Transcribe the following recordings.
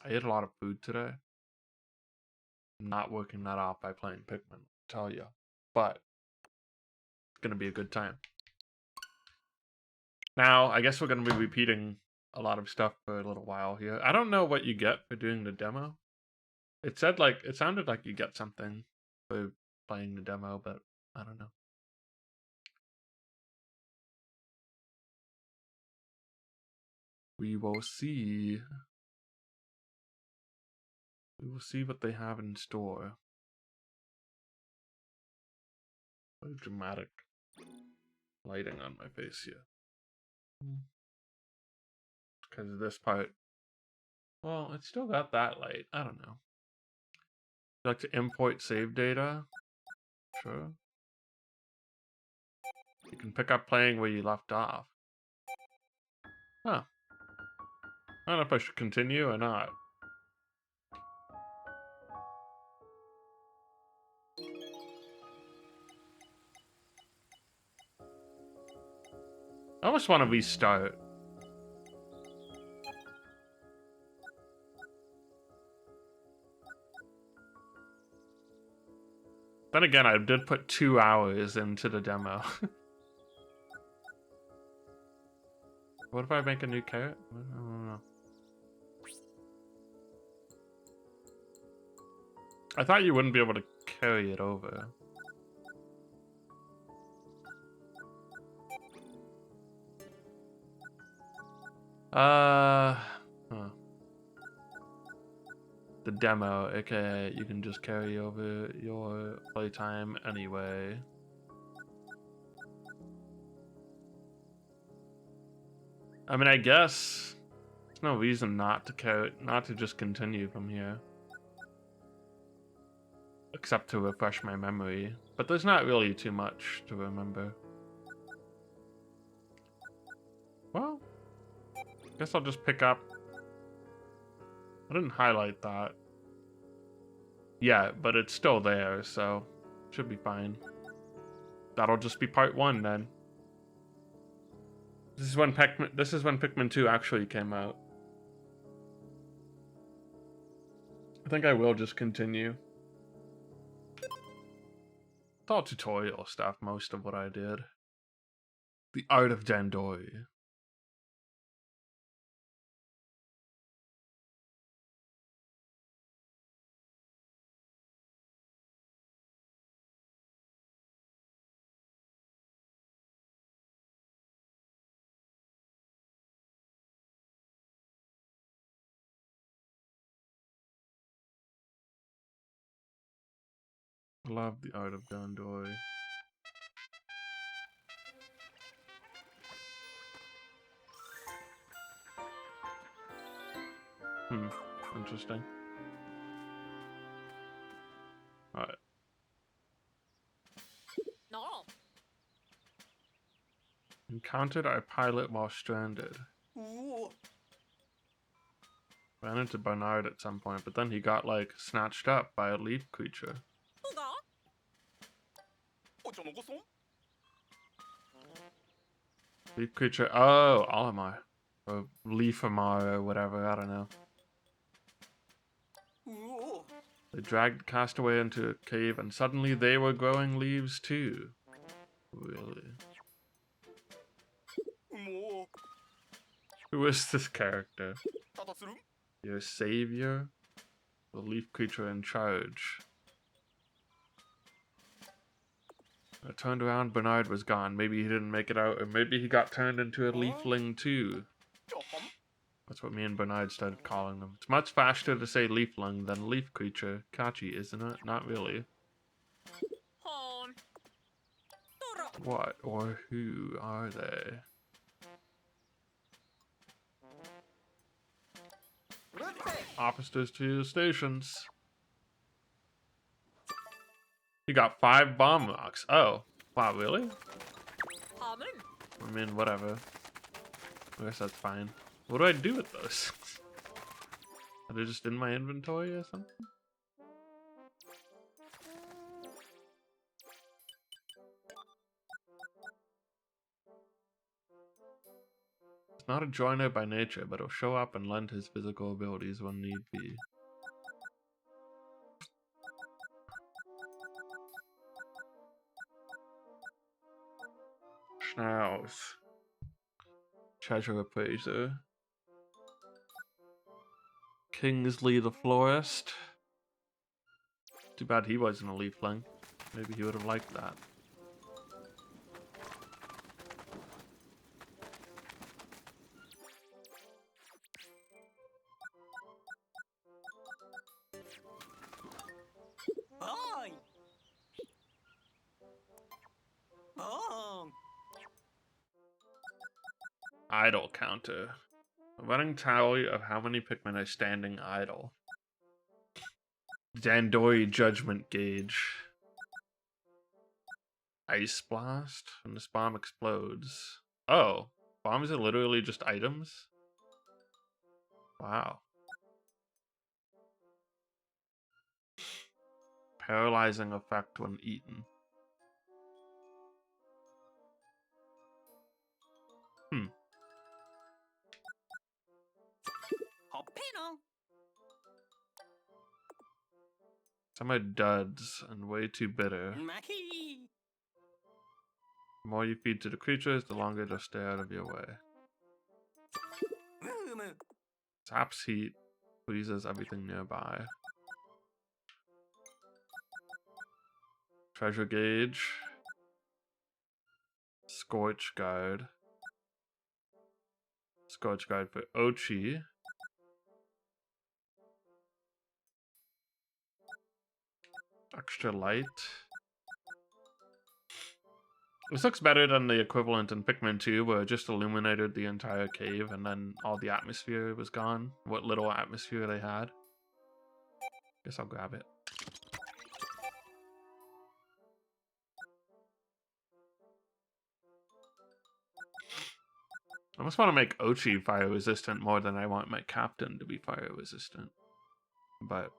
I ate a lot of food today. I'm not working that off by playing Pikmin, I'll tell you. But it's gonna be a good time. Now, I guess we're gonna be repeating a lot of stuff for a little while here. I don't know what you get for doing the demo. It sounded like you get something for playing the demo, but I don't know. We will see. We will see what they have in store. Very dramatic lighting on my face here. Because of this part. Well, it's still got that light. I don't know. You like to import save data? Sure. You can pick up playing where you left off. Huh. I don't know if I should continue or not. I almost want to restart. Then again, I did put 2 hours into the demo. What if I make a new carrot? I don't know. I thought you wouldn't be able to carry it over. Huh. The demo, aka you can just carry over your playtime anyway. I mean, I guess there's no reason not to just continue from here. Except to refresh my memory. But there's not really too much to remember. Well, I guess I'll just pick up. I didn't highlight that. Yeah, but it's still there, so should be fine. That'll just be part 1 then. This is when Pikmin 2 actually came out. I think I will just continue. It's all tutorial stuff, most of what I did. The Art of Dandori. I love the Art of Dandori. Interesting. Alright. No. Encountered our pilot while stranded. Ran into Bernard at some point, but then he got, like, snatched up by a leaf creature. Leaf creature. Oh, Olimar. Or Leafamar or whatever, I don't know. They dragged Castaway into a cave and suddenly they were growing leaves too. Really? Who is this character? Your savior? The leaf creature in charge. I turned around, Bernard was gone. Maybe he didn't make it out, or maybe he got turned into a leafling too. That's what me and Bernard started calling them. It's much faster to say leafling than leaf creature. Catchy, isn't it? Not really. What or who are they? Officers to the stations. You got 5 bomb rocks. Oh. Wow, really? I mean, whatever. I guess that's fine. What do I do with those? Are they just in my inventory or something? There's not a joiner by nature, but he'll show up and lend his physical abilities when need be. Schnauz. Treasure appraiser. Kingsley the florist. Too bad he wasn't a leafling. Maybe he would have liked that. Boy! Boom! Idle counter. A running tally of how many Pikmin are standing idle. Dandori judgment gauge. Ice blast. When this bomb explodes. Oh, bombs are literally just items? Wow. Paralyzing effect when eaten. Hoppino! Some are duds and way too bitter. Mahi! The more you feed to the creatures, the longer they'll stay out of your way. Moo! Sap's heat freezes everything nearby. Treasure gauge. Scorch guard. Scorch guard for Ochi. Extra light. This looks better than the equivalent in Pikmin 2, where it just illuminated the entire cave and then all the atmosphere was gone. What little atmosphere they had. Guess I'll grab it. I almost want to make Ochi fire resistant more than I want my captain to be fire resistant. But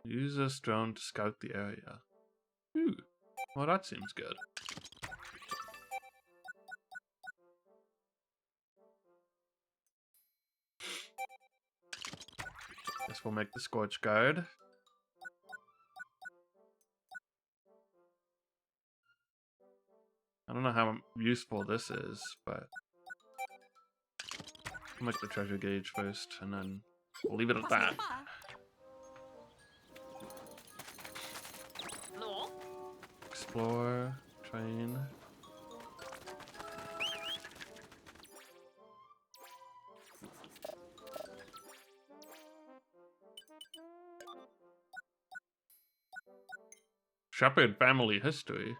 use this drone to scout the area. Ooh, well that seems good. Guess we'll make the Scorch Guard. I don't know how useful this is, but I'll make the treasure gauge first, and then we'll leave it at that. No? Explore, train. Shepherd family history.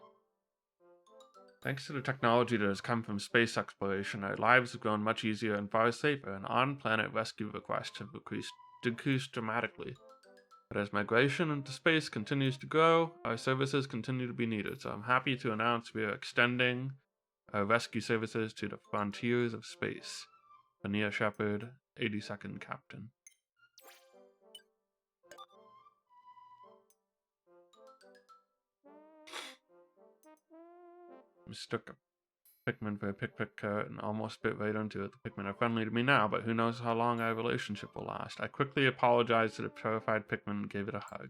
Thanks to the technology that has come from space exploration, our lives have grown much easier and far safer, and on-planet rescue requests have decreased dramatically. But as migration into space continues to grow, our services continue to be needed, so I'm happy to announce we are extending our rescue services to the frontiers of space. Vanilla Shepherd, 82nd Captain. Mistook a Pikmin for a pick carrot and almost bit right into it. The Pikmin are friendly to me now, but who knows how long our relationship will last. I quickly apologized to the terrified Pikmin and gave it a hug.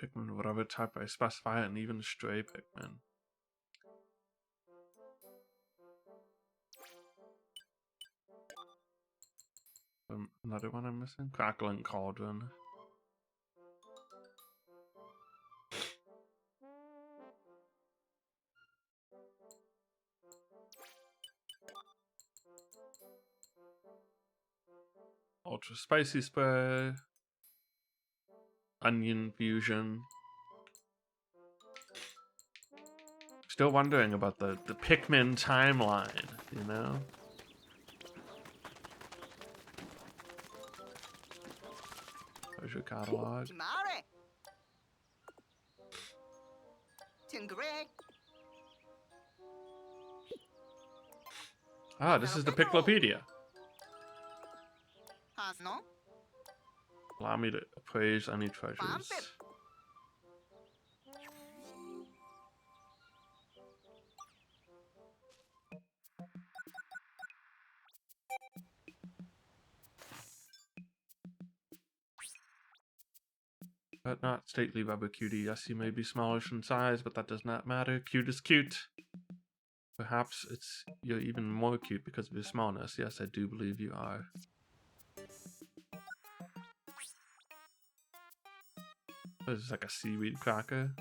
Pikmin, whatever type I specify, and even stray Pikmin. Another one I'm missing? Crackling Cauldron. Ultra Spicy Spray. Onion Fusion. Still wondering about the Pikmin timeline, you know? Treasure catalog. Timare. Tingre. Ah, this is the Piclopedia. Hasno. Allow me to appraise any treasures. Pampip. But not stately, rubber cutie. Yes, you may be smallish in size, but that does not matter. Cute is cute. Perhaps you're even more cute because of your smallness. Yes, I do believe you are. This is like a seaweed cracker.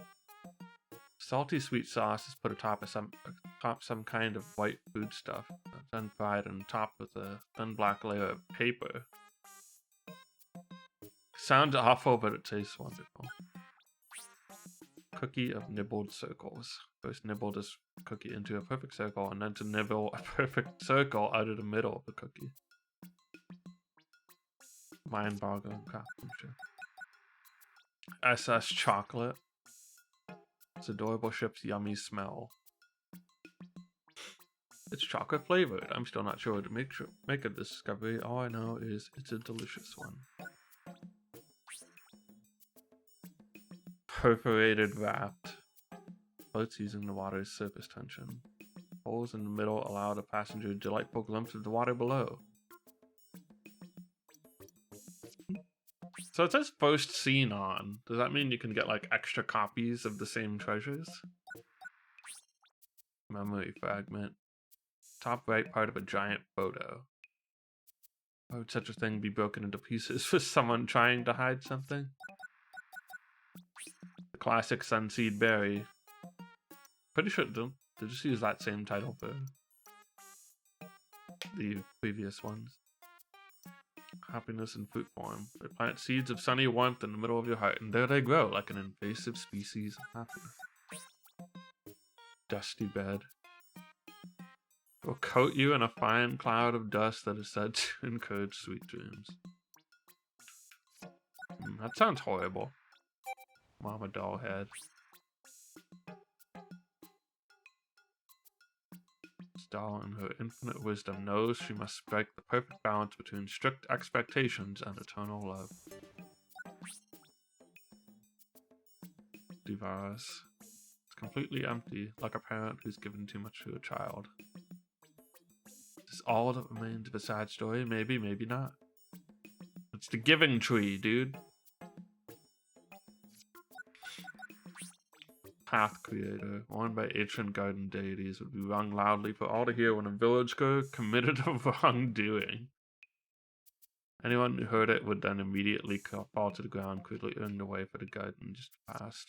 Salty sweet sauce is put atop of some kind of white food stuff, then fried and topped with a thin black layer of paper. Sounds awful, but it tastes wonderful. Cookie of nibbled circles. First nibble this cookie into a perfect circle, and then to nibble a perfect circle out of the middle of the cookie. Mind-boggling craftsmanship. SS chocolate. It's adorable ship's yummy smell. It's chocolate flavored. I'm still not sure to make a discovery. All I know is it's a delicious one. Perforated wrapped. Boats using the water's surface tension. Holes in the middle allow the passenger a delightful glimpse of the water below. So it says first seen on. Does that mean you can get like extra copies of the same treasures? Memory fragment. Top right part of a giant photo. Why would such a thing be broken into pieces for someone trying to hide something? The classic Sunseed Berry. Pretty sure they just use that same title for the previous ones. Happiness in fruit form. They plant seeds of sunny warmth in the middle of your heart, and there they grow like an invasive species of happiness. Dusty bed. Will coat you in a fine cloud of dust that is said to encourage sweet dreams. That sounds horrible. Mama doll head. This doll in her infinite wisdom knows she must strike the perfect balance between strict expectations and eternal love. Vase. It's completely empty, like a parent who's given too much to a child. Is this all that remains of a sad story? Maybe, maybe not. It's the giving tree, dude. Path creator, worn by ancient garden deities, would be rung loudly for all to hear when a village girl committed a wrongdoing. Anyone who heard it would then immediately fall to the ground, quickly earning the way for the garden just past.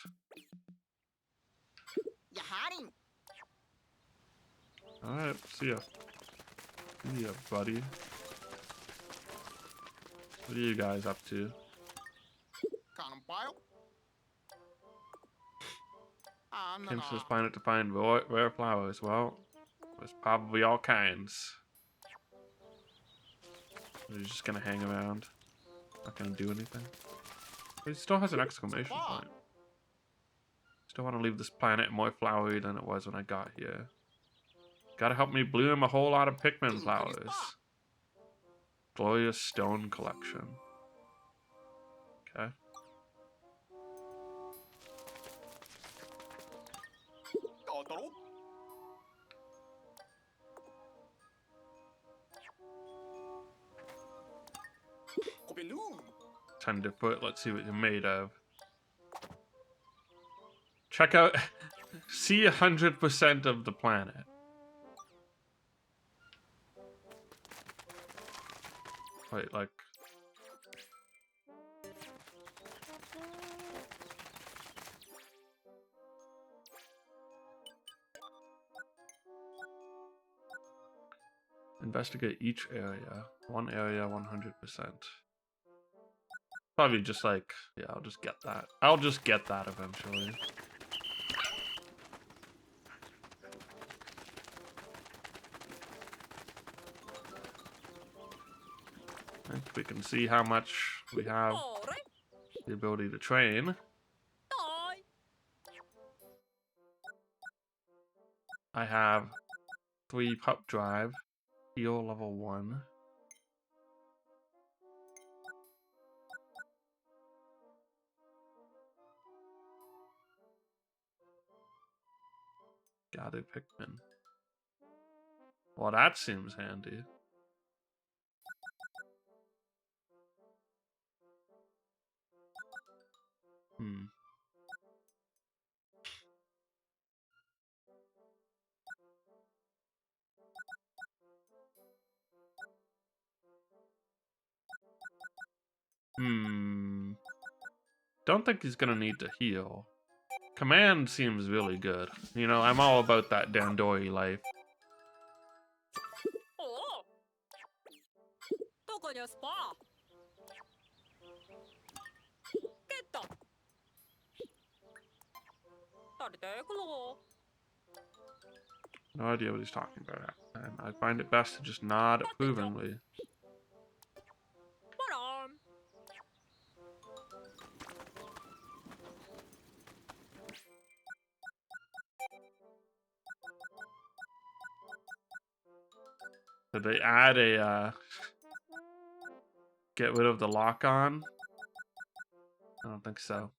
Alright, see ya. See ya, buddy. What are you guys up to? Came to this planet to find rare flowers. Well, there's probably all kinds. You're just gonna hang around. Not gonna do anything. But he still has an exclamation point. Still want to leave this planet more flowery than it was when I got here. Gotta help me bloom a whole lot of Pikmin flowers. Glorious Stone Collection. Okay. Tenderfoot, let's see what you're made of. Check out, see 100% of the planet. Wait, like... Investigate each area. One area, 100%. Probably just like, yeah, I'll just get that. I'll just get that eventually. I think we can see how much we have. the ability to train. I have 3 pup drive, heal level 1. Gather Pikmin. Well, that seems handy. Hmm. Hmm. Don't think he's gonna need to heal. Command seems really good. You know, I'm all about that Dandori life. No idea what he's talking about. And I find it best to just nod approvingly. Did they add a get rid of the lock on? I don't think so.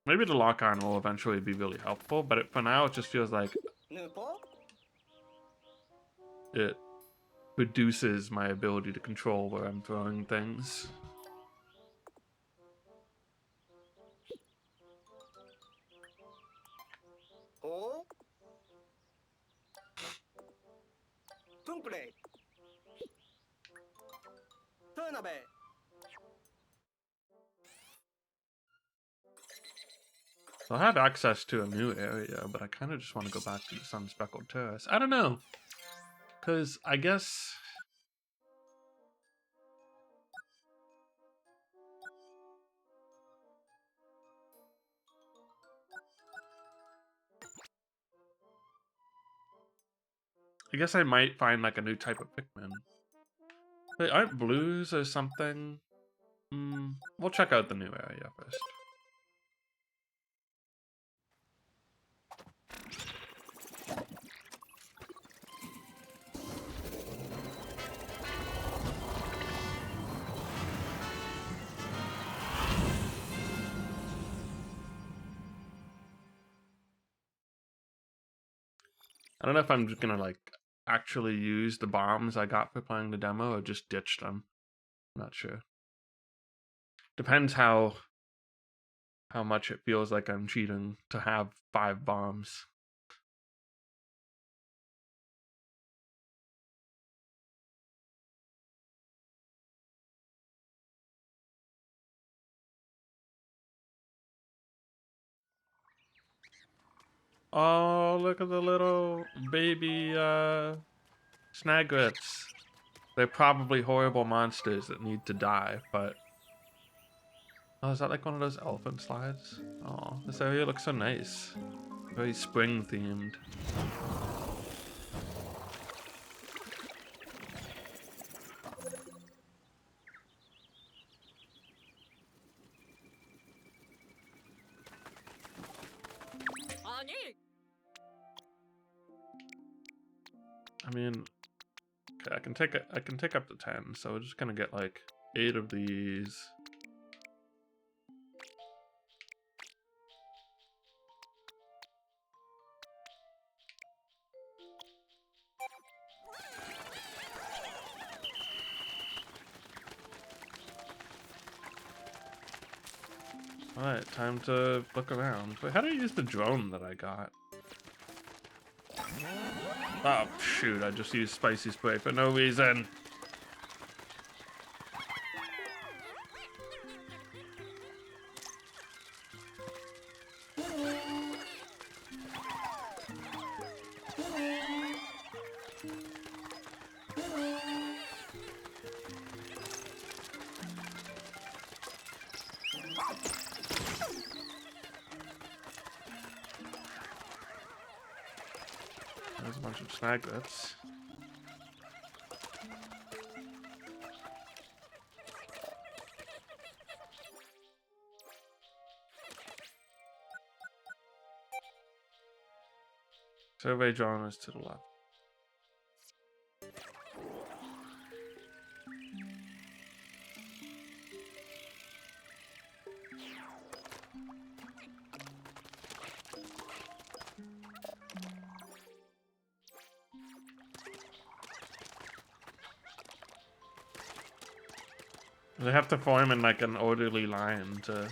Maybe the lock on will eventually be really helpful, but for now it just feels like it reduces my ability to control where I'm throwing things. Oh. Tunkley. Turnabe. So I have access to a new area, but I kind of just want to go back to the Sun-Speckled Terrace. I don't know. Because I guess... I might find like a new type of Pikmin. Wait, aren't blues or something? We'll check out the new area first. I don't know if I'm just gonna like actually use the bombs I got for playing the demo or just ditch them. I'm not sure. Depends how much it feels like I'm cheating to have 5 bombs. Oh, look at the little baby snagrets. They're probably horrible monsters that need to die, but... Oh, is that like one of those elephant slides? Oh, this area looks so nice. Very spring themed. I mean, okay, I can take up to 10, so we're just gonna get like 8 of these. Alright, time to look around. Wait, how do I use the drone that I got? Oh, shoot, I just used spicy spray for no reason. There's a bunch of snaglets. Survey drone is to the left. They have to form in like an orderly line to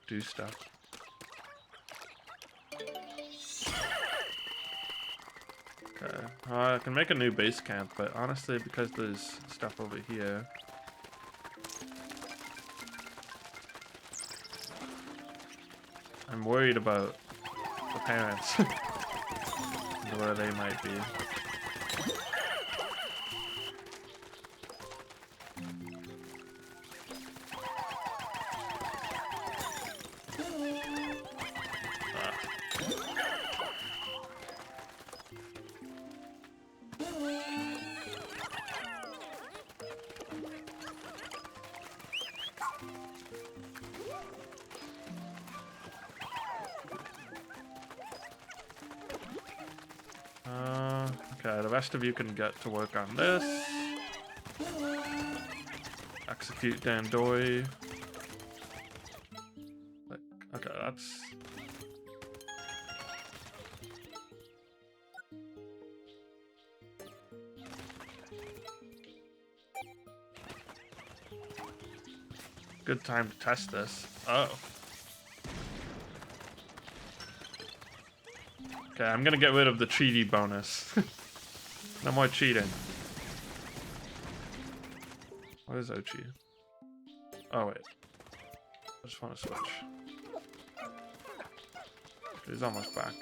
do stuff. Okay, I can make a new base camp, but honestly, because there's stuff over here, I'm worried about the parents and where they might be. Okay, the rest of you can get to work on this. Execute Dandoi. Okay, that's... Good time to test this. Oh. Okay, I'm gonna get rid of the treaty bonus. No more cheating. What is Ochi? Oh wait. I just want to switch. He's almost back.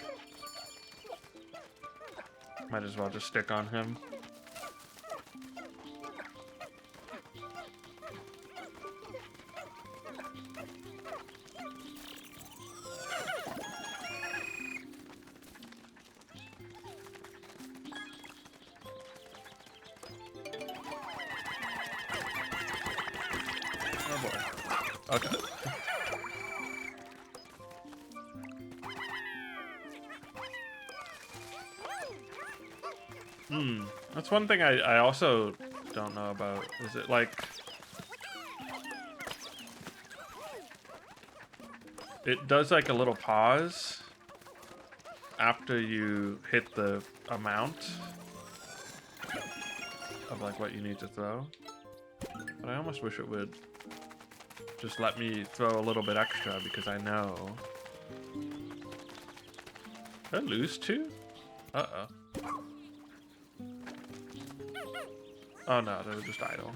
Might as well just stick on him. Okay. That's one thing I also don't know about. Is it like... It does like a little pause after you hit the amount of like what you need to throw. But I almost wish it would just let me throw a little bit extra because I know. Did I lose two? Uh-oh. Oh no, they were just idle.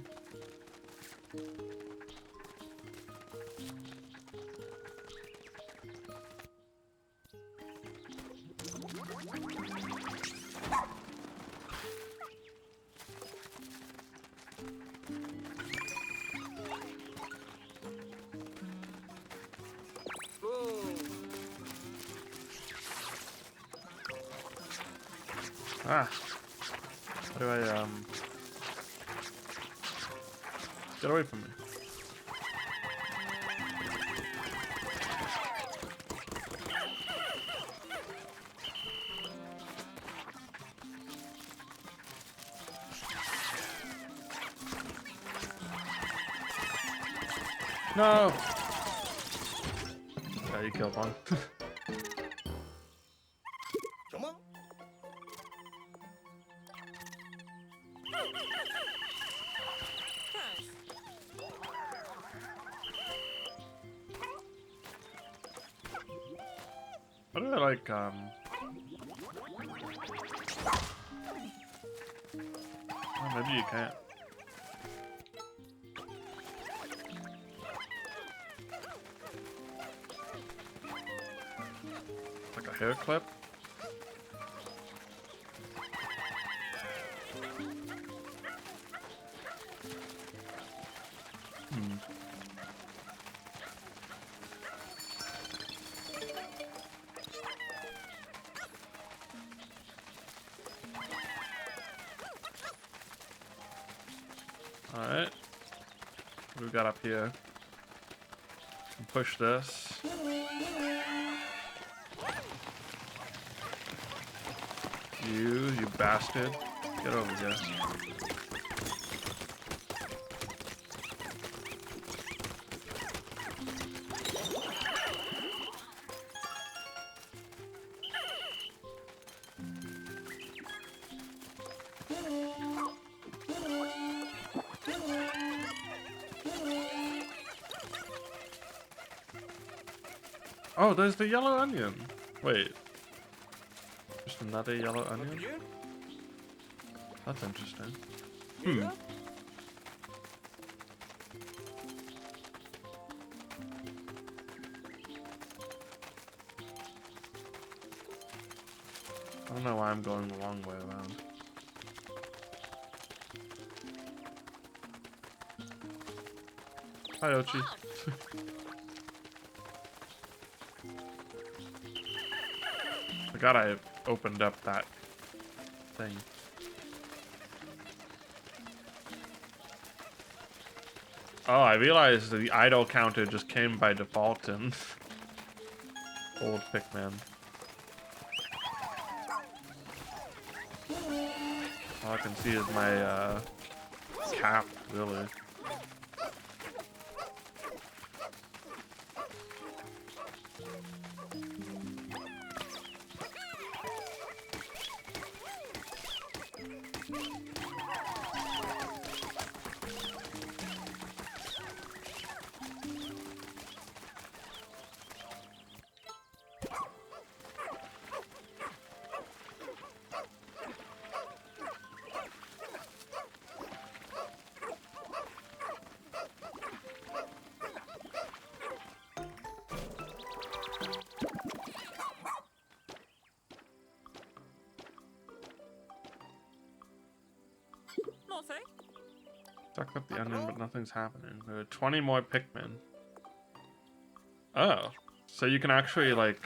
Ah. How do I, Get away from me. No! Yeah, you killed one. What do I like, oh, maybe you can't. Like a hair clip? Alright. What do we got up here? Push this. You bastard. Get over here. Oh, there's the yellow onion. Wait. Just another yellow onion? That's interesting. Hmm. I don't know why I'm going the long way around. Hi, Ochi. I forgot I opened up that thing. Oh, I realized the idle counter just came by default in old Pikmin. All I can see is my cap, really. Suck up the onion, but nothing's happening. There are 20 more Pikmin. Oh. So you can actually, like,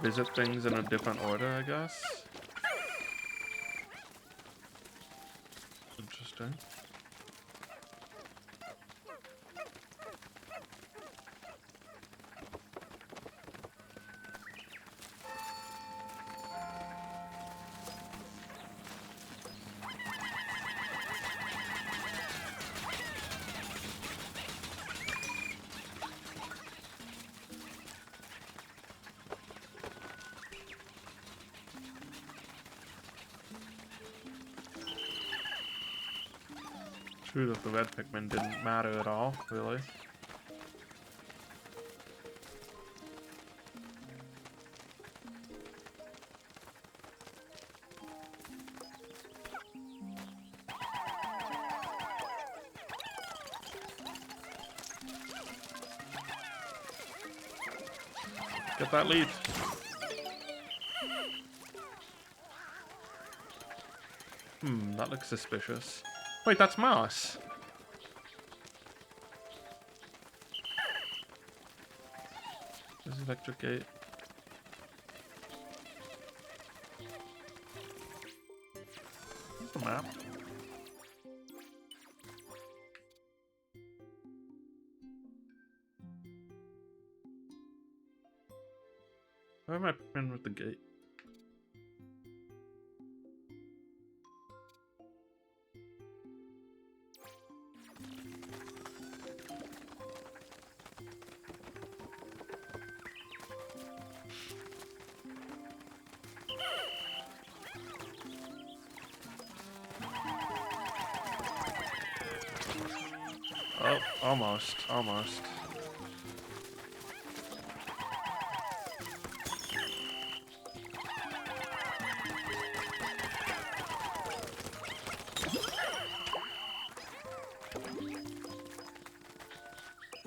visit things in a different order, I guess? Interesting. True that the red Pikmin didn't matter at all, really. Get that leaf. That looks suspicious. Wait, that's Mouse. There's electric gate. The map. Where am I in with the gate? Oh, almost.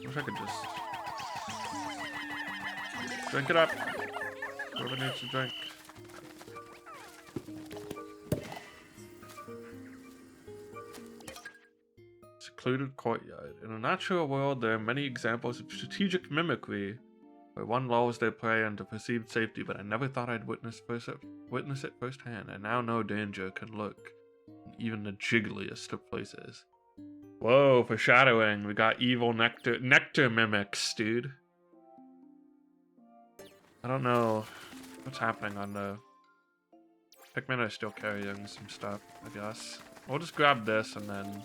Wish I could just drink it up. Whoever needs to drink. Secluded courtyard. In a natural world, there are many examples of strategic mimicry, where one lulls their prey into perceived safety, but I never thought I'd witness it firsthand. I now know danger can lurk in even the jiggliest of places. Whoa, foreshadowing. We got evil nectar mimics, dude. I don't know what's happening on the Pikmin are still carrying some stuff, I guess. We'll just grab this and then...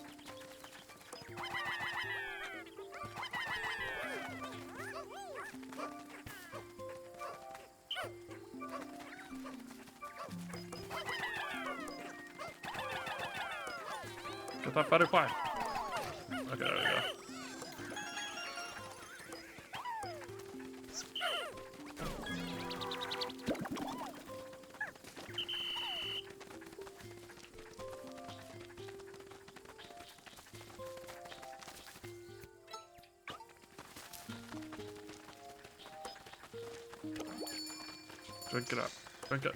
Get that butterfly. Okay, there we go. Drink it up. Drink it.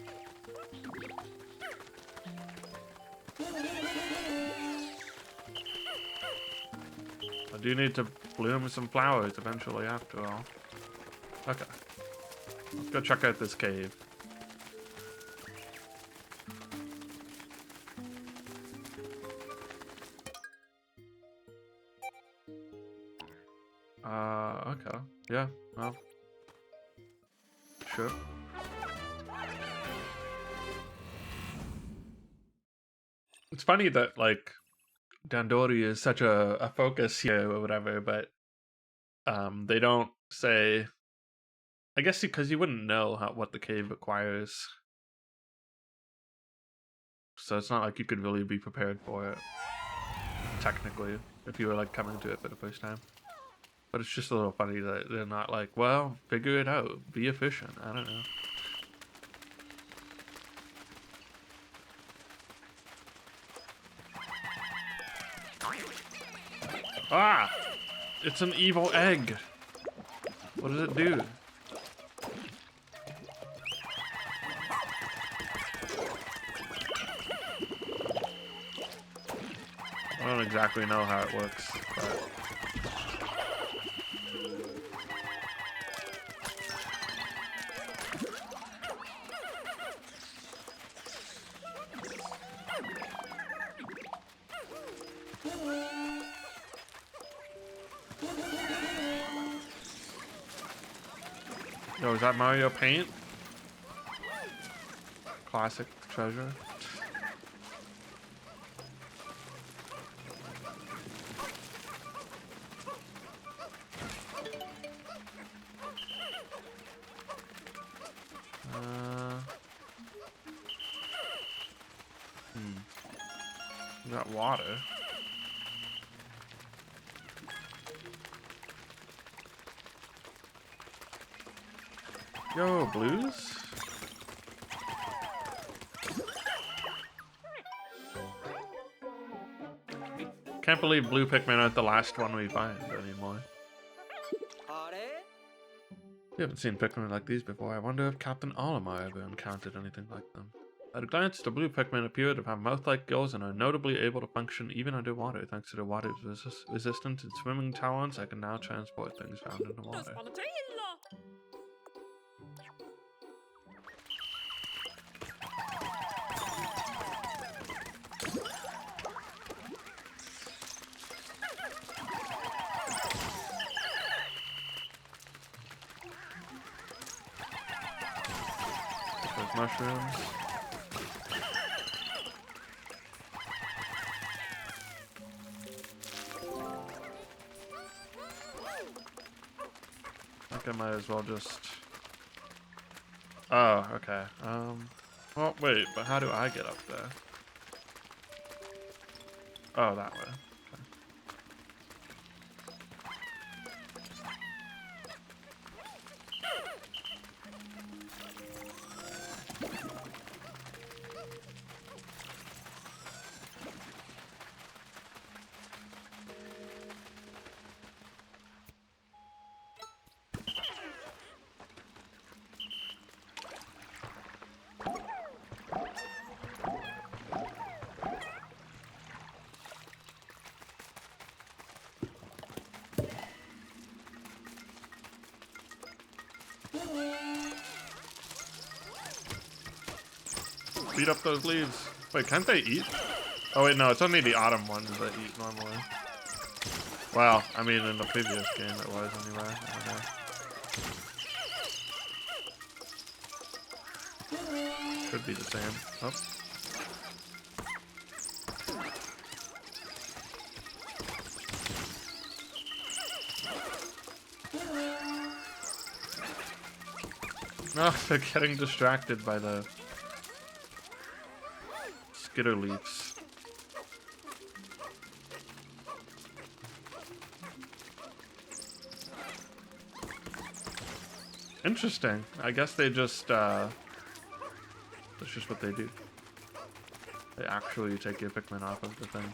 I do need to bloom some flowers eventually after all. Okay. Let's go check out this cave. Okay. Yeah, well. Sure. It's funny that, like, Dandori is such a focus here or whatever, but they don't say... I guess because you wouldn't know what the cave requires. So it's not like you could really be prepared for it, technically, if you were, like, coming to it for the first time. But it's just a little funny that they're not like, well, figure it out, be efficient, I don't know. Ah! It's an evil egg! What does it do? I don't exactly know how it works, but... Yo, is that Mario Paint? Classic treasure. We got water. Yo, blues? Can't believe blue Pikmin aren't the last one we find anymore. We haven't seen Pikmin like these before. I wonder if Captain Olimar ever encountered anything like them. At a glance, the blue Pikmin appear to have mouth-like gills and are notably able to function even underwater. Thanks to their water resistance and swimming talents, I can now transport things found in the water. Those mushrooms. I think I might as well just... Oh, okay. Well, wait, but how do I get up there? Oh, that way. Okay. Beat up those leaves. Wait, can't they eat? Oh wait, no, it's only the autumn ones that eat normally. Well, I mean, in the previous game it was anyway. Okay. Should be the same. Oh. No, they're getting distracted by the skitter leaves. Interesting. I guess they just, that's just what they do. They actually take your Pikmin off of the thing.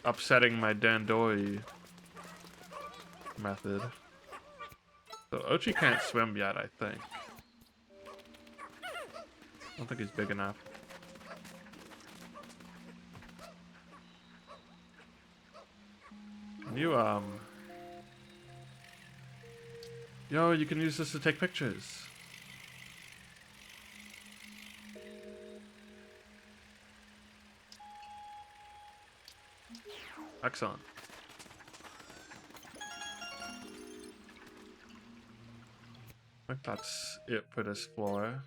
Upsetting my Dandori method. So Ochi can't swim yet, I think. I don't think he's big enough. You, yo, you can use this to take pictures. Excellent. I think that's it for this floor.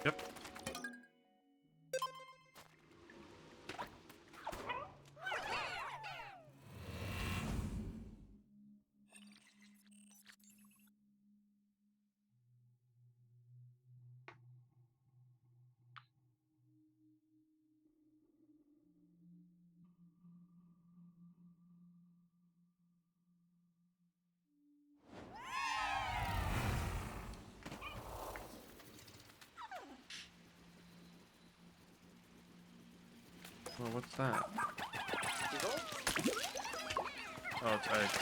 Yep. Well, what's that? Oh, it's eggs.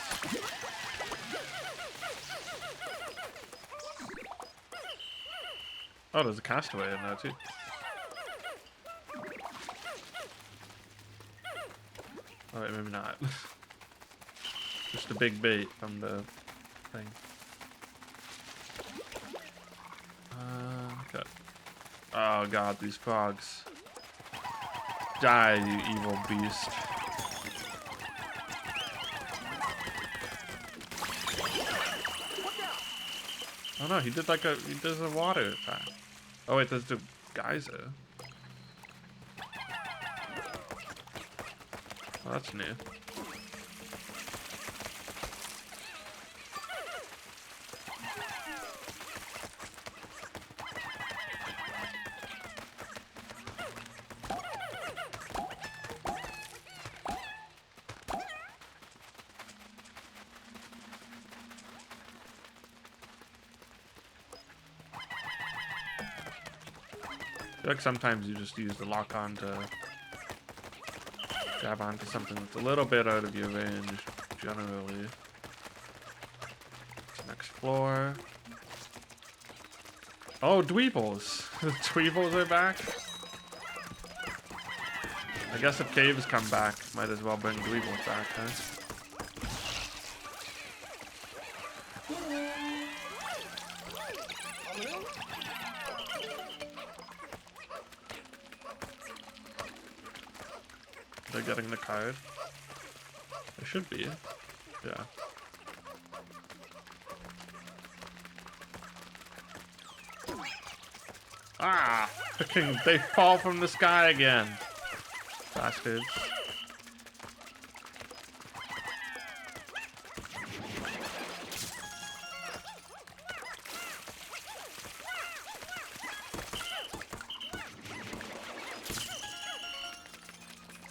Oh, there's a castaway in there too. Alright, maybe not. Just a big bait from the thing. Okay. Oh god, these frogs. Die, you evil beast. Oh no, he does a water attack. Oh wait, there's the geyser. Oh, that's new. I feel like sometimes you just use the lock-on to grab onto something that's a little bit out of your range, generally. Next floor. Oh, Dweebles! The Dweebles are back? I guess if caves come back, might as well bring Dweebles back, huh? They're getting the card. They should be. Yeah. Ah! Freaking, they fall from the sky again. Bastards.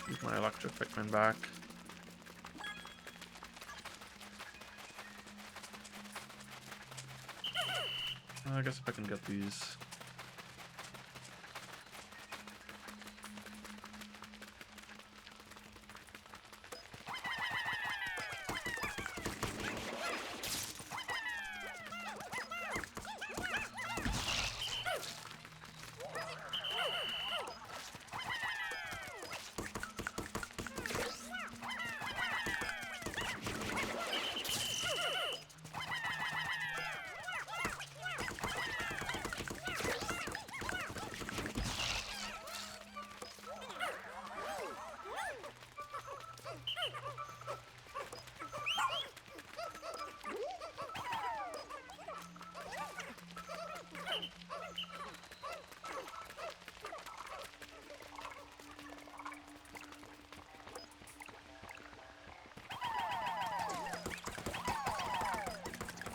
Use my electric Pikmin back. I guess if I can get these.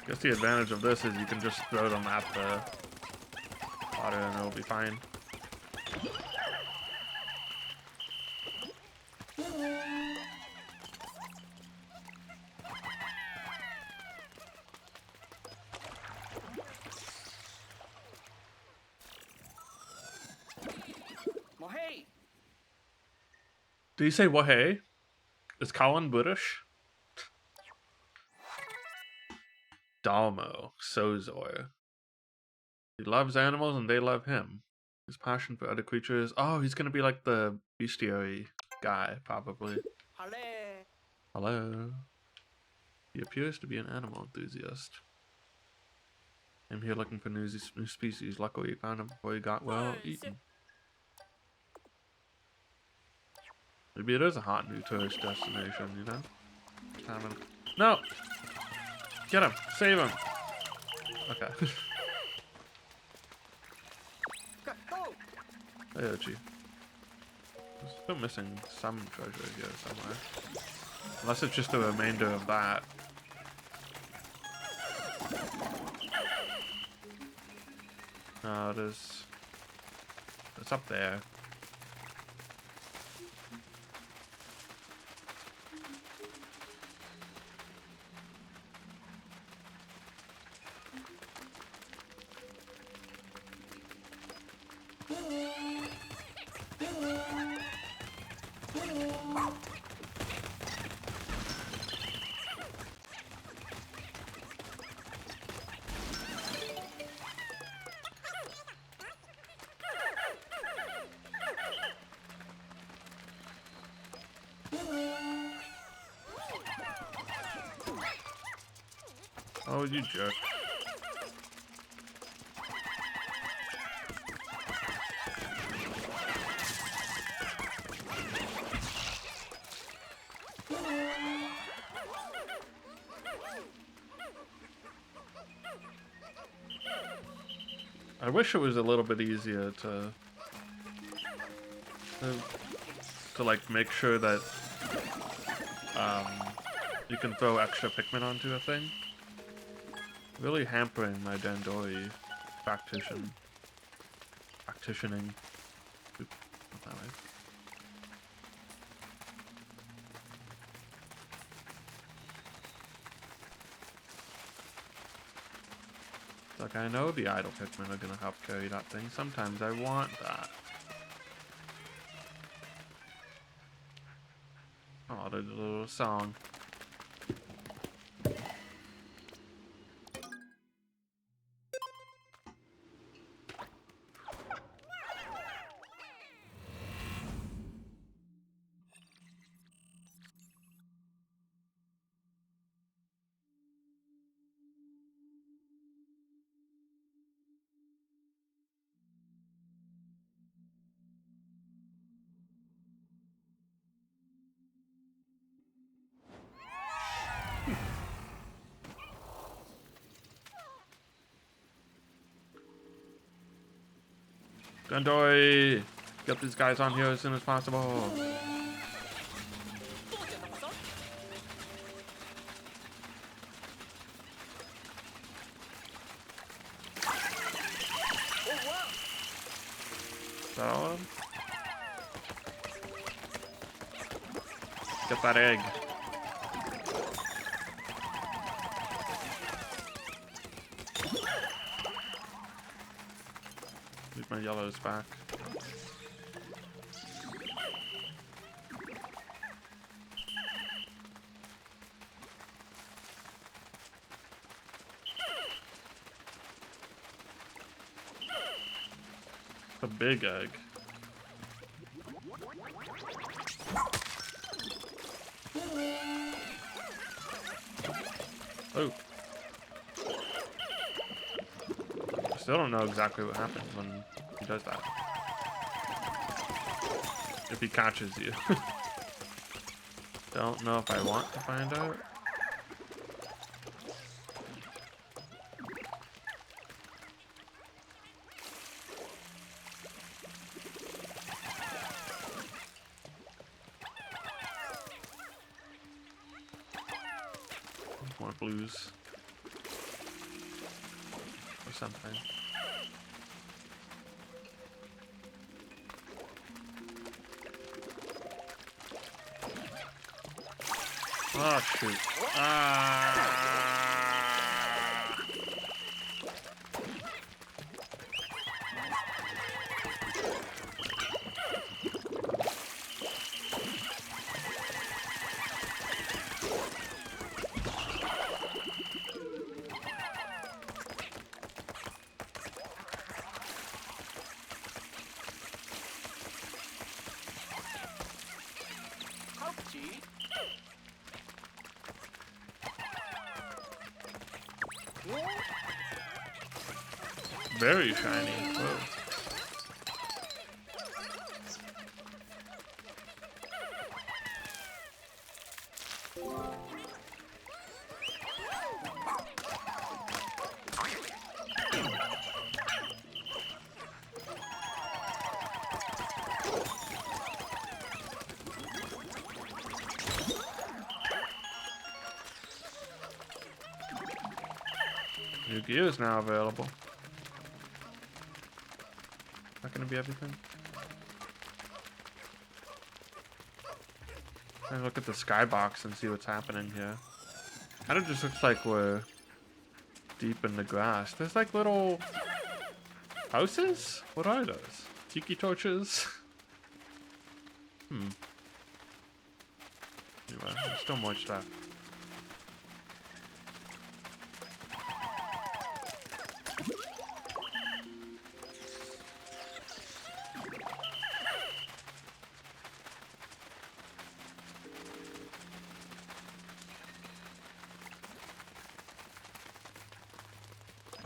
Guess the advantage of this is you can just throw them at the water and it'll be fine. Hey. Do you say wahey? Is Colin British? Dalmo, Sozor. He loves animals and they love him. His passion for other creatures. Oh, he's gonna be like the bestiary guy, probably. Hello. Hello. He appears to be an animal enthusiast. I'm here looking for new species. Luckily, he found him before he got well eaten. Maybe it is a hot new tourist destination, you know? No! Get him! Save him! Okay. Hey, Ochi. I'm still missing some treasure here somewhere. Unless it's just a remainder of that. No, it is. It's up there. Oh, you jerk. I wish it was a little bit easier to like make sure that you can throw extra Pikmin onto a thing. Really hampering my Dandori practitioning. Oop, not that way. It's like, I know the idle Pikmin are gonna help carry that thing. Sometimes I want that. Oh, there's a little song. Dandori! Get these guys on here as soon as possible. So, get that egg. Leave my yellows back. A big egg. Oh. Still don't know exactly what happens when he does that. If he catches you. Don't know if I want to find out. blues. Or something. Oh shoot. Ah! Ouchie. Very shiny. Whoa. New gear is now available. Not gonna be everything. Trying to look at the skybox and see what's happening here. Kind of just looks like we're deep in the grass. There's like little houses? What are those? Tiki torches? Anyway, there's still more stuff.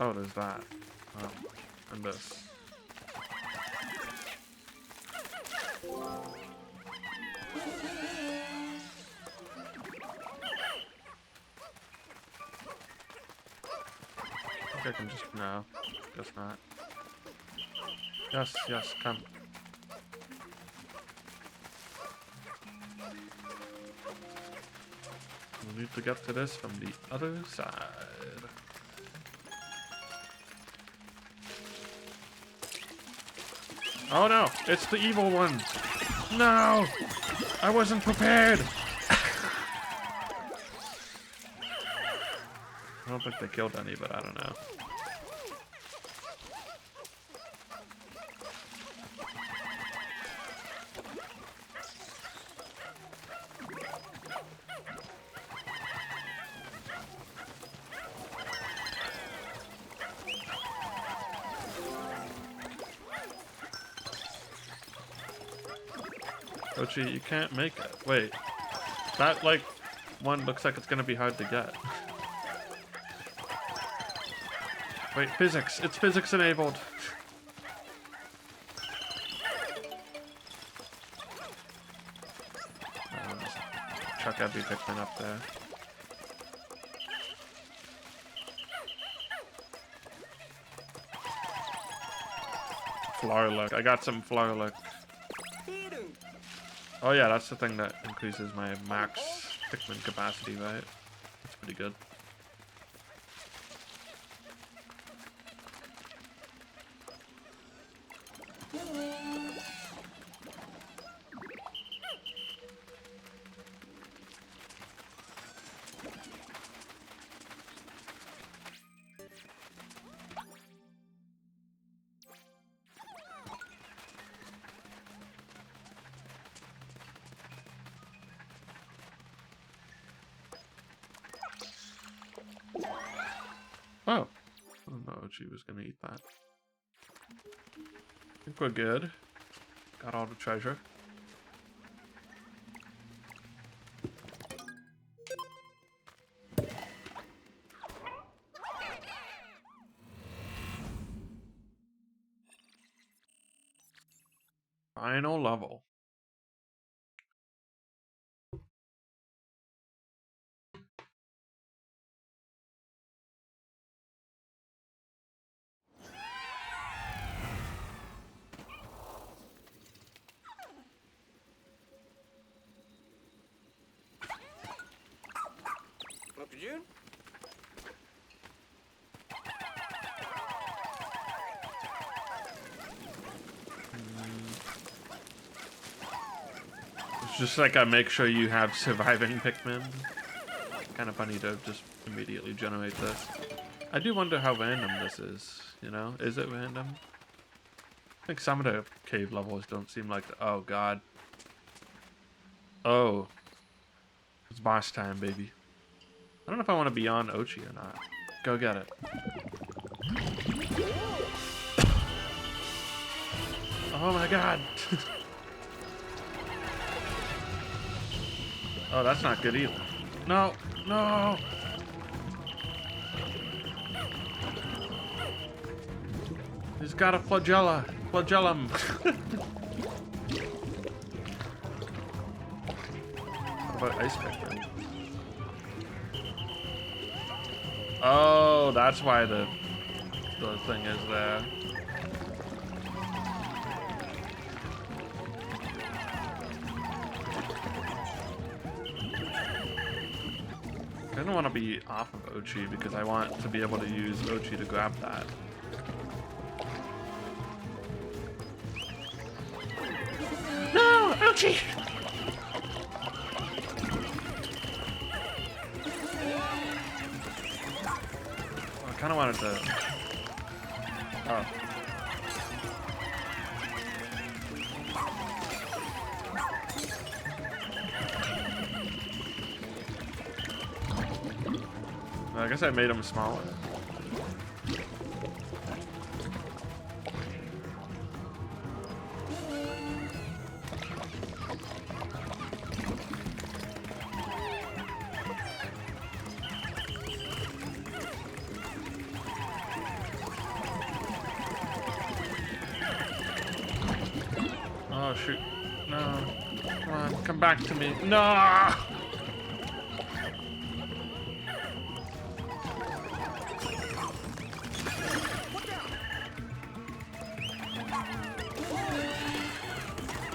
Oh, there's that. Oh, and this. I think I can just... no. Guess not. Yes, yes, come. We need to get to this from the other side. Oh no, it's the evil one. No, I wasn't prepared. I don't think they killed any, but I don't know. Ochi, you can't make it. Wait. That, like, one looks like it's gonna be hard to get. Wait, physics. It's physics enabled. Just chuck every Pikmin up there. Flowerlick. I got some Flowerlick. Oh yeah, that's the thing that increases my max Pikmin capacity, right? That's pretty good. Oh. I don't know if she was gonna eat that. I think we're good. Got all the treasure. Final level. Dr. June? Just like I make sure you have surviving Pikmin. Kind of funny to just immediately generate this. I do wonder how random this is, you know? Is it random? I think some of the cave levels don't seem like oh god. Oh. It's boss time, baby. I don't know if I want to be on Ochi or not. Go get it. Oh my god. Oh, that's not good either. No, no. He's got a flagellum. What about ice picker? Oh, that's why the thing is there. I don't want to be off of Ochi because I want to be able to use Ochi to grab that. No, Ochi! I kind of wanted to... Oh. I guess I made him smaller. Oh shoot. No. Come on, come back to me. No!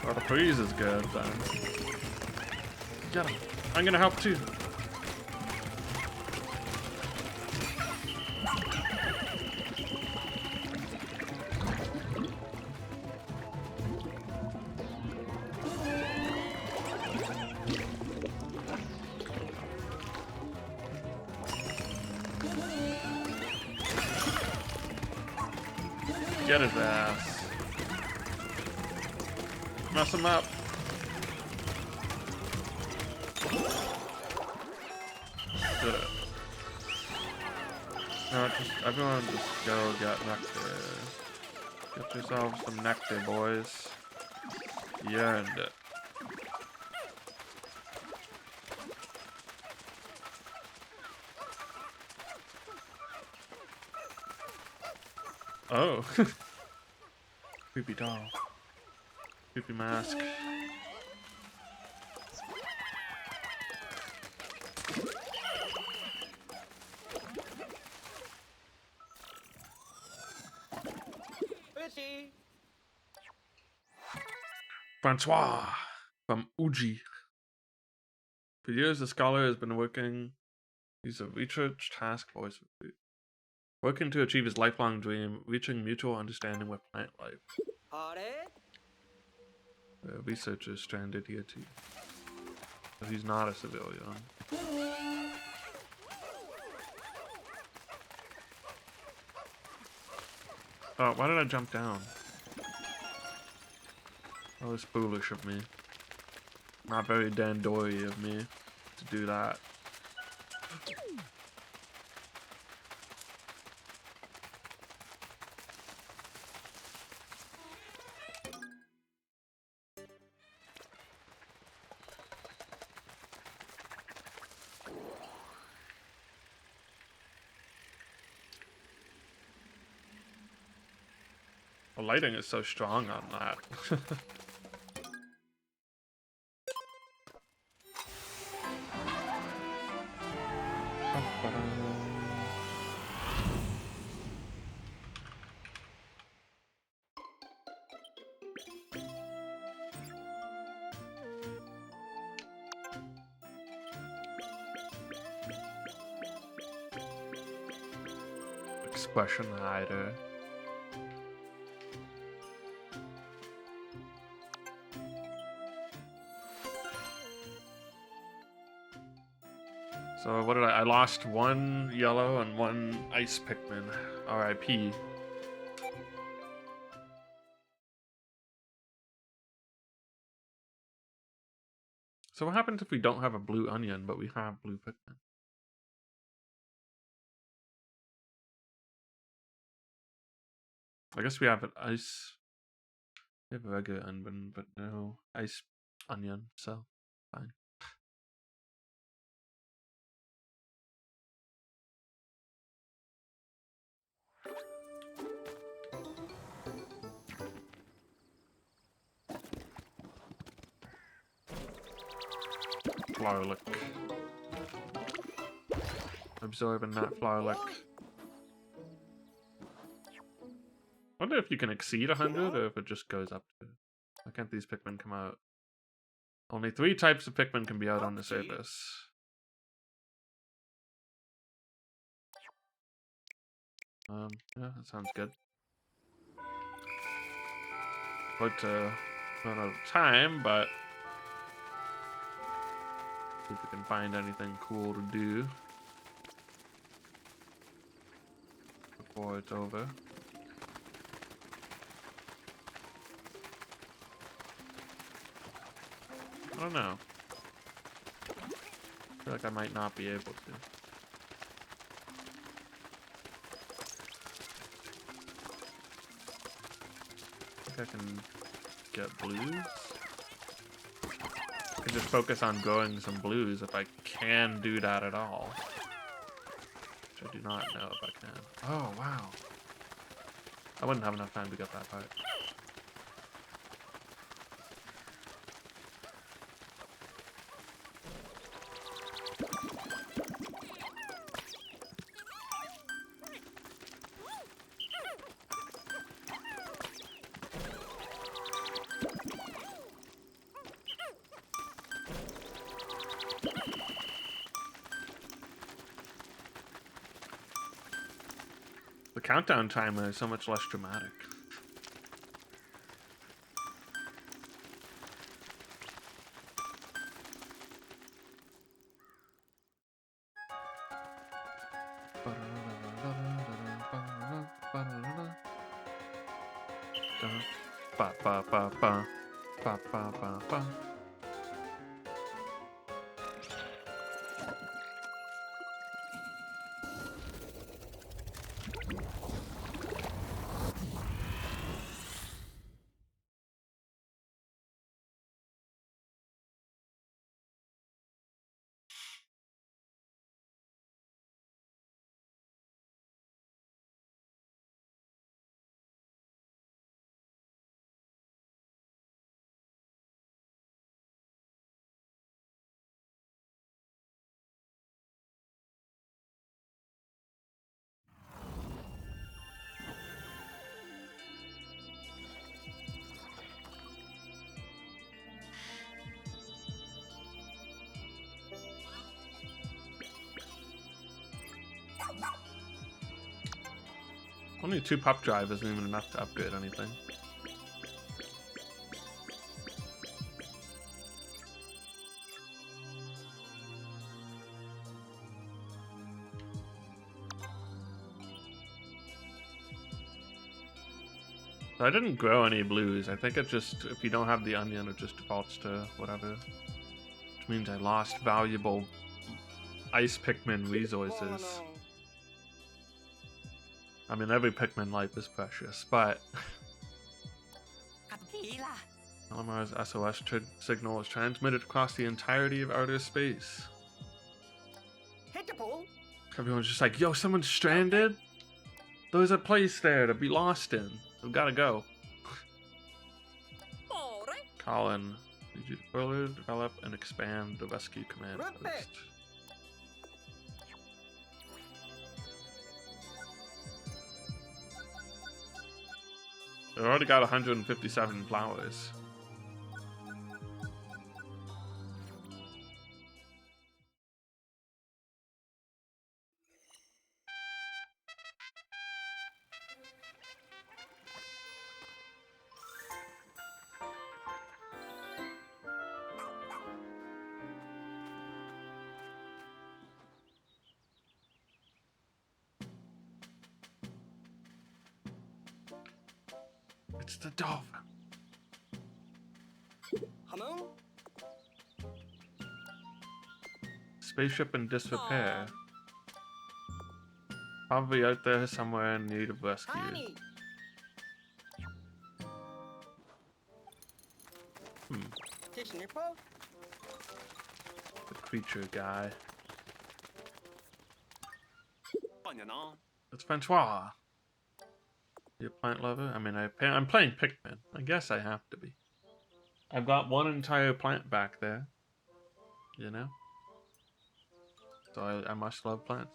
Oh, the freeze is good then. Get him. I'm gonna help too. Get his ass. Mess him up. Did it. No, just everyone just go get nectar. Get yourselves some nectar, boys. You earned it. Oh. Creepy doll. Creepy mask. Busy. Francois from Uji. For years, the scholar has been working. He's a research task force. Working to achieve his lifelong dream, reaching mutual understanding with plant life. Are The researcher is stranded here too. So he's not a civilian. Oh, why did I jump down? That was foolish of me. Not very Dandori of me to do that. The lighting is so strong on that. Expression hider. So what did I lost one yellow and one ice Pikmin. R.I.P. So what happens if we don't have a blue onion, but we have blue Pikmin? I guess we have an ice. We have a regular onion, but no ice onion, so fine. Flower lick. Absorbing that flower lick. Wonder if you can exceed 100 or if it just goes up to. Why can't these Pikmin come out? Only 3 types of Pikmin can be out on the surface. Yeah, that sounds good. About to run out of time, but see if we can find anything cool to do before it's over. I don't know. I feel like I might not be able to. I think I can get blues. I can just focus on growing some blues if I can do that at all. Which I do not know if I can. Oh, wow. I wouldn't have enough time to get that part. The countdown timer is so much less dramatic. Ba ba ba ba ba ba ba ba. Only 2 pop drive isn't even enough to upgrade anything. So I didn't grow any blues. I think it just, if you don't have the onion, it just defaults to whatever. Which means I lost valuable ice Pikmin resources. I mean, every Pikmin life is precious, but Alamar's SOS signal is transmitted across the entirety of outer space. Everyone's just like, yo, someone's stranded? There's a place there to be lost in. We've got to go. Colin, need you to further develop and expand the rescue command post. They've already got 157 flowers. It's the dolphin. Hamon? Spaceship in disrepair. Probably out there somewhere in need of rescue. Honey. Tishnippo? The creature guy. Banana. It's Francois. You a plant lover? I mean, I'm playing Pikmin. I guess I have to be. I've got one entire plant back there. You know? So I must love plants.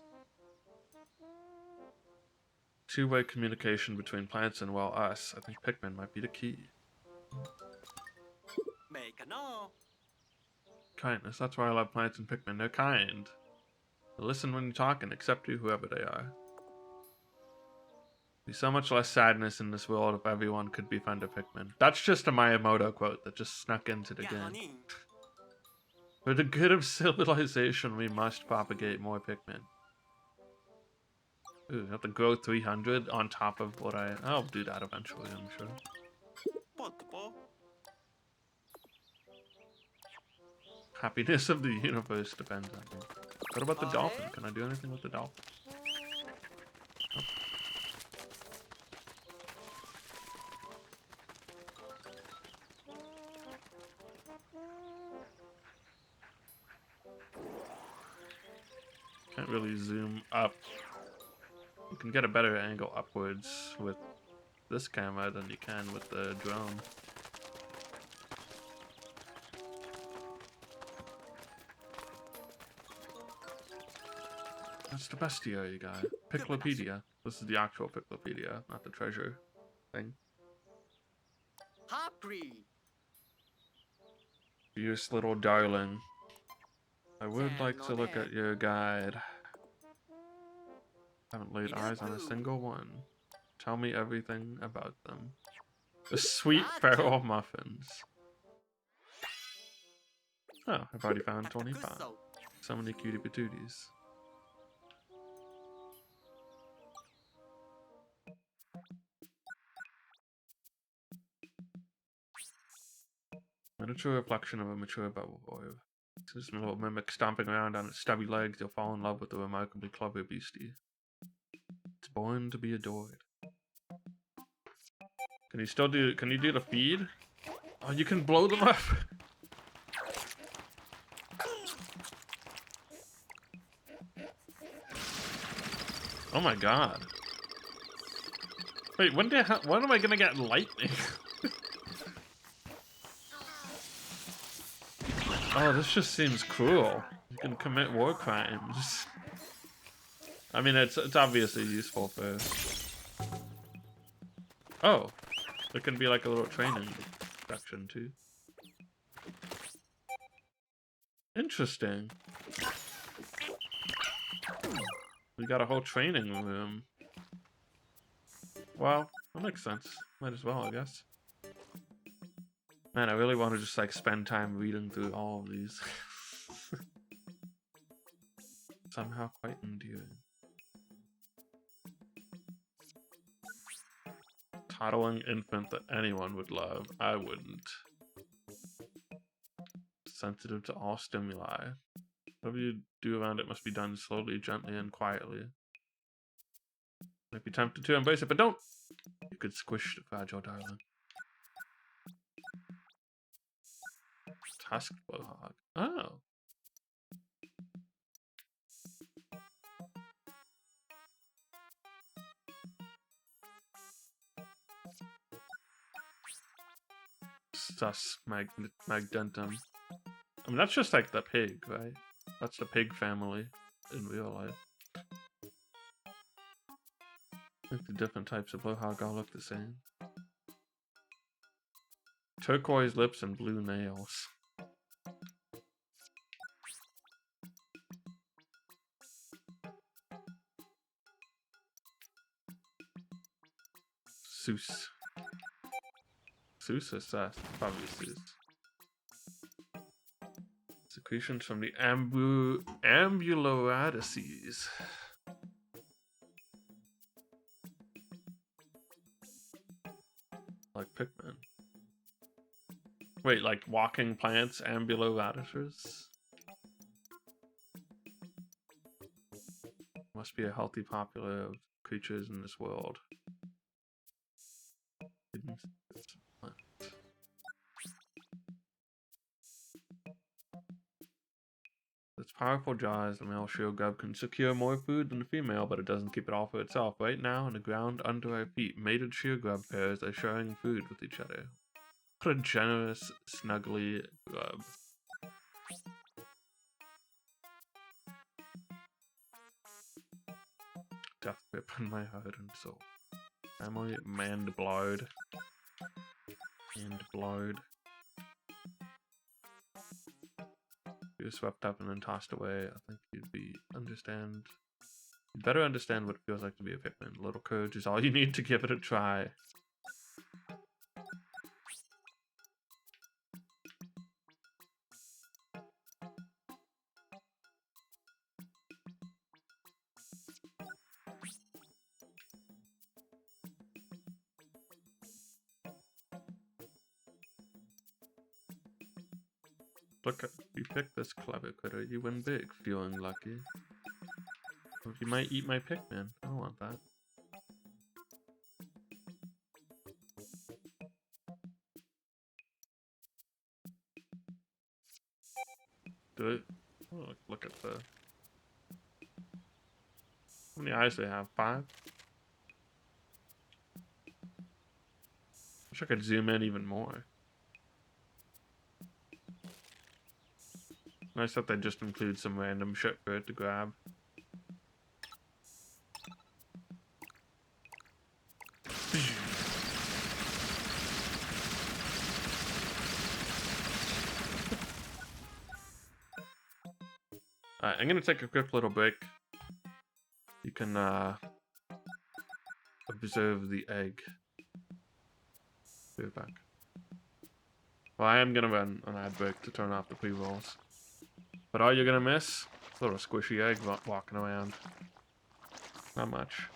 Two-way communication between plants and, well, us. I think Pikmin might be the key. Make a no. Kindness. That's why I love plants and Pikmin. They're kind. They listen when you talk and accept you, whoever they are. Be so much less sadness in this world if everyone could befriend a Pikmin. That's just a Miyamoto quote that just snuck into the game. For the good of civilization, we must propagate more Pikmin. Ooh, I have to grow 300 on top of what I'll do that eventually, I'm sure. Happiness of the universe depends on me. What about the dolphin? Can I do anything with the dolphin? Nope. Can't really zoom up. You can get a better angle upwards with this camera than you can with the drone. That's the bestiary guy. Piclopedia. This is the actual Piclopedia, not the treasure thing. Hopri. Fierce little darling. I would like to look at your guide. Haven't laid eyes on a single one. Tell me everything about them. The sweet feral muffins. Oh, I've already found 25. So many cutie patooties. Miniature reflection of a mature bubble boy. This little mimic stomping around on its stubby legs, you'll fall in love with the remarkably clever beastie. It's born to be adored. Can you still do? Can you do the feed? Oh, you can blow them up. Oh my god. Wait, when am I gonna get lightning? Oh, this just seems cruel. You can commit war crimes. I mean, it's obviously useful for... Oh, there can be like a little training section too. Interesting. We got a whole training room. Well, that makes sense. Might as well, I guess. Man, I really want to just like spend time reading through all of these. Somehow quite endearing. Toddling infant that anyone would love. I wouldn't. Sensitive to all stimuli. Whatever you do around it must be done slowly, gently, and quietly. Might be tempted to embrace it, but don't! You could squish the fragile darling. Tusked blowhog. Oh. Sus magdentum. I mean, that's just like the pig, right? That's the pig family in real life. I think the different types of blowhog all look the same. Turquoise lips and blue nails. Seuss. Seuss or Seuss? Probably Seuss. Secretions from the ambuloradices. Like Pikmin. Wait, like walking plants, ambuloradishes? Must be a healthy popular of creatures in this world. Its powerful jaws, the male shield grub can secure more food than the female, but it doesn't keep it all for itself. Right now, on the ground under our feet, mated shield grub pairs are sharing food with each other. What a generous, snuggly grub. Death grip in my heart and soul. Family, manned blood. And blood. You're swept up and then tossed away. I think you'd better understand what it feels like to be a Pikmin. A little courage is all you need to give it a try. Look, you pick this clever critter, you win big, feeling lucky. Well, you might eat my Pikmin. I don't want that. Do it. Oh, look at the... How many eyes do they have? 5? Wish I could zoom in even more. Nice that they just include some random shit for it to grab. I'm gonna take a quick little break. You can observe the egg. Be right back. Well, I am gonna run an ad break to turn off the pre-rolls. But all you're gonna miss? A little squishy egg walking around. Not much.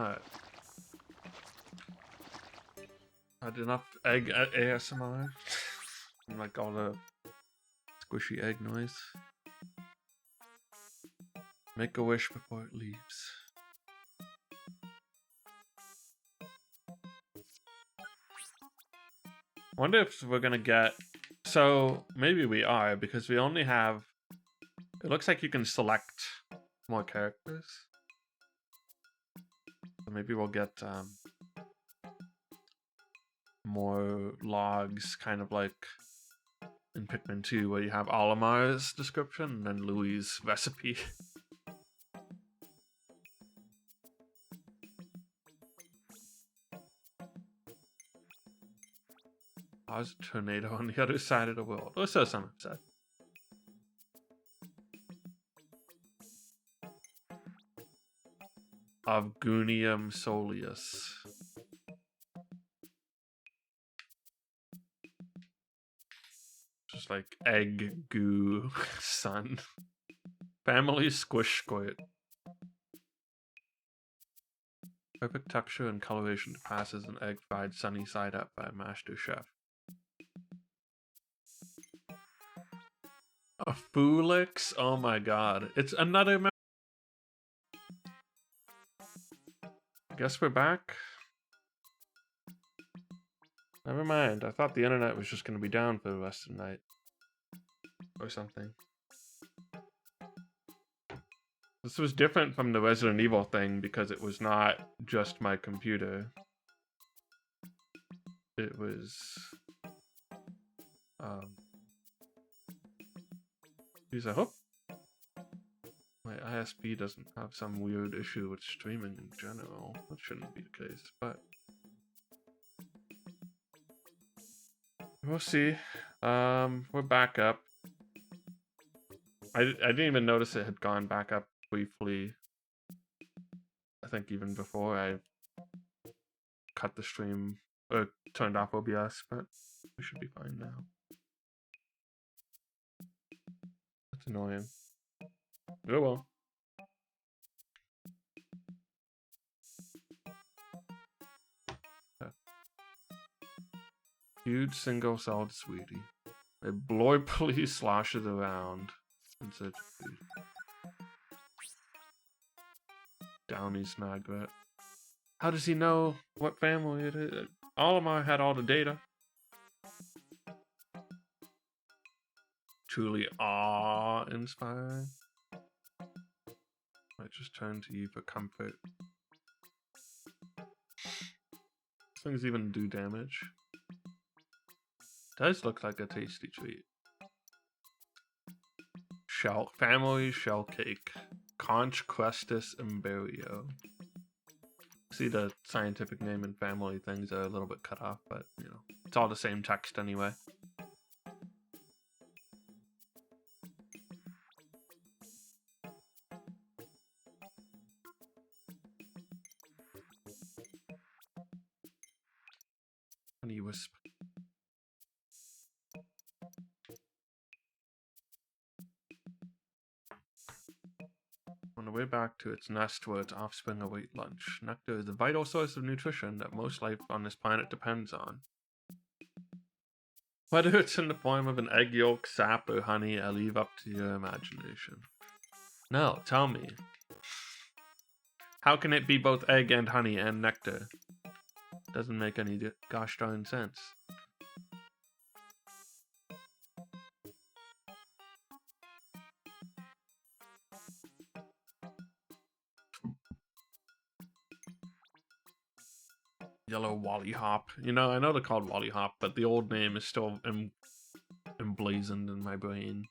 Alright. Had enough egg ASMR. And like all the squishy egg noise. Make a wish before it leaves. Wonder if we're gonna get... So, maybe we are, because we only have... It looks like you can select more characters. So maybe we'll get more logs, kind of like in Pikmin 2, where you have Olimar's description and then Louis' recipe. How's a tornado on the other side of the world? Or so someone said. Avgunium soleus. Just like egg goo sun. Family squish squirt. Perfect texture and coloration to pass as an egg fried sunny side up by a master chef. A Fulix? Oh my god. It's another I guess we're back. Never mind. I thought the internet was just going to be down for the rest of the night. Or something. This was different from the Resident Evil thing because it was not just my computer. It was... Geez, I hope my ISP doesn't have some weird issue with streaming in general. That shouldn't be the case, but... We'll see. We're back up. I didn't even notice it had gone back up briefly. I think even before I cut the stream, or turned off OBS, but we should be fine now. That's annoying. Oh well. Huge single-celled sweetie. A bloipily sloshes around in search of food. Downey's maggot. How does he know what family it is? Olimar had all the data. Truly awe-inspiring. I just turn to you for comfort. These things even do damage. Does look like a tasty treat. Family shell cake. Conch crustus imberio. See, the scientific name and family things are a little bit cut off, but you know, it's all the same text anyway. Honey wisp. On the way back to its nest where its offspring await lunch, nectar is a vital source of nutrition that most life on this planet depends on. Whether it's in the form of an egg yolk, sap, or honey, I leave up to your imagination. No, tell me. How can it be both egg and honey and nectar? Doesn't make any gosh darn sense. Yellow Wally Hop. You know, I know they're called Wally Hop, but the old name is still emblazoned in my brain.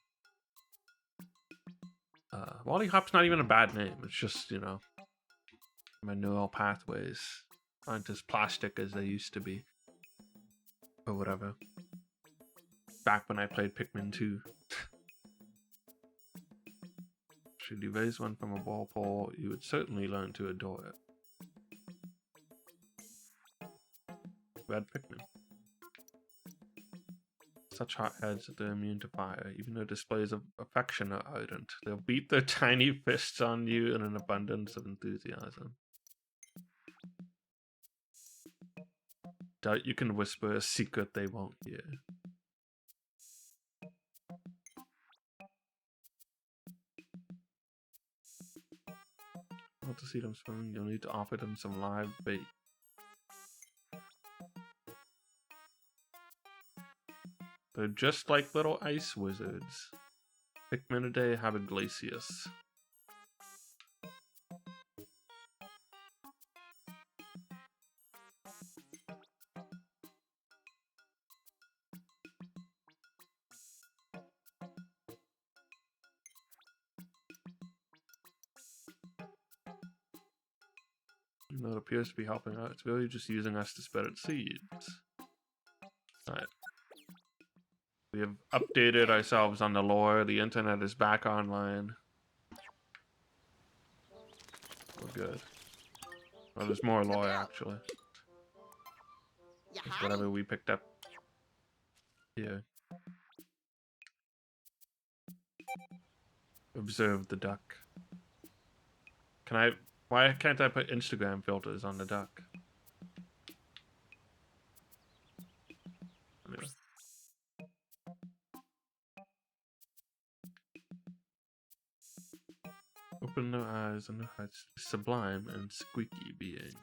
Wally Hop's not even a bad name. It's just, you know, my neural pathways aren't as plastic as they used to be. Or whatever. Back when I played Pikmin 2. Should you raise one from a whirlpool, you would certainly learn to adore it. Red Pikmin. Such hotheads that they're immune to fire. Even their displays of affection are ardent. They'll beat their tiny fists on you in an abundance of enthusiasm. Doubt you can whisper a secret they won't hear. Want to see them swimming? You'll need to offer them some live bait. They're just like little ice wizards. Pikmin a day have a glacius. It appears to be helping out. It's really just using us to spread its seeds. Alright. We have updated ourselves on the lore. The internet is back online. We're good. Well, there's more lore, actually. Whatever we picked up here. Observe the duck. Can I... Why can't I put Instagram filters on the duck? Anyway. Open their eyes and their hearts, sublime and squeaky being.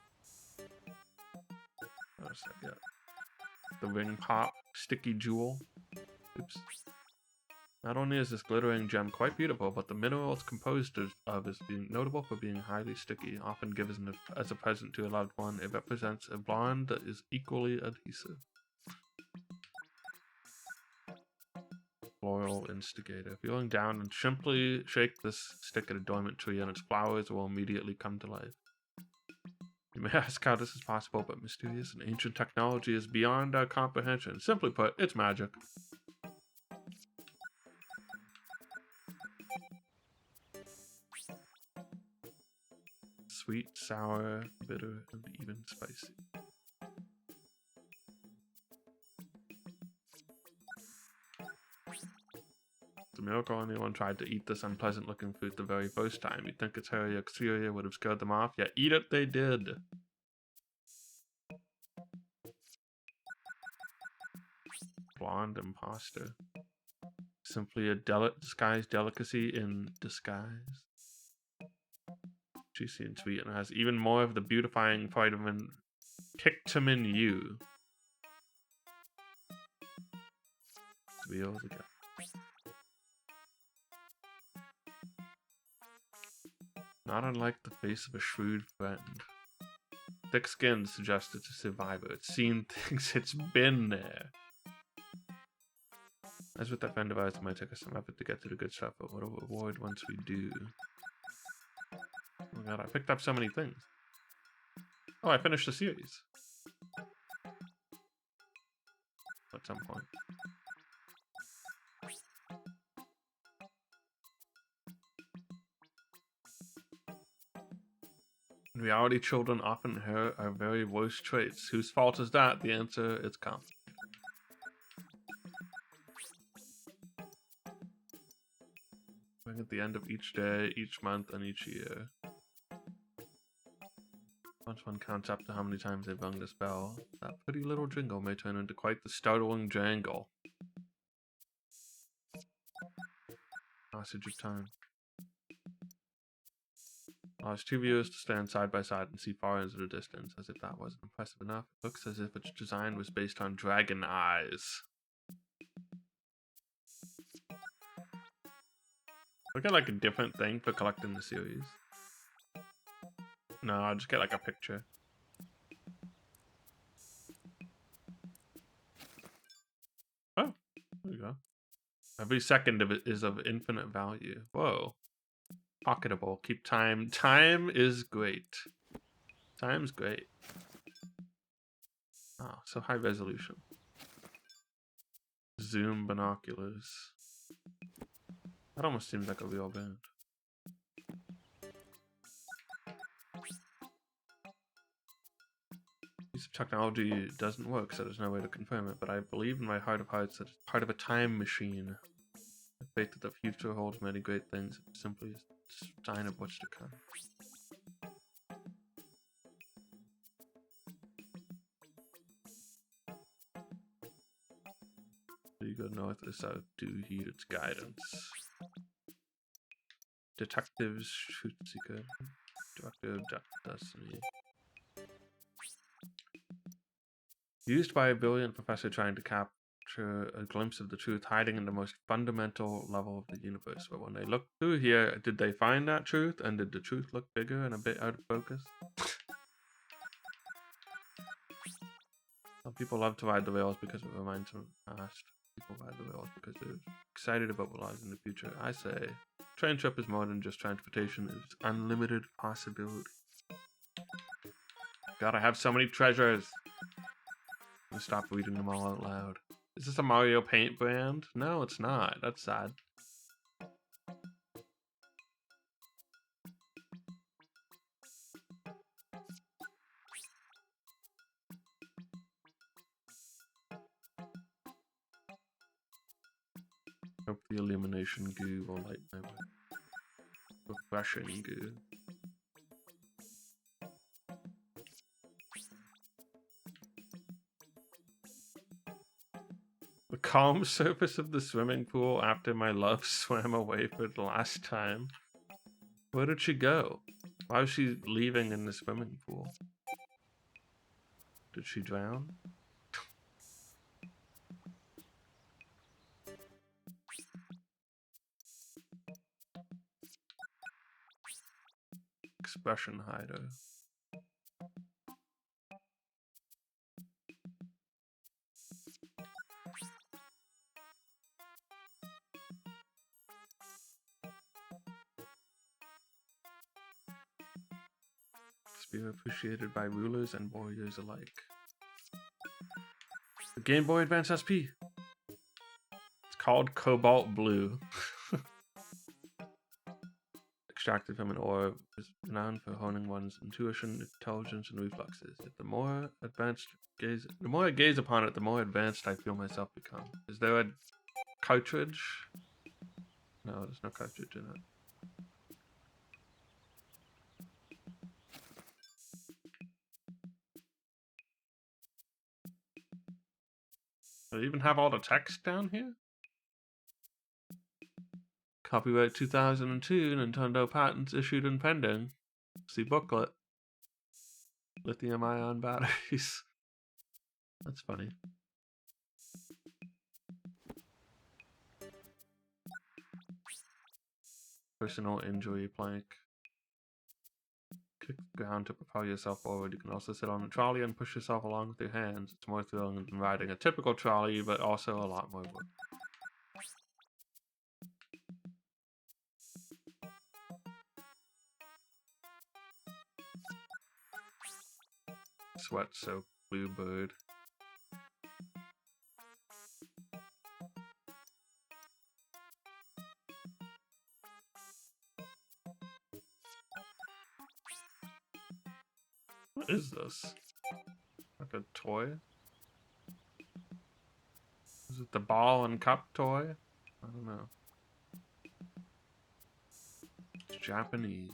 What's that got? The ring pop, sticky jewel. Oops. Not only is this glittering gem quite beautiful, but the mineral it's composed of is being notable for being highly sticky, often given as a present to a loved one. It represents a bond that is equally adhesive. Floral instigator. Feeling down and simply shake this stick at a dormant tree and its flowers will immediately come to life. You may ask how this is possible, but mysterious and ancient technology is beyond our comprehension. Simply put, it's magic. Sweet, sour, bitter, and even spicy. It's a miracle anyone tried to eat this unpleasant-looking fruit the very first time. You'd think its hairy exterior would have scared them off, yet eat it they did. Blonde imposter. Simply a disguised delicacy in disguise. Juicy and sweet, and has even more of the beautifying vitamin Pikmin U. Wheels again. Not unlike the face of a shrewd friend. Thick skin suggests it's a survivor. It's seen things, it's been there. As with that friend of ours, it might take us some effort to get to the good stuff, but what a reward once we do. Oh god, I picked up so many things. Oh, I finished the series. At some point. In reality, children often inherit our very worst traits. Whose fault is that? The answer is common. At the end of each day, each month, and each year. Once one counts up to how many times they've rung this bell, that pretty little jingle may turn into quite the startling jangle. Passage of time. Allows two viewers to stand side by side and see far into the distance. As if that wasn't impressive enough, it looks as if its design was based on dragon eyes. I'll get like a different thing for collecting the series. No, I'll just get like a picture. Oh, there you go. Every second of it is of infinite value. Whoa. Pocketable. Keep time. Time is great. Time's great. Oh, so high resolution. Zoom binoculars. That almost seems like a real band. Piece of technology doesn't work, so there's no way to confirm it, but I believe in my heart of hearts that it's part of a time machine. The faith that the future holds many great things. It's simply a sign of what's to come. you go north or south to heed its guidance. Detectives, truth seeker, director of destiny. Used by a brilliant professor trying to capture a glimpse of the truth hiding in the most fundamental level of the universe. But when they looked through here, did they find that truth? And did the truth look bigger and a bit out of focus? Some people love to ride the rails because it reminds them of the past. People ride the rails because they're excited about what lies in the future. I say, train trip is more than just transportation. It's unlimited possibility. Gotta have so many treasures. I'm gonna stop reading them all out loud. Is this a Mario Paint brand? No, it's not. That's sad. Hope the illumination goo will light my way. Refreshing goo. The calm surface of the swimming pool after my love swam away for the last time. Where did she go? Why was she leaving in the swimming pool? Did she drown? Expression hider. Spear appreciated by rulers and warriors alike. The Game Boy Advance SP. It's called Cobalt Blue. Extracted from an ore is renowned for honing one's intuition, intelligence, and reflexes. Yet the more I gaze upon it, the more advanced I feel myself become. Is there a cartridge? No, there's no cartridge in it. Do I even have all the text down here? Copyright 2002, Nintendo patents issued and pending. See booklet. Lithium-ion batteries. That's funny. Personal injury plank. Kick the ground to propel yourself forward. You can also sit on the trolley and push yourself along with your hands. It's more thrilling than riding a typical trolley, but also a lot more work. Sweat soaked blue bird. What is this? Like a toy? Is it the ball and cup toy? I don't know. It's Japanese.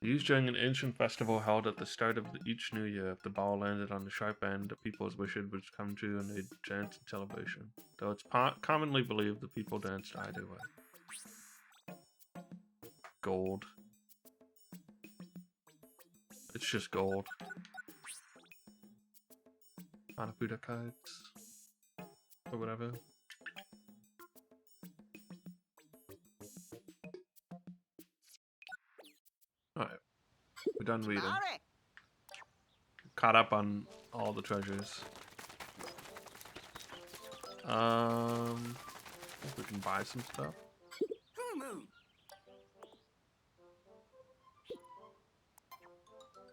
Used during an ancient festival held at the start of each new year. If the ball landed on the sharp end, the people's wishes would come true and they'd dance in celebration. Though it's commonly believed the people danced either way. Gold. It's just gold. Hanafuda cards. Or whatever. Alright. We're done reading. Caught up on all the treasures. I think we can buy some stuff.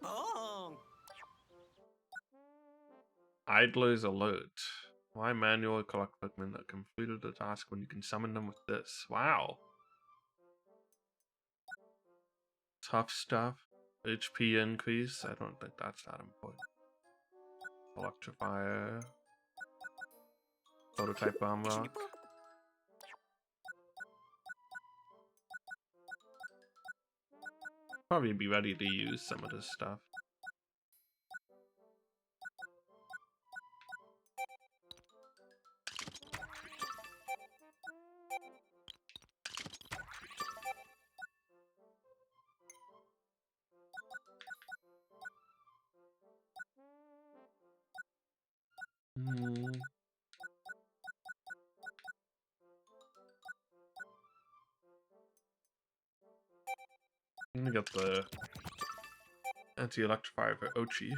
Oh. Idler's Alert. Why manually collect Pikmin that completed the task when you can summon them with this? Wow. Tough stuff. HP increase. I don't think that's that important. Electrifier. Prototype Bomb Rock. Probably be ready to use some of this stuff. Hmm. I'm gonna get the anti-electrifier for Ochi.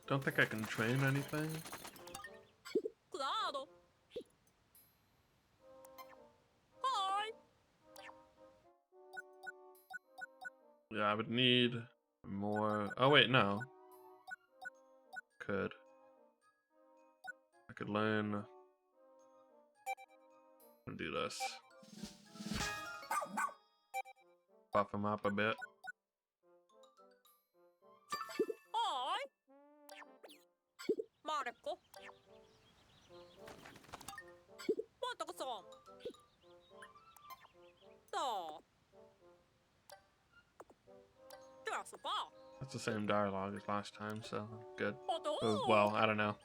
Don't think I can train anything. Claro. Hi. Yeah, I would need more. Oh wait, no. I could learn and do this. Buff him up a bit. Hi. Marco. Montako-san. Da. That's That's the same dialogue as last time, so good. Otto. Oh, well, I don't know.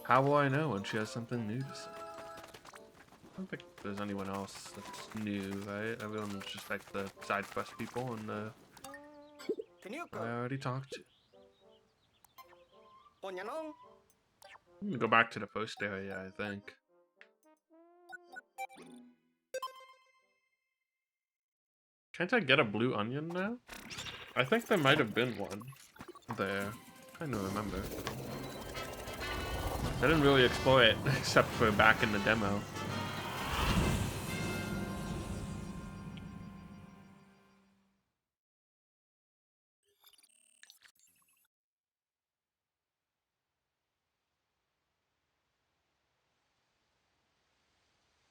How will I know when she has something new to say? I don't think there's anyone else that's new, right? Everyone's just like the side quest people and the I already talked to. I'm gonna go back to the post area, I think. Can't I get a blue onion now? I think there might have been one there. I'm trying to remember. I didn't really explore it except for back in the demo.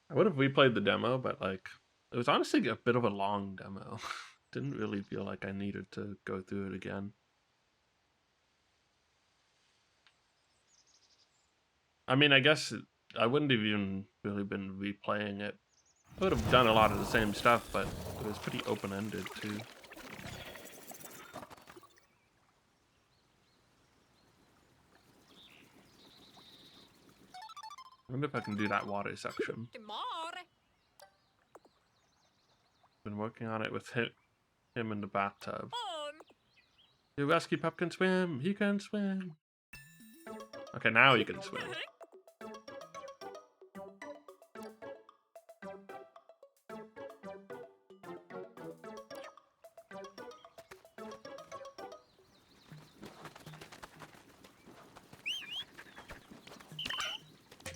I would have replayed the demo, but like it was honestly a bit of a long demo. Didn't really feel like I needed to go through it again. I mean, I guess I wouldn't have even really been replaying it. I would have done a lot of the same stuff, but it was pretty open-ended too. I wonder if I can do that water section. Been working on it with him in the bathtub. The rescue pup can swim. He can swim. Okay, now he can swim.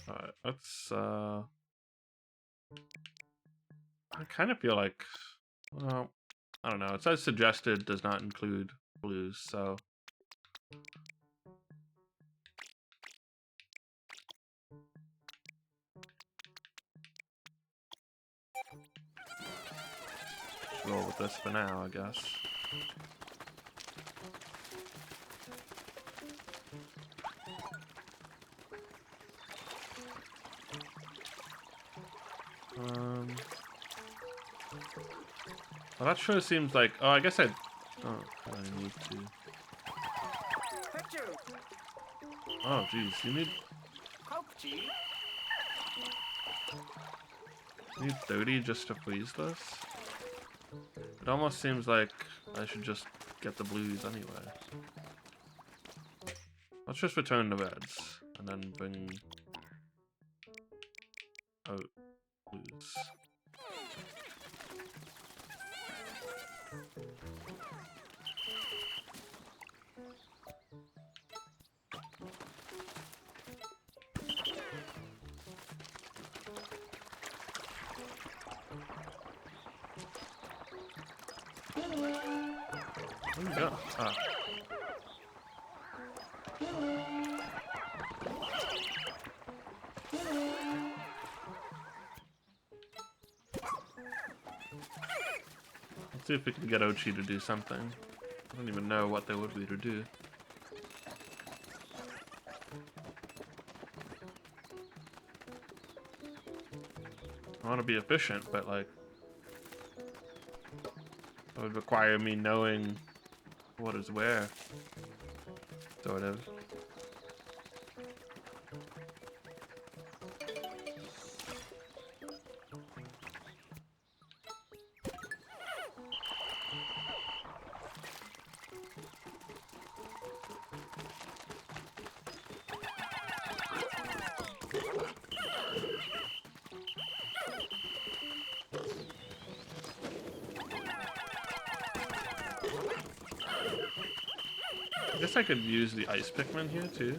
Alright, let's I kind of feel like, well, I don't know. It says suggested does not include blues, so roll with this for now, I guess. Well, that sure seems like. Oh, I guess I. Oh, I need to. Oh, geez, you need 30 just to freeze this. It almost seems like I should just get the blues anyway. Let's just return the reds and then bring out blues. Where'd we go? Ah. Let's see if we can get Ochi to do something. I don't even know what they would be to do. I want to be efficient, but like, it would require me knowing what is where. Sort of. I guess I could use the ice Pikmin here too.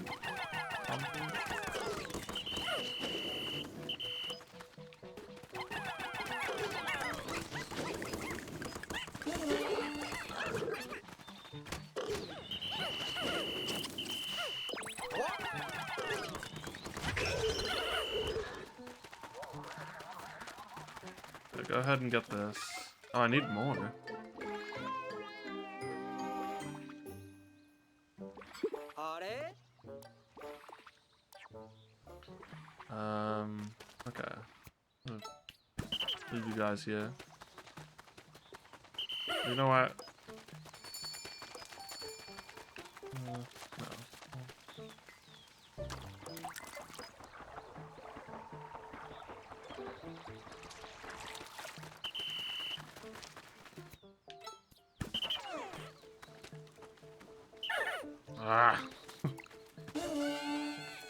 So go ahead and get this. Oh, I need more. Okay. Leave you guys here. You know what? No. Ah.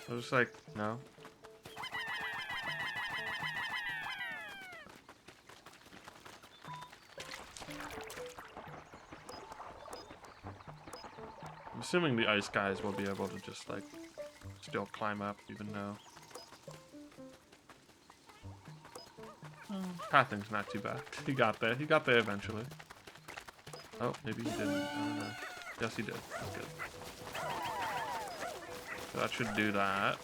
I was like, no. I'm assuming the ice guys will be able to just like still climb up even though pathing's not too bad. He got there. He got there eventually. Oh, maybe he didn't. I don't know. Yes, he did. That's good. So that should do that.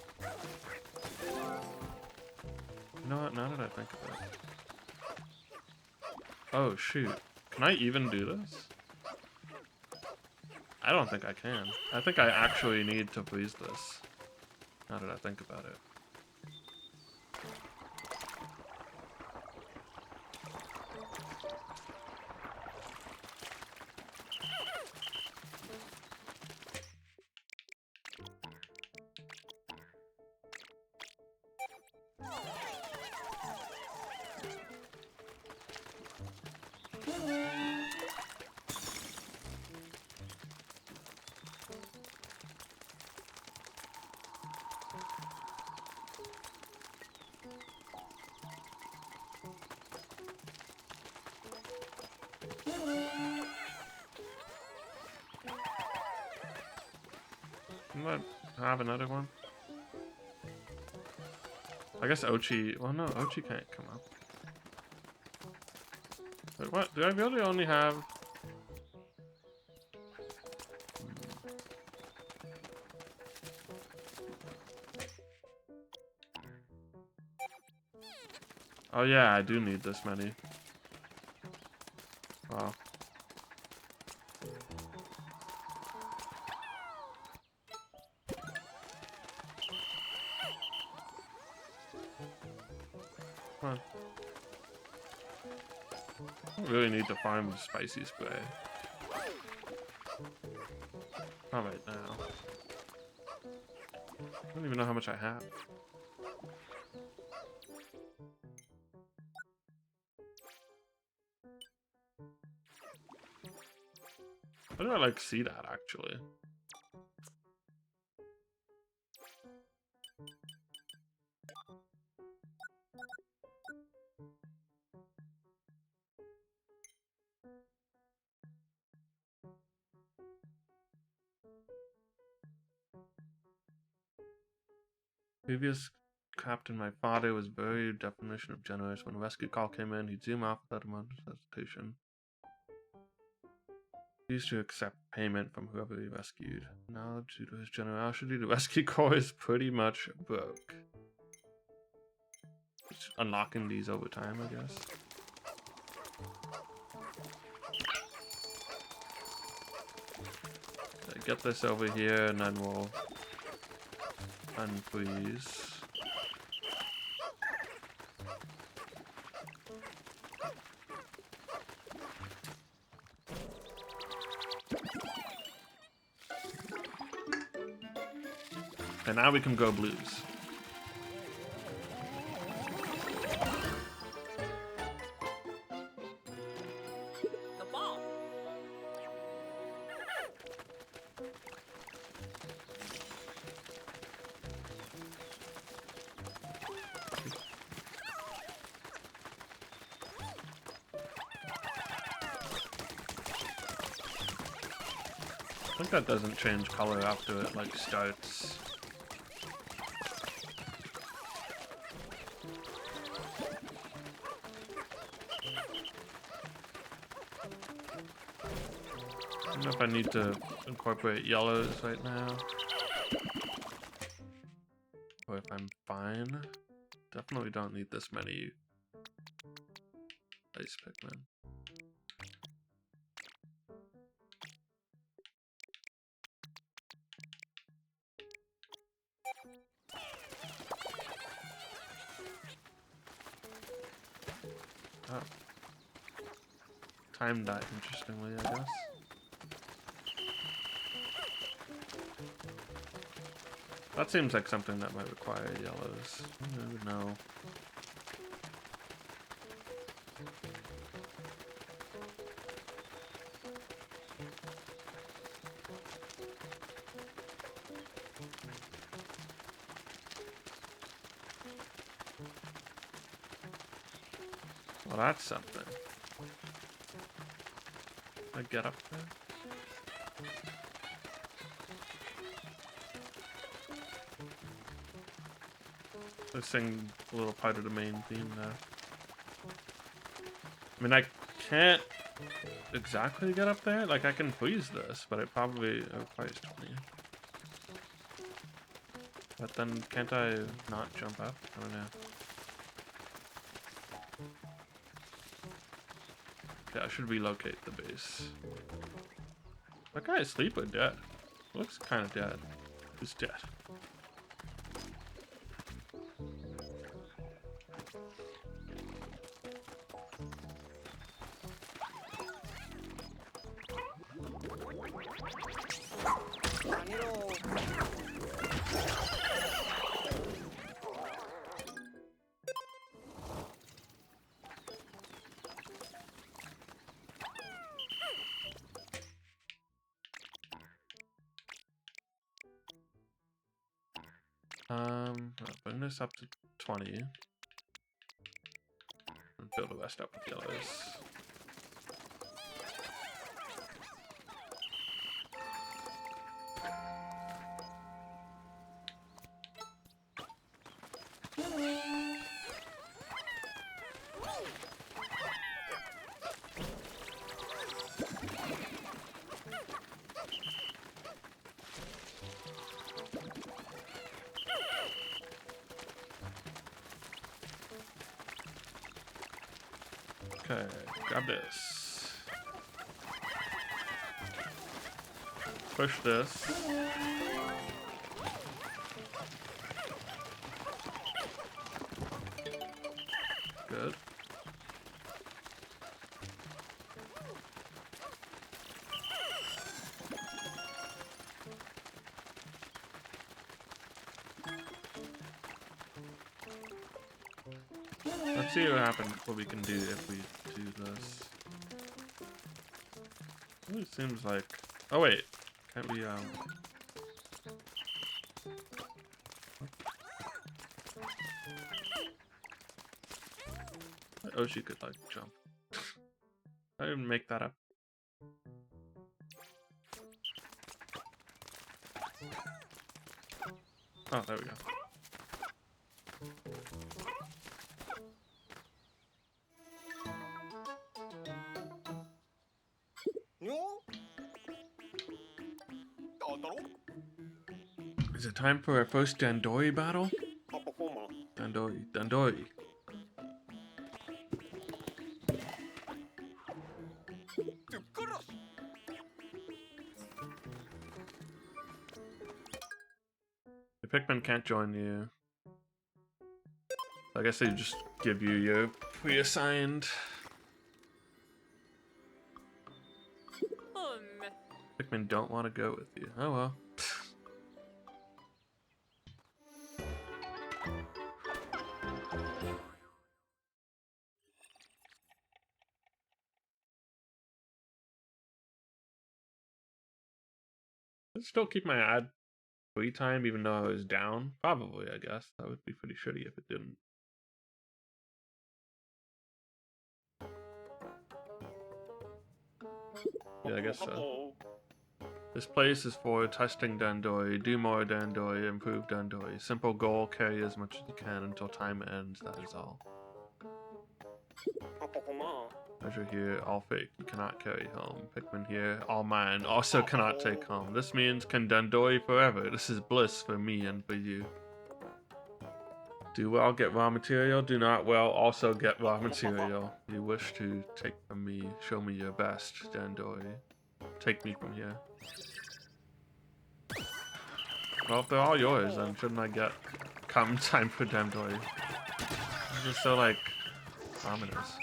You know what? Now that I think of it. Oh, shoot. Can I even do this? I don't think I can. I think I actually need to freeze this. Now that I think about it. Might have another one. I guess Ochi. Well, no, Ochi can't come up. Wait, what? Do I really only have? Oh yeah, I do need this many. Wow. Huh. I really need to find the spicy spray. Not right now. I don't even know how much I have. How do I like see that actually? Previous captain, my father, was very definition of generous. When a rescue call came in, he'd zoom off without a moment's hesitation. He used to accept payment from whoever he rescued. Now, due to his generosity, the rescue corps is pretty much broke. Just unlocking these over time, I guess. So get this over here, and then we'll unfreeze. And now we can go blues. The ball. I think that doesn't change color after it like starts. I don't know if I need to incorporate yellows right now. Or if I'm fine. Definitely don't need this many ice Pikmin. Oh. Timed that interestingly, I guess. That seems like something that might require yellows. No. Well, that's something. I get up there. They sing a little part of the main theme there. I mean, I can't exactly get up there. Like, I can freeze this, but it probably requires 20. But then, can't I not jump up? I don't know. Yeah, I should relocate the base. That guy is asleep or dead? Looks kind of dead. Who's dead? I'll bring this up to 20. And fill the rest up with yellows. Okay, grab this. Push this. Good. Let's see what happens, what we can do if we do this. It seems like... Oh wait, can't we, Oh, she could, like, jump. I didn't make that up. Oh, there we go. Is it time for our first Dandori battle? Dandori, Dandori. The Pikmin can't join you. I guess they just give you your pre-assigned. Pikmin don't want to go with you. Oh well. Does it still keep my ad free time even though I was down? Probably, I guess. That would be pretty shitty if it didn't. Yeah, I guess so. This place is for testing Dandori. Do more Dandori, improve Dandori. Simple goal, carry as much as you can until time ends, that is all. Measure here, all fake. You cannot carry home. Pikmin here, all mine. Also cannot take home. This means can Dandori forever. This is bliss for me and for you. Do well, get raw material. Do not well, also get raw material. You wish to take from me. Show me your best, Dandori. Take me from here. Well, if they're all yours, then shouldn't I get come time for Dandori? This is so, like, ominous.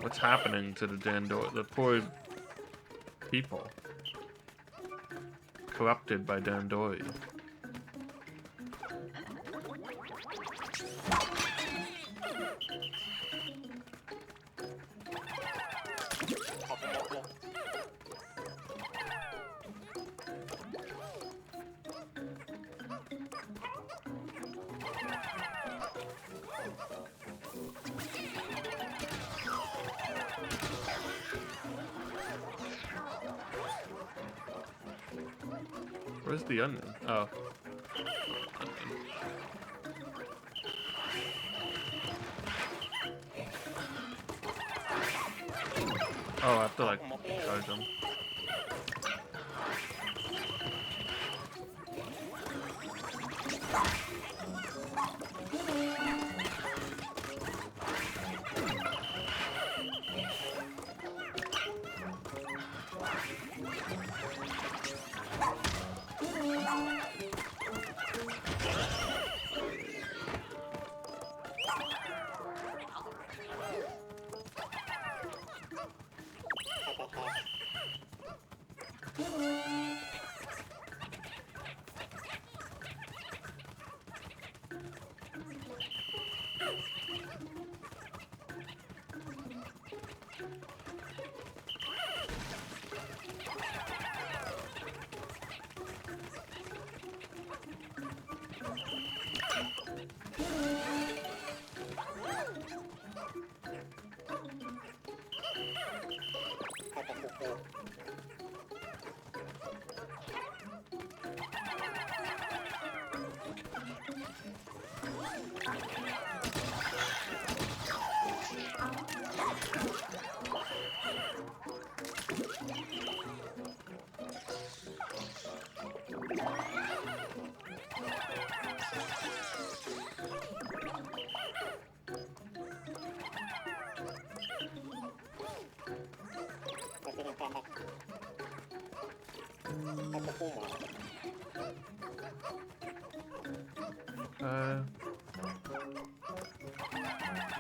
What's happening to the Dandori? The poor people. Corrupted by Dandori. Where's the onion? Oh. Oh, I have to, like, charge them.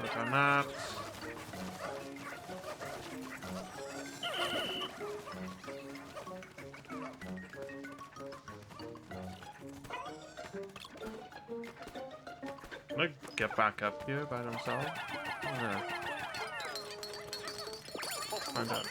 Work on that. Can I get back up here by themselves? Yeah. Find out.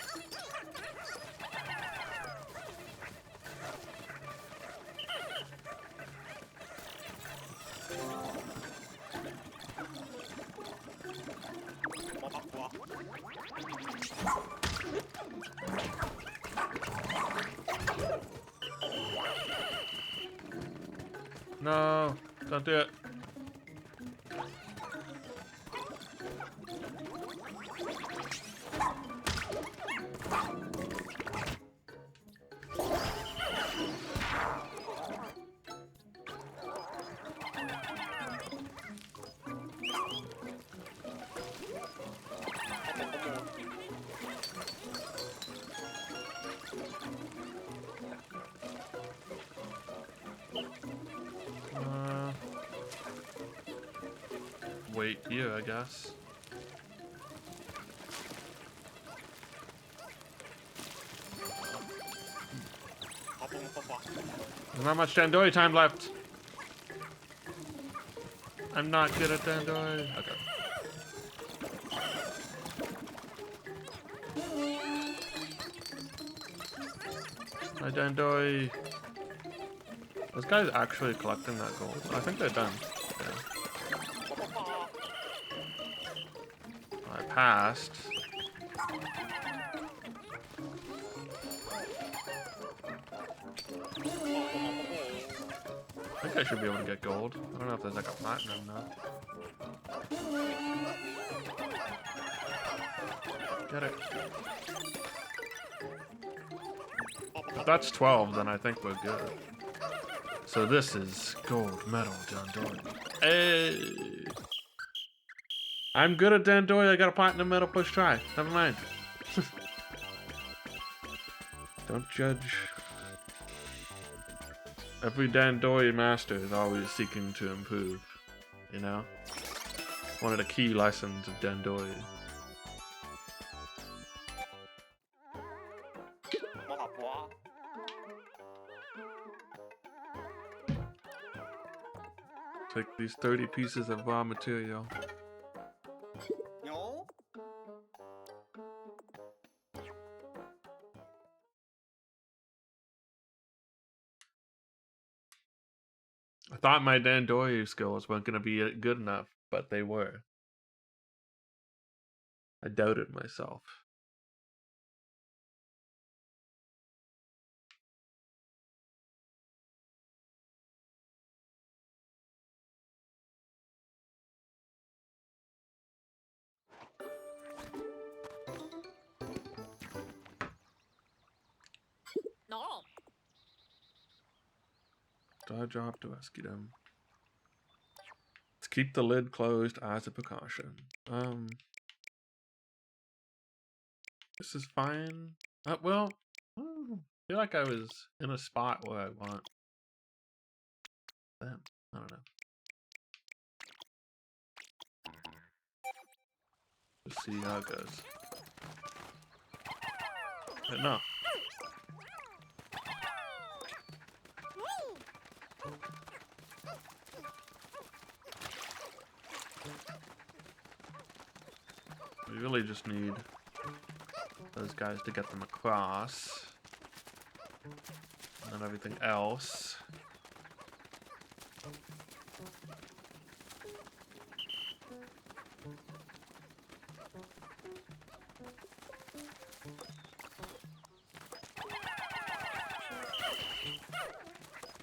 No, don't do it. Wait here, I guess. There's not much Dandori time left. I'm not good at Dandori. Okay. Dandoi. Those guys actually collecting that gold? I think they're done. Yeah. I passed. I think I should be able to get gold. I don't know if there's like a platinum now. Get it. If that's 12, then I think we're good. So this is gold medal Dandoi. Hey! I'm good at Dandoi. I got a platinum medal push try. Never mind. Don't judge. Every Dandoi master is always seeking to improve. You know? One of the key lessons of Dandoi. Take these 30 pieces of raw material. No. I thought my Dandoi skills weren't going to be good enough, but they were. I doubted myself. No. Dodge off to rescue them. Let's keep the lid closed as a precaution. This is fine. Well, I feel like I was in a spot where I want them. I don't know. Let's see how it goes. But no. We really just need those guys to get them across. And then everything else.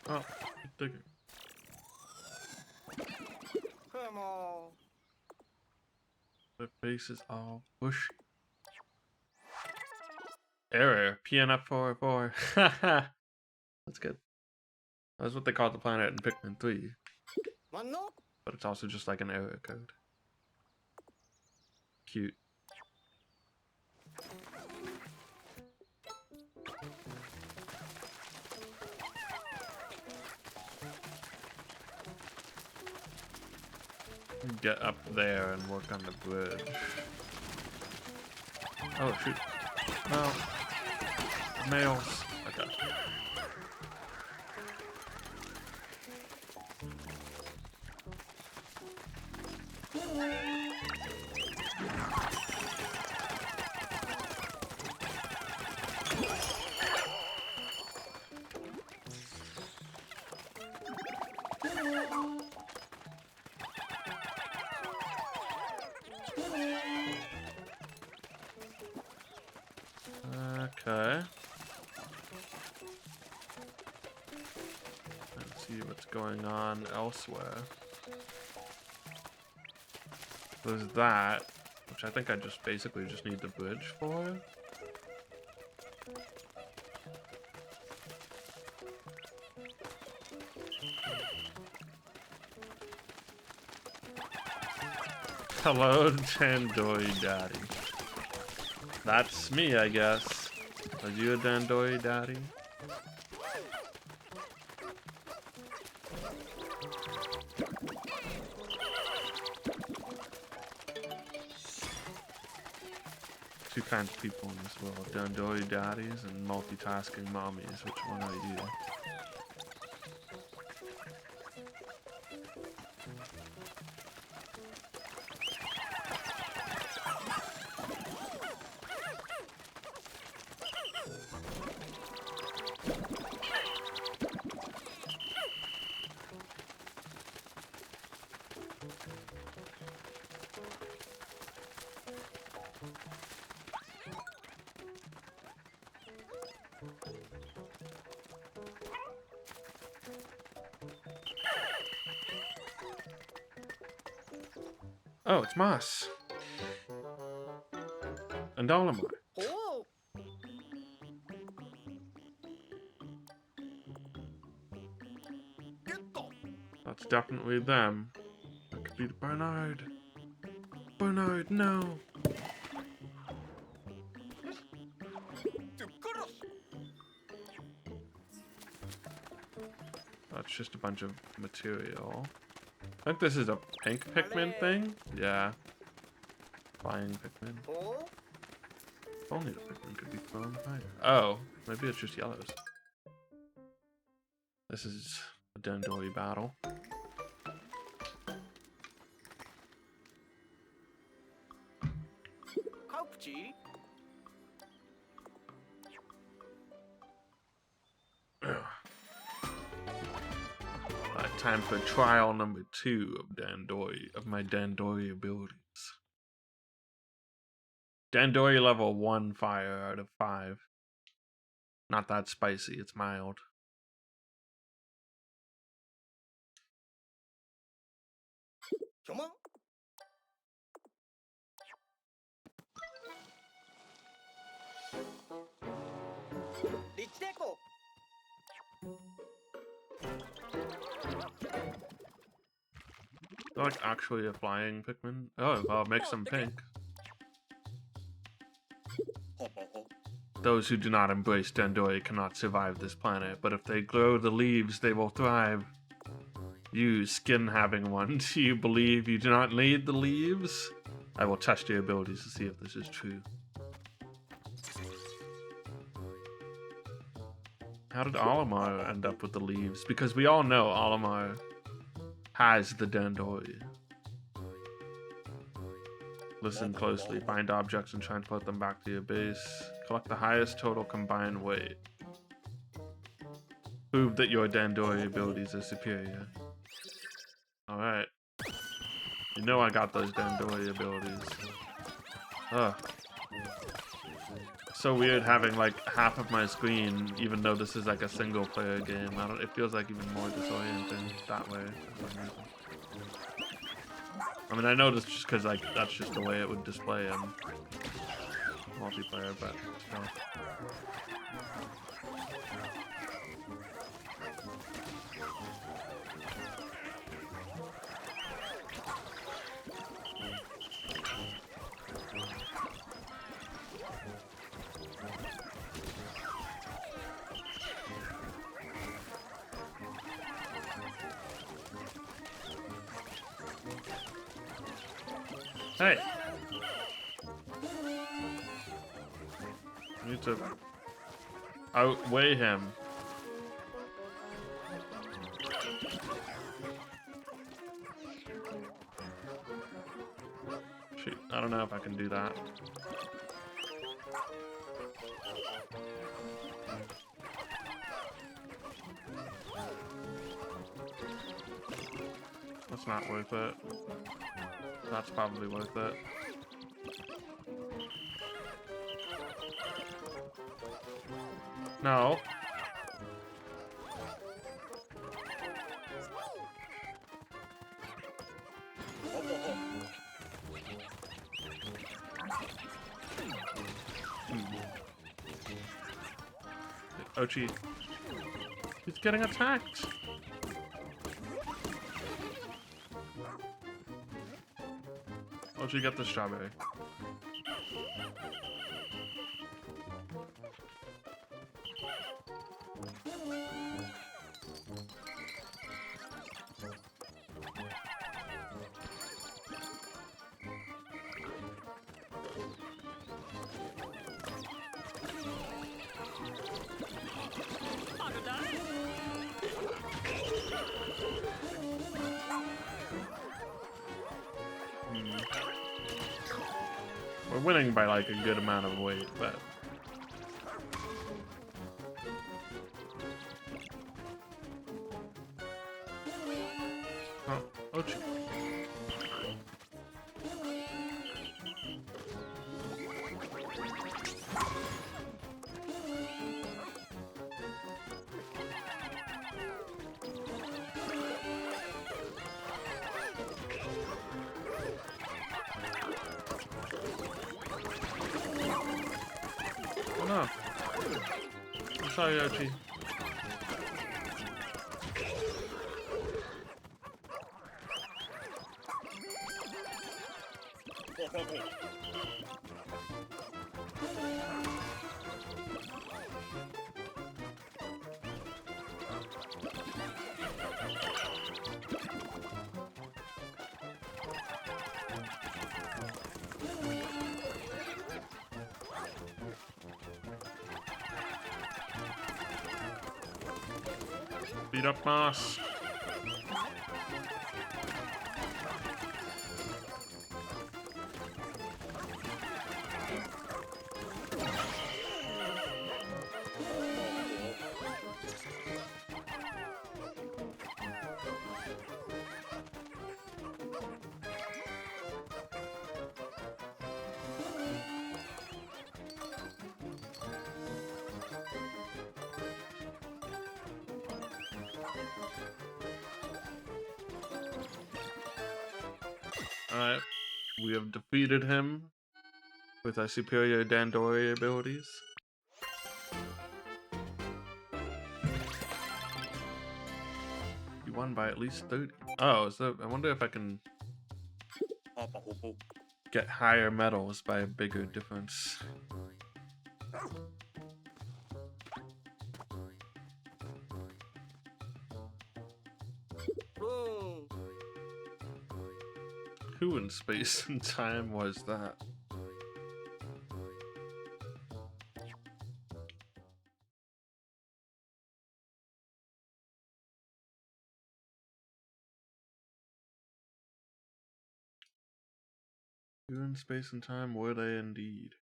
Oh, digging. Come on. The face is all bushy. Error. PNF404. Haha. That's good. That's what they call the planet in Pikmin 3. Mano. But it's also just like an error code. Cute. Get up there and work on the bridge. Oh shoot. No. Nails. Okay. Okay. Let's see what's going on elsewhere. There's that, which I think I just basically just need the bridge for. Hello, Dandoi Daddy. That's me, I guess. Are you a Dandoi Daddy? Two kinds of people in this world. Dandoi Daddies and multitasking mommies. Which one are you? Oh, it's Moss. And Olimar. Oh. That's definitely them. That could be Bernard. Bernard, no. That's just a bunch of material. I think this is a pink Pikmin thing. Yeah. Flying Pikmin. Oh. If only the Pikmin could be thrown higher. Oh, maybe it's just yellows. This is a Dendori battle. Kaupchi. Time for trial number 2 of my Dandori abilities. Dandori level 1 fire out of 5. Not that spicy, it's mild. Come on. Lichiteko. They're like actually a flying Pikmin. Oh, well, make some pink. Those who do not embrace Dandori cannot survive this planet, but if they grow the leaves, they will thrive. You, skin-having one, do you believe you do not need the leaves? I will test your abilities to see if this is true. How did Olimar end up with the leaves? Because we all know Olimar has the Dandori. Listen closely, find objects and transport them back to your base. Collect the highest total combined weight. Prove that your Dandori abilities are superior. Alright. You know I got those Dandori abilities. Ugh. So weird having like half of my screen, even though this is like a single player game. It feels like even more disorienting that way. I mean, I know this just because like that's just the way it would display in multiplayer, but still. Hey! I need to outweigh him. Shoot, I don't know if I can do that. That's not worth it. That's probably worth it. No. Ochi. He's getting attacked. Ochi, get the strawberry. We're winning by like a good amount of weight, but oh, Ochi. sorry, Archie. Beat up Moss. Alright, we have defeated him with our superior Dandori abilities. You won by at least 30. Oh, so I wonder if I can get higher medals by a bigger difference. Boom. Who in space and time was that? Who in space and time were they indeed?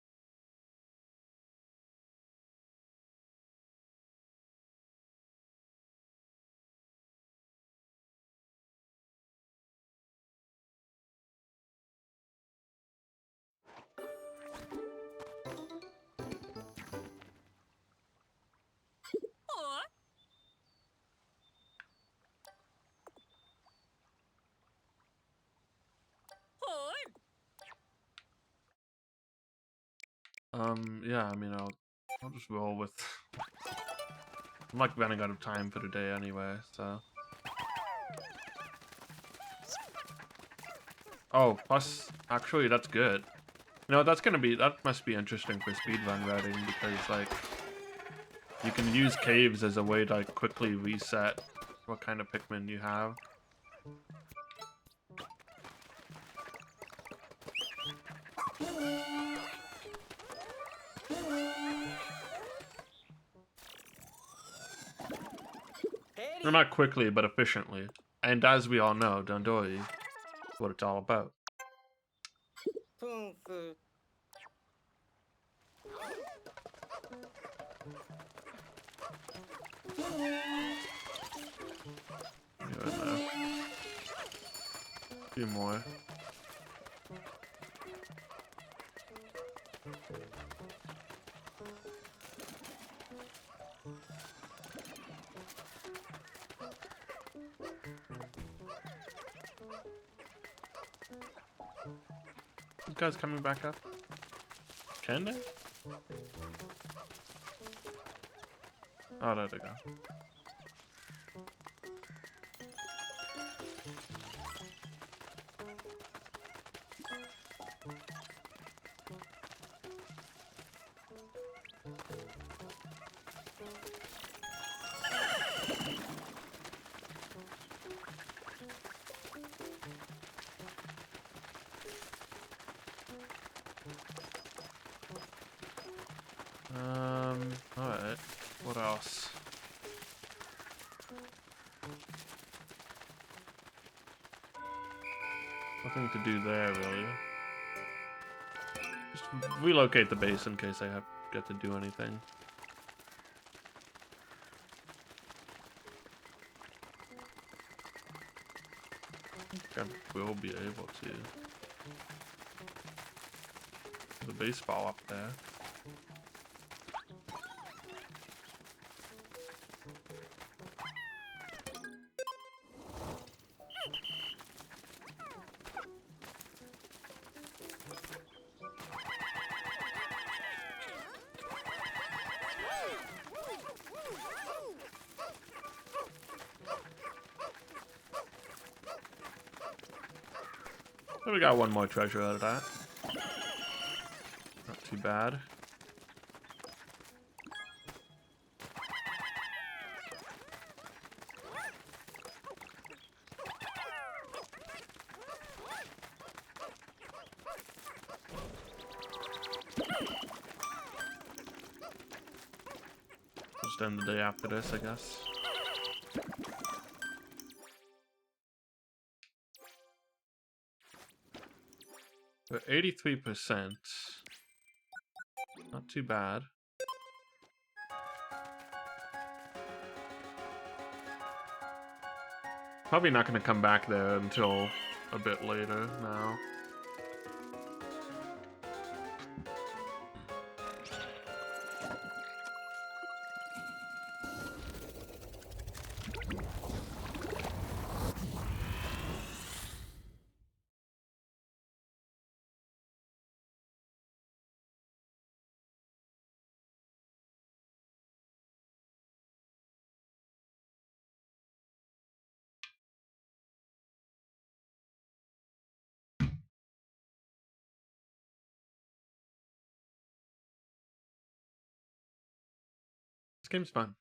Huh? Huh? Yeah, I mean, I'll just roll with. I'm like running out of time for the day anyway, so. Oh, plus, actually, that's good. You know, that must be interesting for speedrun routing because, like, you can use caves as a way to, like, quickly reset what kind of Pikmin you have. Petty. Well, not quickly, but efficiently. And as we all know, Dandori is what it's all about. Kung fu. Good enough. A few more. These guys coming back up? Can they? Oh, there they go. Alright. What else? Nothing to do there, really. Just relocate the base in case I get to do anything. I think I will be able to. The baseball up there. So we got one more treasure out of that. Not too bad. Just end the day after this, I guess. We're 83%. Not too bad. Probably not going to come back there until a bit later now. This game's fun.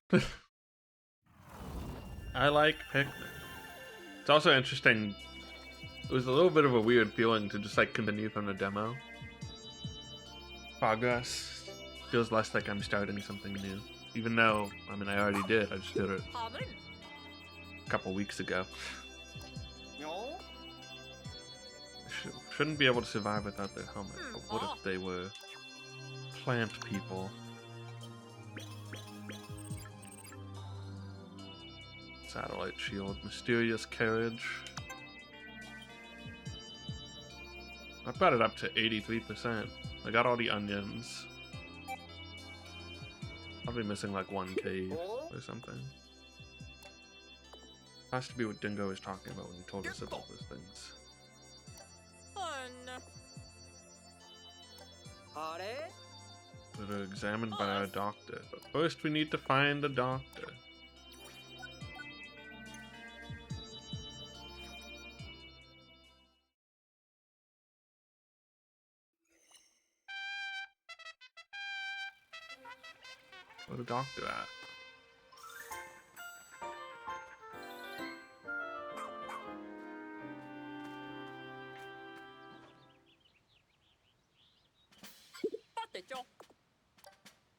I like Pikmin. It's also interesting. It was a little bit of a weird feeling to just like continue from the demo. Progress feels less like I'm starting something new. Even though, I mean, I already did. I just did it Hamen. a couple weeks ago. No. Shouldn't be able to survive without their helmet. But what if they were plant people? Satellite shield, mysterious carriage. I brought it up to 83%. I got all the onions. Probably missing like one cave or something. Has to be what Dingo was talking about when he told us about those things. Fun. Are? That are examined by our doctor. But first we need to find the doctor. Where's the doctor at? 빠떼죠.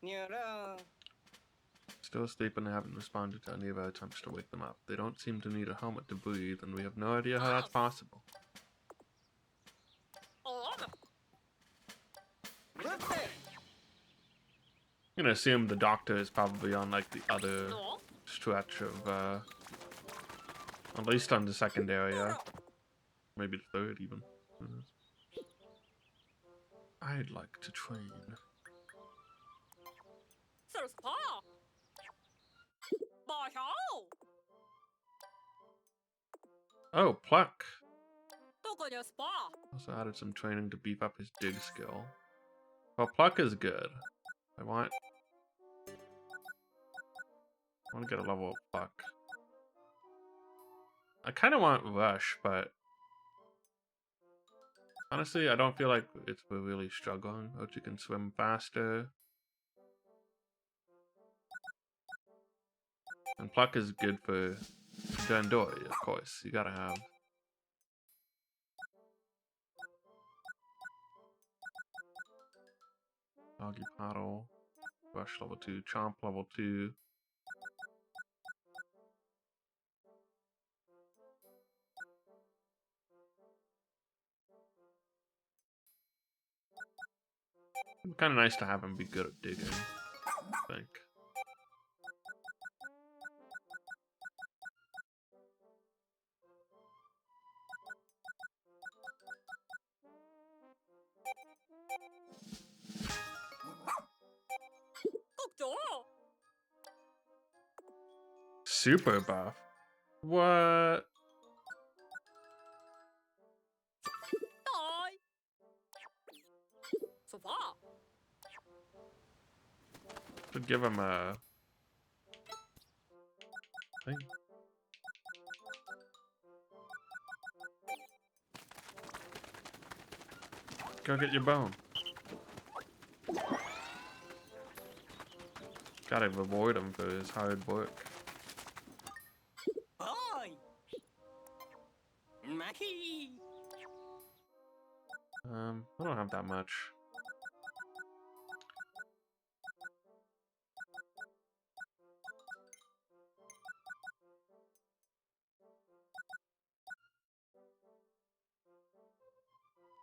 Near. Still asleep and haven't responded to any of our attempts to wake them up. They don't seem to need a helmet to breathe, and we have no idea how that's possible. I'm gonna assume the doctor is probably on like the other No. stretch of, at least on the second area. Maybe the third even. Who knows? I'd like to train. 스파. 마셔. Oh, Pluck! 또 그녀 스파. Also added some training to beef up his dig skill. Well, Pluck is good. I want to get a level of Pluck. I kind of want Rush, but honestly, I don't feel like we're really struggling. Ochi can swim faster. And Pluck is good for Dandori, of course. You gotta have. Doggy Paddle. Rush level 2. Chomp level 2. Kind of nice to have him be good at digging, I think. 꼭 줘. Super buff? What? 따이. 스파. Should give him a thing. Go get your bone. Gotta reward him for his hard work. Boy. Mahi. I don't have that much.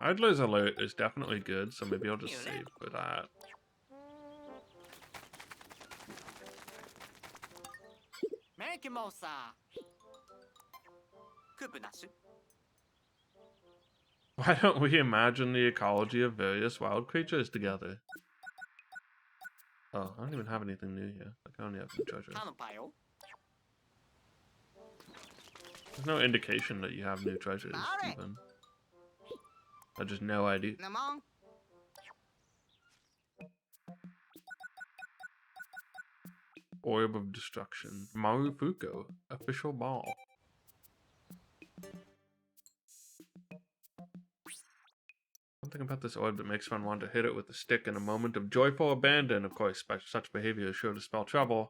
Idler's Alert is definitely good, so maybe I'll just save for that. Mekimosa. Kubunasu. Why don't we imagine the ecology of various wild creatures together? Oh, I don't even have anything new here. I only have new treasures. Kanopayo. There's no indication that you have new treasures, even. I just no idea. Namong. Orb of Destruction. Marufuko. Official ball. Something about this orb that makes one want to hit it with a stick in a moment of joyful abandon. Of course, such behavior is sure to spell trouble.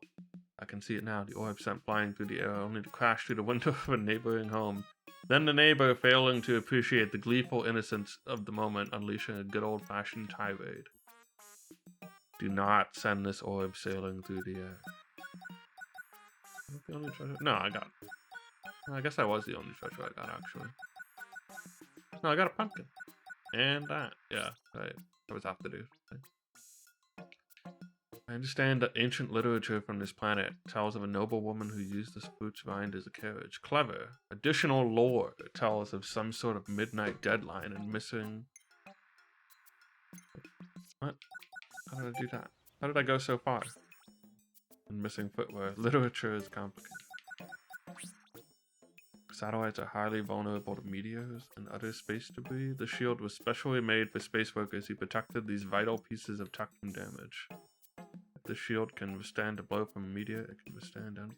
I can see it now. The orb sent flying through the air only to crash through the window of a neighboring home. Then the neighbor, failing to appreciate the gleeful innocence of the moment, unleashing a good old-fashioned tirade. Do not send this orb sailing through the air. Is that the only treasure? No, I got... Well, I guess that was the only treasure I got, actually. No, I got a pumpkin. And that. Yeah, right. That was after this. I understand that ancient literature from this planet tells of a noble woman who used this fruit's rind as a carriage. Clever. Additional lore tells of some sort of midnight deadline and missing... What? How did I do that? How did I go so far? And missing footwear. Literature is complicated. Satellites are highly vulnerable to meteors and other space debris. The shield was specially made for space workers who protected these vital pieces of tech from damage. If the shield can withstand a blow from a meteor, it can withstand any.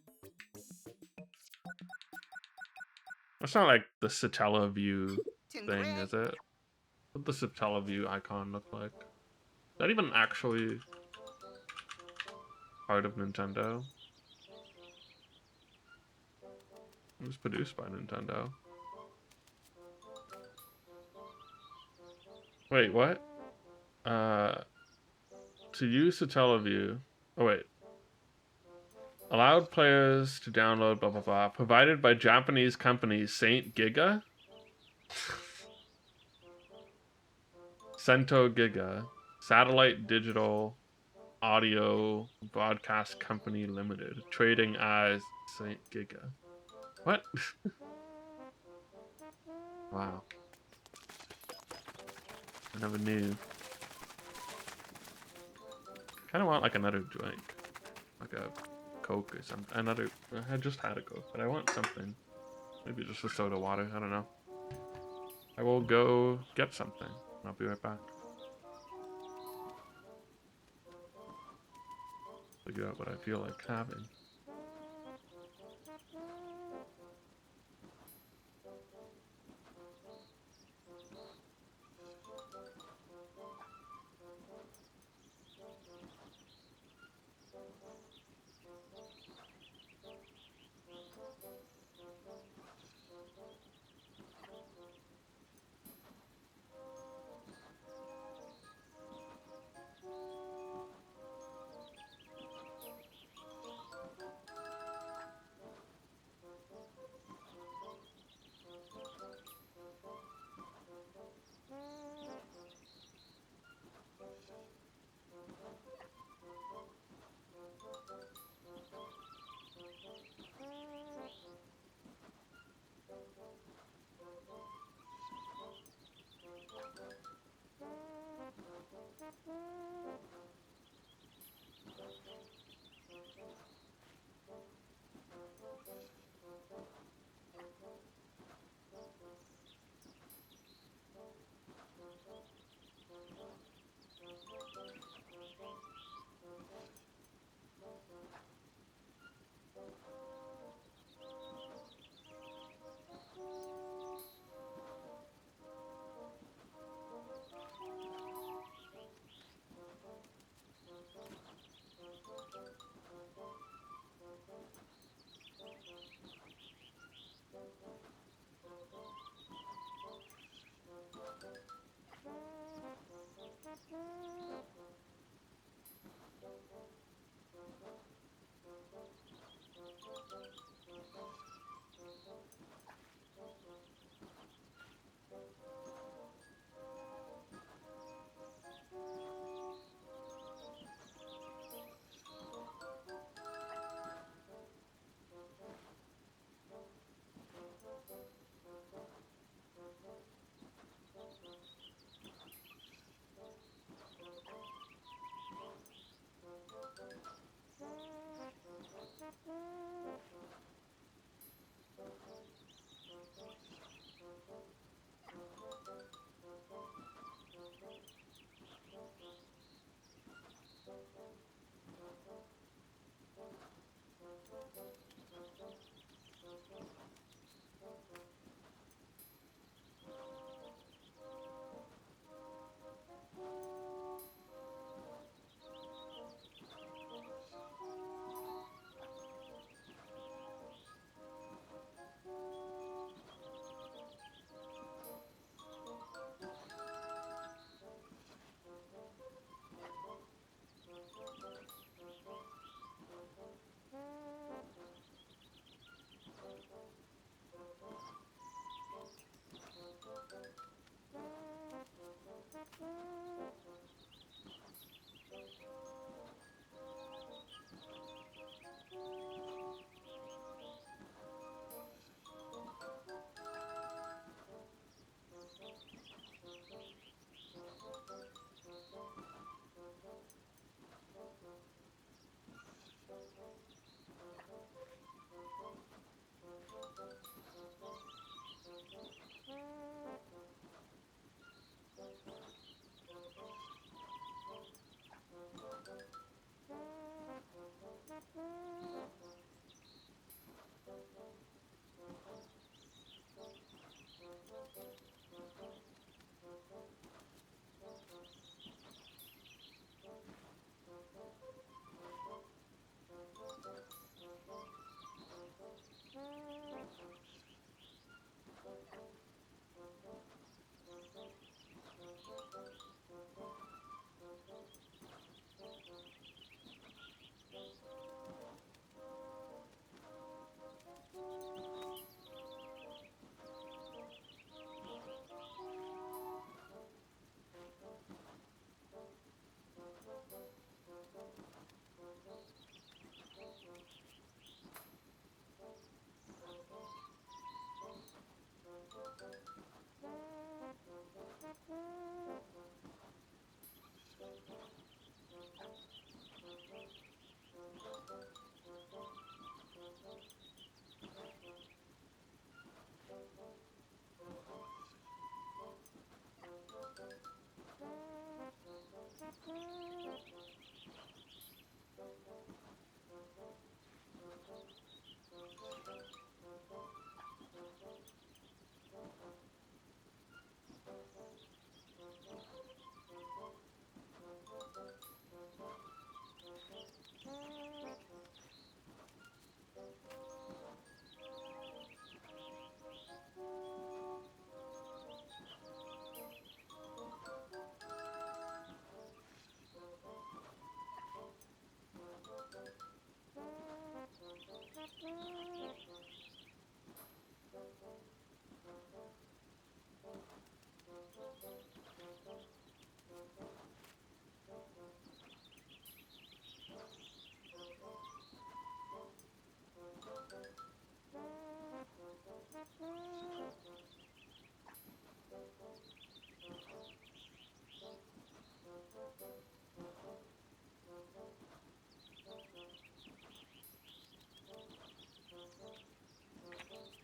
That's not like the Satella View thing, is it? What does the Satella View icon look like? Is that even actually part of Nintendo? It was produced by Nintendo. Wait, what? To use Satellaview. Oh, wait. Allowed players to download blah blah blah. Provided by Japanese company Saint Giga? Cento Giga. Satellite Digital Audio Broadcast Company Limited. Trading as Saint Giga. What? Wow. I never knew. Kind of want like another drink. Like a Coke or something. I just had a Coke, but I want something. Maybe just a soda water. I don't know. I will go get something. I'll be right back. Figure out what I feel like having.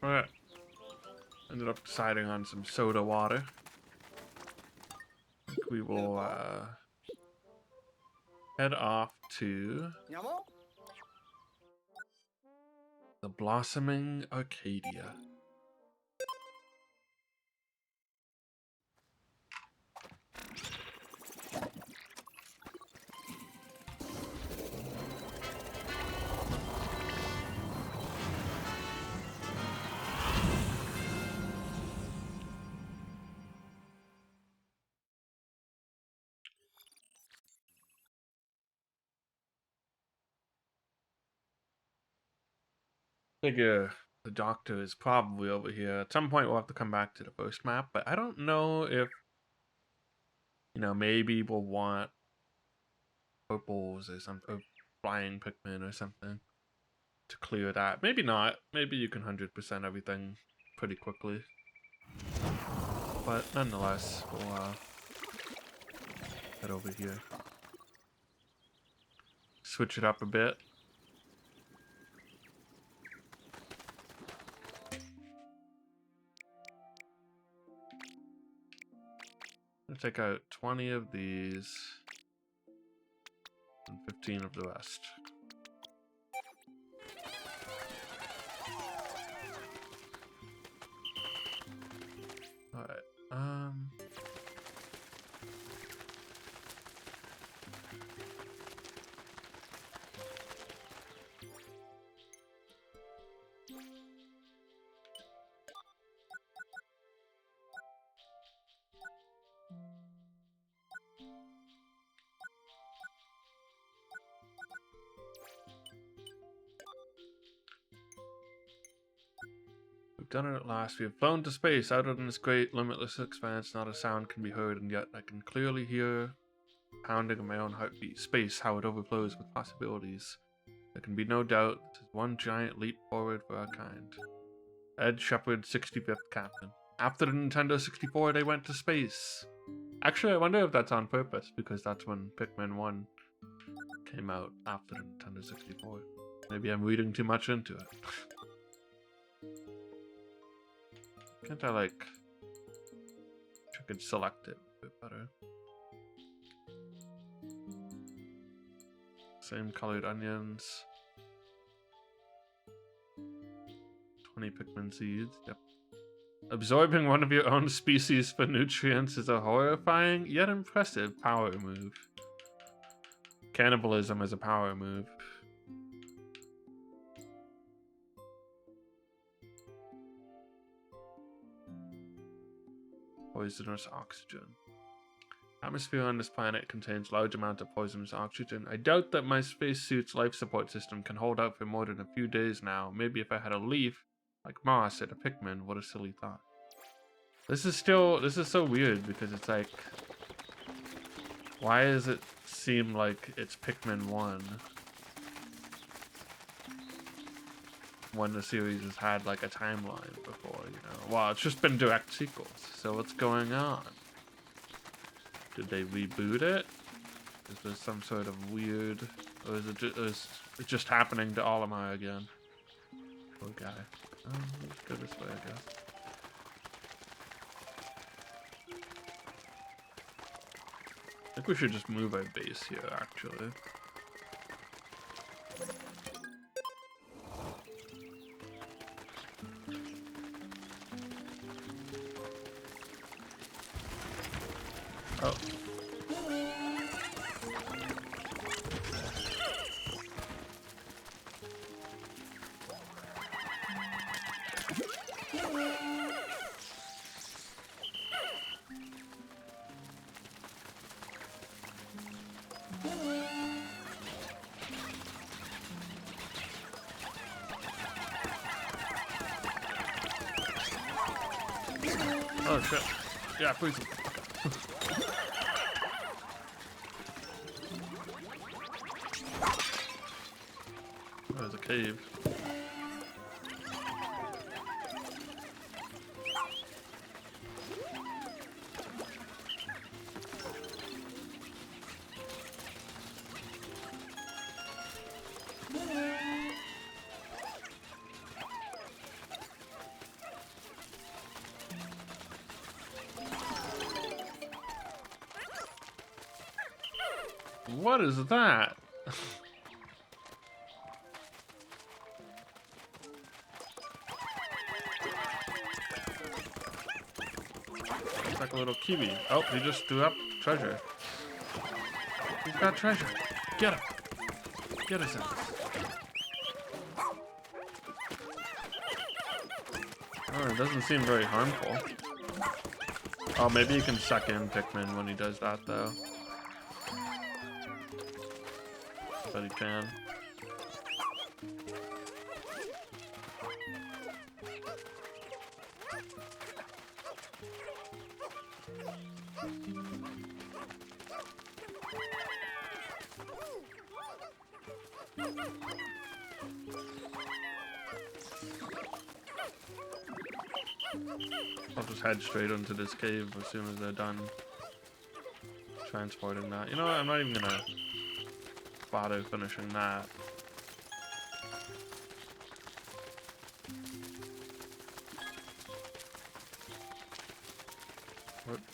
Alright. Ended up deciding on some soda water. I think we will head off to the Blossoming Arcadia. figure the doctor is probably over here. At some point, we'll have to come back to the first map, but I don't know if, maybe we'll want purples or something, or flying Pikmin or something to clear that. Maybe not. Maybe you can 100% everything pretty quickly. But nonetheless, we'll head over here. Switch it up a bit. I'll take out 20 of these and 15 of the rest. Alright, we've done it at last. We have flown to space. Out in this great, limitless expanse, not a sound can be heard, and yet I can clearly hear pounding of my own heartbeat. Space, how it overflows with possibilities. There can be no doubt this is one giant leap forward for our kind. Ed Shepard, 65th Captain. After the Nintendo 64, they went to space. Actually, I wonder if that's on purpose, because that's when Pikmin 1 came out after the Nintendo 64. Maybe I'm reading too much into it. Can't I, I could select it a bit better. Same colored onions. 20 Pikmin seeds, yep. Absorbing one of your own species for nutrients is a horrifying yet impressive power move. Cannibalism is a power move. Poisonous oxygen. Atmosphere on this planet contains large amounts of poisonous oxygen. I doubt that my spacesuit's life support system can hold out for more than a few days now. Maybe if I had a leaf, like moss at a Pikmin, what a silly thought. This is so weird because it's like, why does it seem like it's Pikmin 1 when the series has had like a timeline before, Well, it's just been direct sequels, so what's going on? Did they reboot it? Is there some sort of weird, or is it just happening to Olimar again? Poor guy. Let's go this way, I guess. I think we should just move our base here, actually. Oh. Oh shit. Yeah, please. Oh, there's a cave. What is that? It's like a little kiwi. Oh, he just threw up treasure. He's got treasure. Get him. Get us in. Oh, it doesn't seem very harmful. Oh, maybe you can suck in Pikmin when he does that, though. But he can. I'll just head straight into this cave as soon as they're done transporting that. You know what? I'm not even gonna bother finishing that.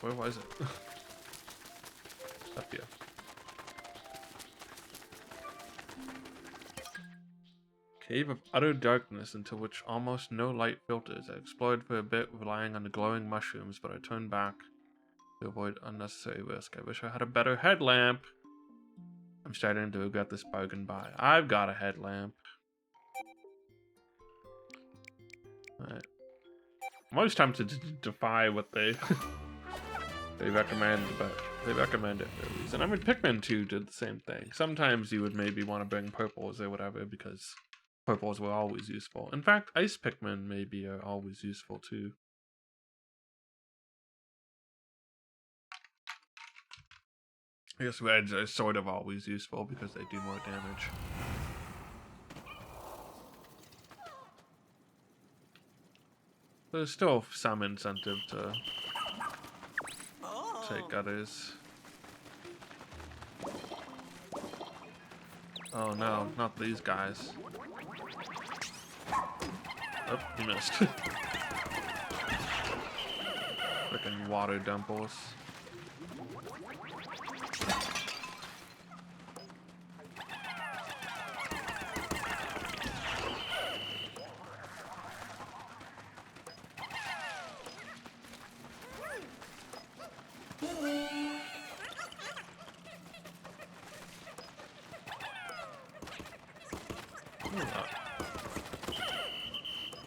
Where was it? Up here. Cave of utter darkness into which almost no light filters. I explored for a bit, relying on the glowing mushrooms, but I turned back to avoid unnecessary risk. I wish I had a better headlamp. I'm starting to regret this bargain buy. I've got a headlamp. Alright. I'm always tempted to defy what they they recommend, but they recommend it for a reason. I mean, Pikmin 2 did the same thing. Sometimes you would maybe want to bring purples or whatever, because purples were always useful. In fact, ice Pikmin maybe are always useful too. I guess reds are sort of always useful because they do more damage. There's still some incentive to take others. Oh no, not these guys. Oh, he missed. Frickin' water dumples.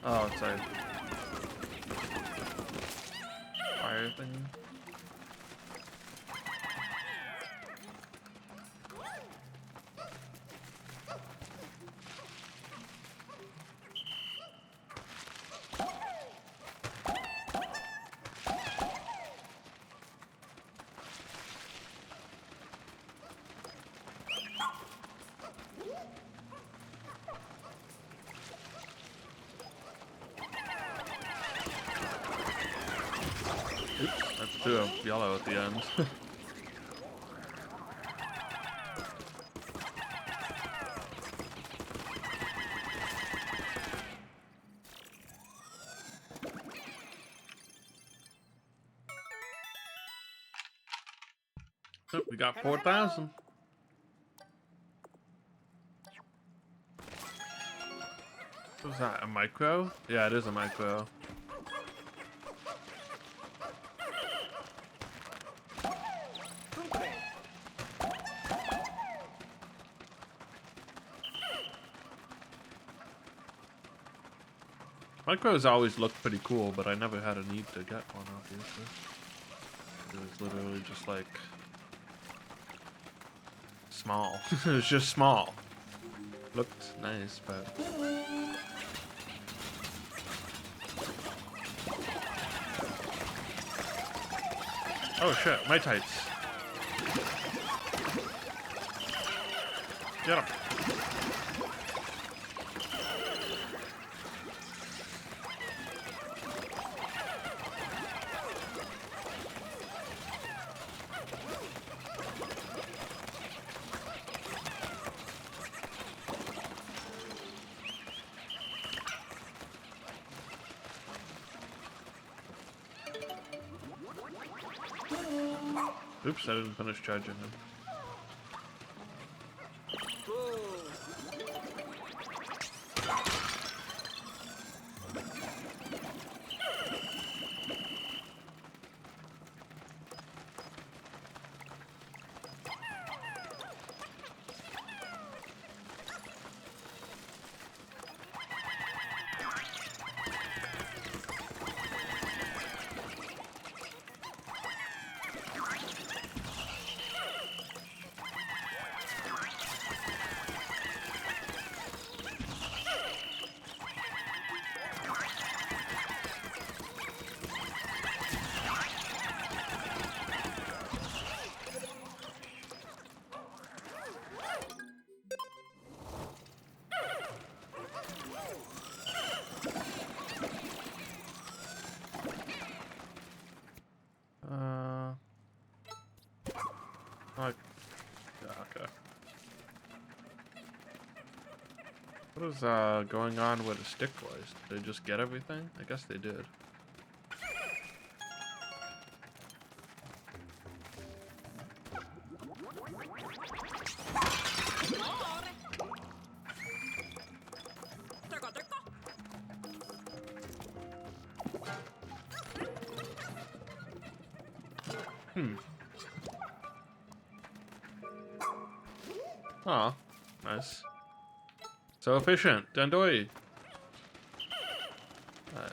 Oh, it's a fire thing. Oops, that's two of yellow at the end. Oh, we got 4,000. What's that, a micro? Yeah, it is a micro. Micros always looked pretty cool, but I never had a need to get one, obviously. It was literally just like small. It was just small. Looked nice, but oh shit, my tights. Get him. Oops, I didn't finish charging him. Like, yeah, okay. What is going on with the stick boys? Did they just get everything? I guess they did. Amore. Teka, teka. Oh, nice. So efficient. Dandoi. Alright.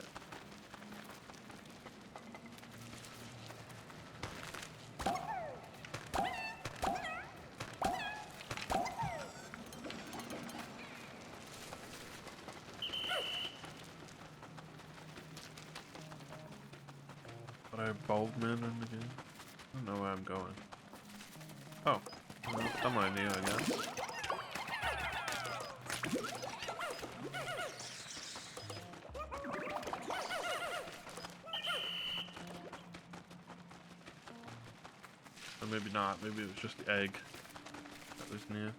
But I Bulbman in the game? I don't know where I'm going. Oh. Well, somewhere near, I guess. Or maybe not. Maybe it was just the egg that was near.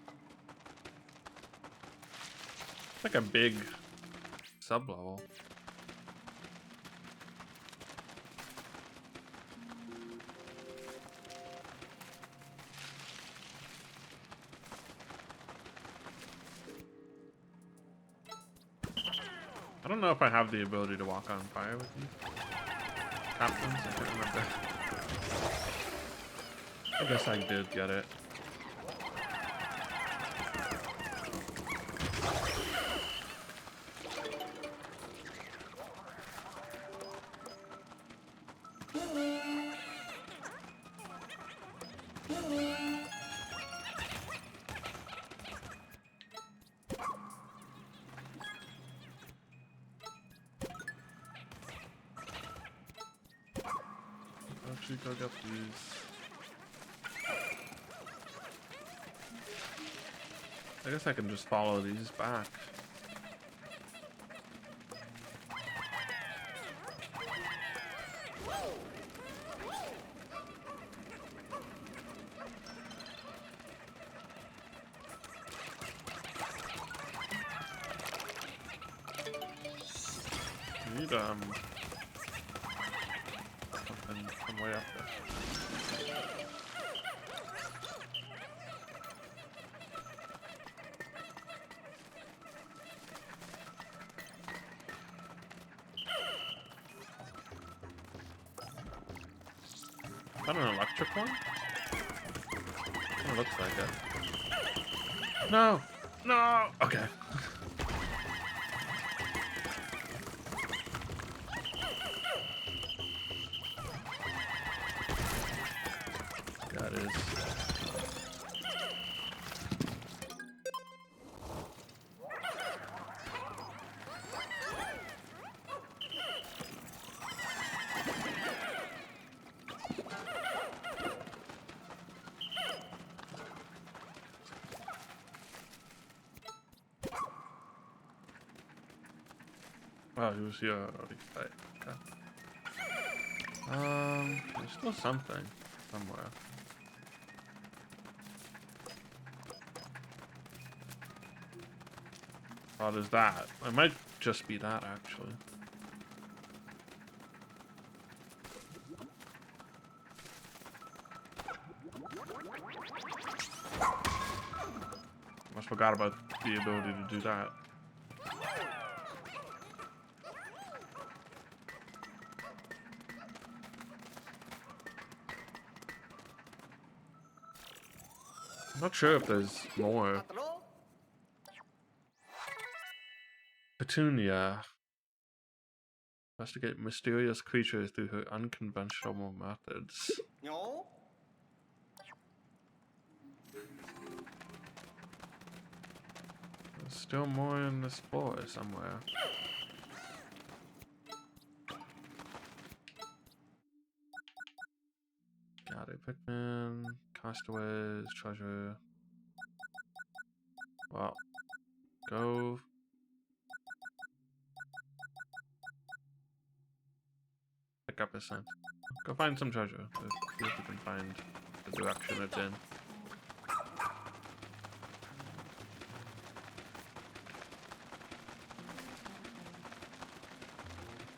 It's like a big sub-level. I don't know if I have the ability to walk on fire with these captains. I can't remember. I guess I did get it. Actually, go get these. I guess I can just follow these back. I need something from way up there. Is that an electric one? It looks like it. No! No! Okay. That is. Oh, he was here already. Right. Okay. There's still something somewhere. Oh, there's that. It might just be that, actually. Almost forgot about the ability to do that. I'm not sure if there's more. Patrol. Petunia. Investigate mysterious creatures through her unconventional methods. No. There's still more in this floor somewhere. Got it. Pikmin, castaways, treasure. Well, go. Pick up a scent. Go find some treasure. See if you can find the direction it's in.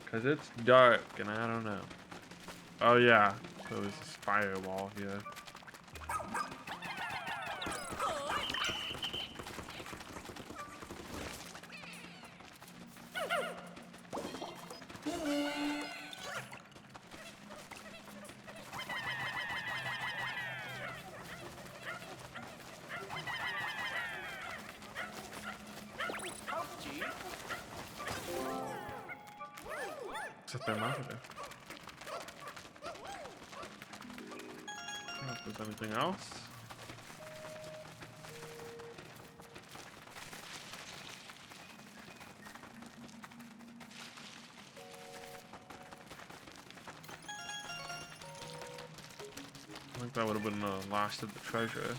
Cause it's dark and I don't know. Oh yeah, there was this firewall here. Set them out of there. I don't know if there's anything else. I think that would have been the last of the treasure.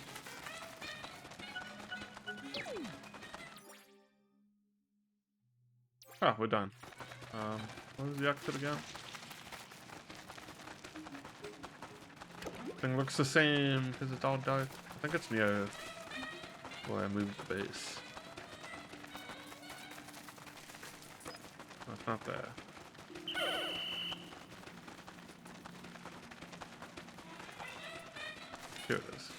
Oh, we're done. What was the exit again? Thing looks the same because it's all dark. I think it's near where I moved the base. No, it's not there. Here it is.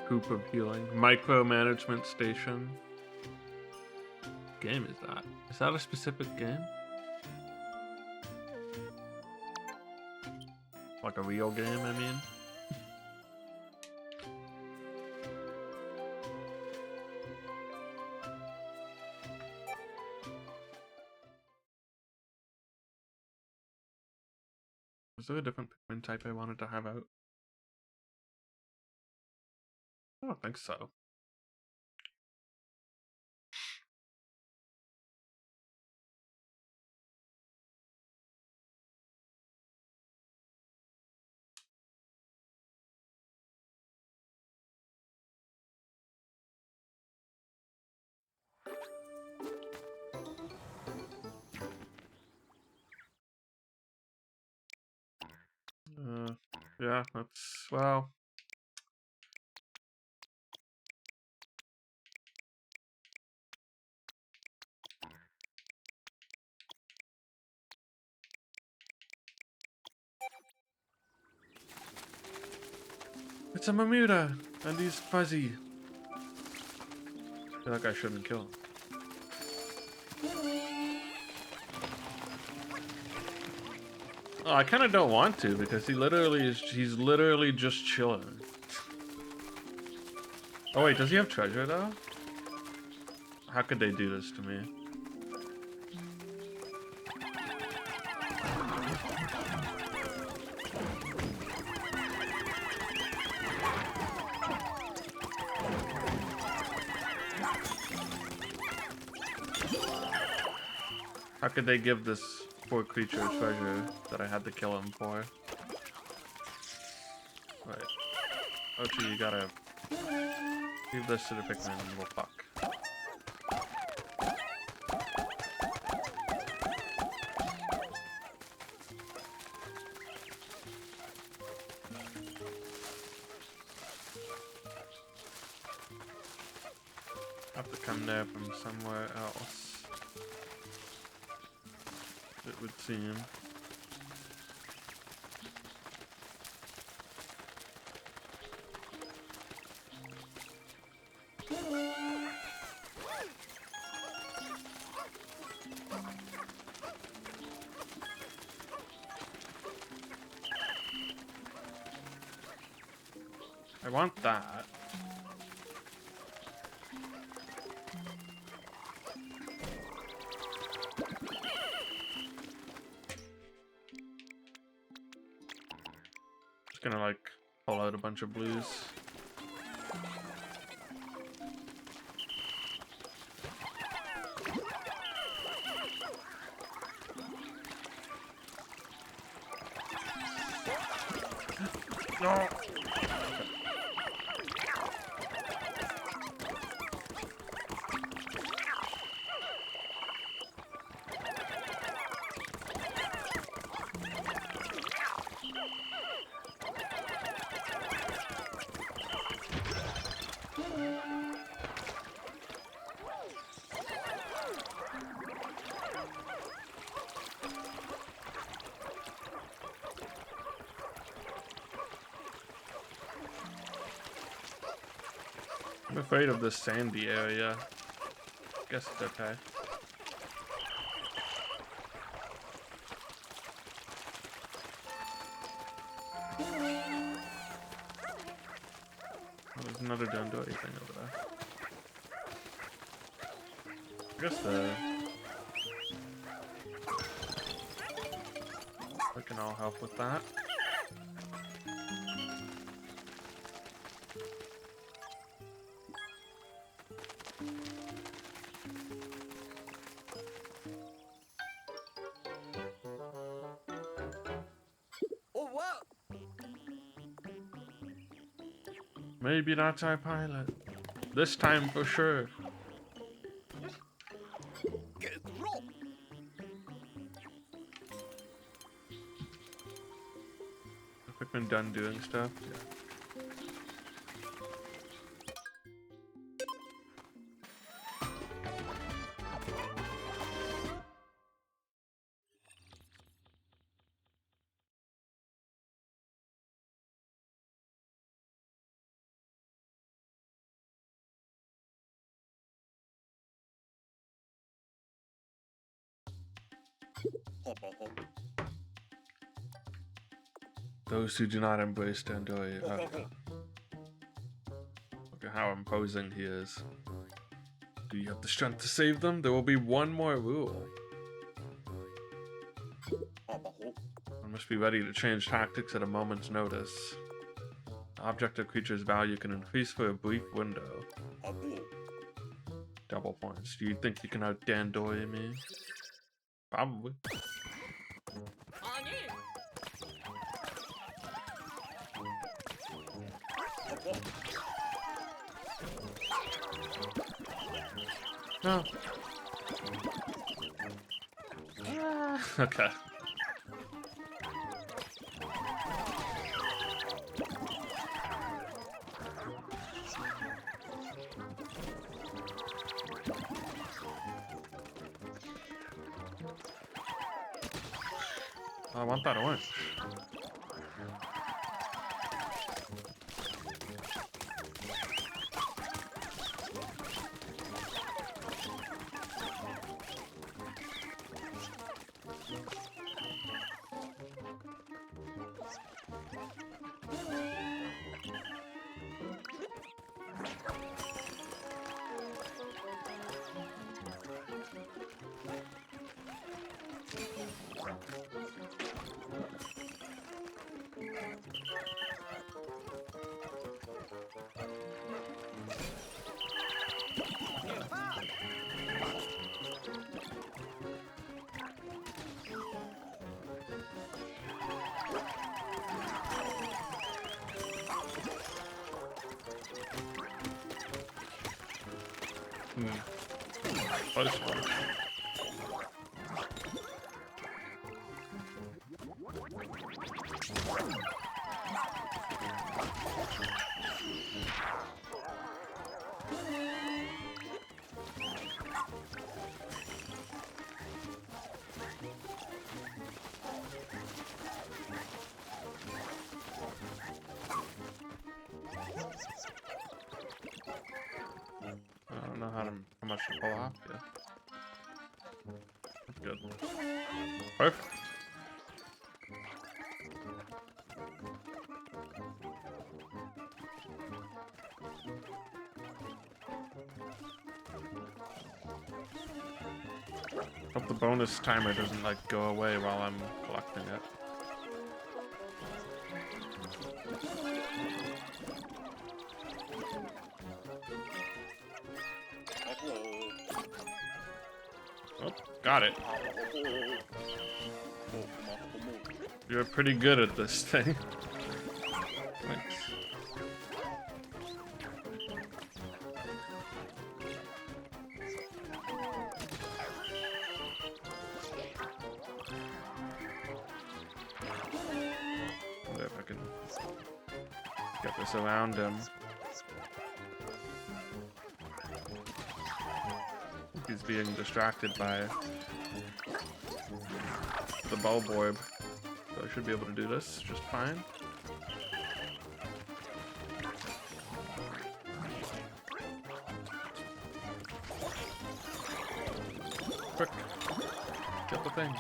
Hoop of healing. Micromanagement station. What game is that? Is that a specific game? Like a real game, I mean? Was there a different Pikmin type I wanted to have out? I don't think so. Yeah, that's, well. It's a Mamuda, and he's fuzzy. I feel like I shouldn't kill him. Oh, I kind of don't want to because he's literally just chilling. Oh wait, does he have treasure though? How could they do this to me? How could they give this poor creature treasure that I had to kill him for? Right. Ochi, you gotta give this to the Pikmin and we'll fuck. Have to come there from somewhere else, it would seem. I want that. Just gonna like pull out a bunch of blues. I'm afraid of this sandy area. Guess it's okay. Oh, there's another don't do anything over there. I guess we can all help with that. Oh, what? Maybe that's our pilot. This time for sure. Get roll. Have Pikmin done doing stuff? Yeah. Hop, hop, hop. Those who do not embrace Dandori. Okay. Look at how imposing he is. Do you have the strength to save them? There will be one more rule. Hop, hop, hop. One must be ready to change tactics at a moment's notice. The object or creature's value can increase for a brief window. Hop, hop. Double points. Do you think you can out Dandori me? Probably. 아니, Hop, hop. No. Okay. I want that orange. Close one. I don't know how much to pull off yet. That's good. Perfect. Hope the bonus timer doesn't like go away while I'm collecting it. Oh, got it. You're pretty good at this thing. Thanks. Wonder if I can get this around him. He's being distracted by the bulb orb. So I should be able to do this just fine. thing.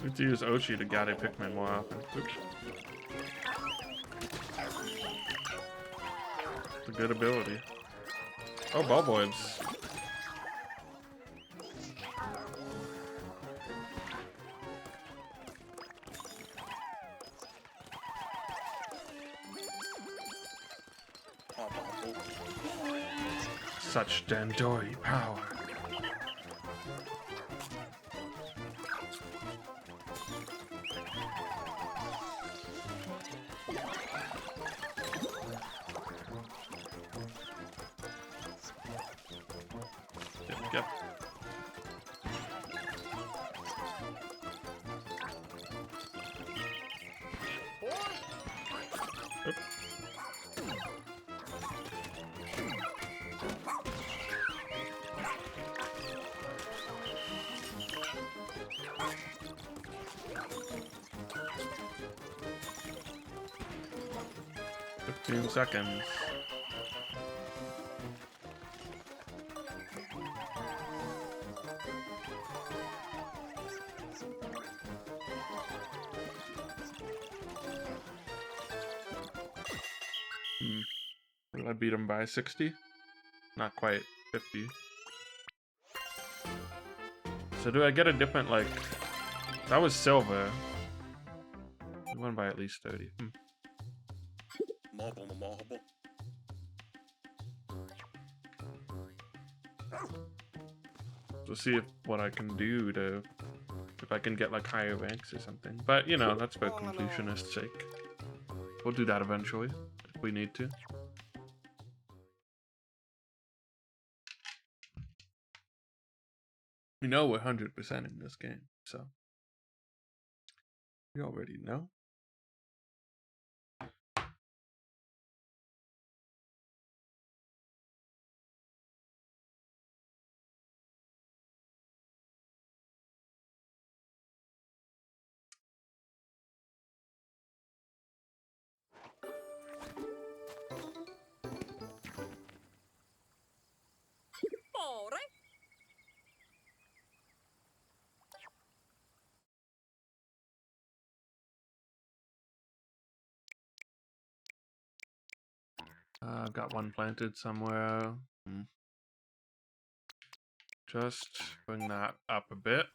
We have to use Ochi to gather Pikmin more often. Oops. It's a good ability. Oh, Bulboids. Such Dandori power. Yep. Oop. Seconds. Did I beat him by 60? Not quite. 50. So do I get a different, like... That was silver. We won by at least 30. So see if what I can do to... If I can get, like, higher ranks or something. But, you know, that's for completionist's sake. We'll do that eventually, if we need to. We know we're 100% in this game, so... You already know. I've got one planted somewhere. Just bring that up a bit.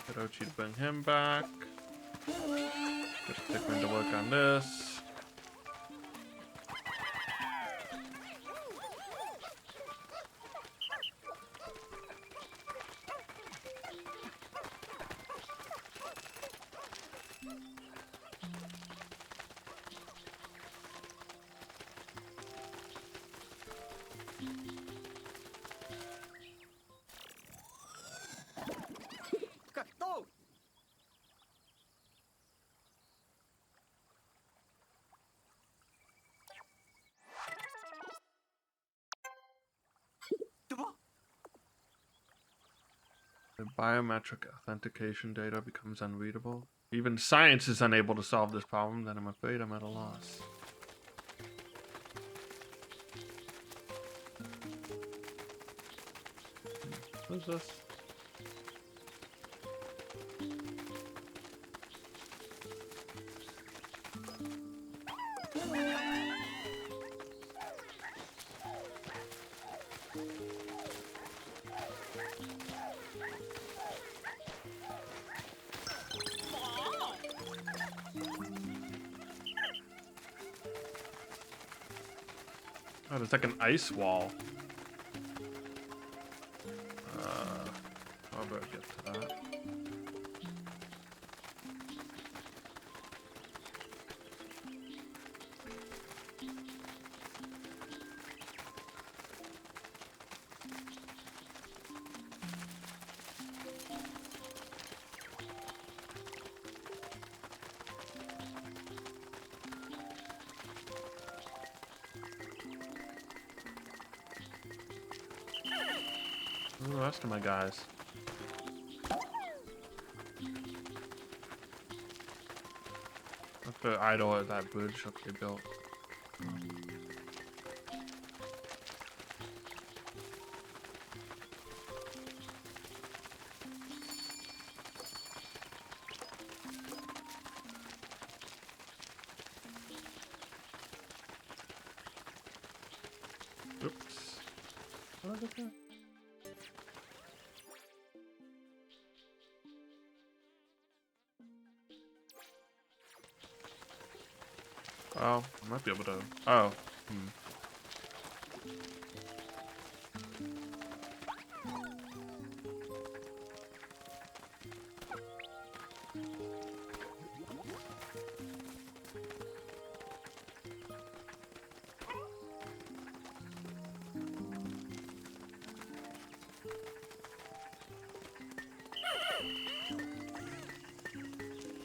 Get Ochi to bring him back. Get Pikmin to work on this. The biometric authentication data becomes unreadable. Even science is unable to solve this problem, then I'm afraid I'm at a loss. Who's this? Oh, there's like an ice wall. I'll better get to that. Where are the rest of my guys? Look, they're idle at that bridge that they built. Oops. What is it? Oh, I might be able to. Oh.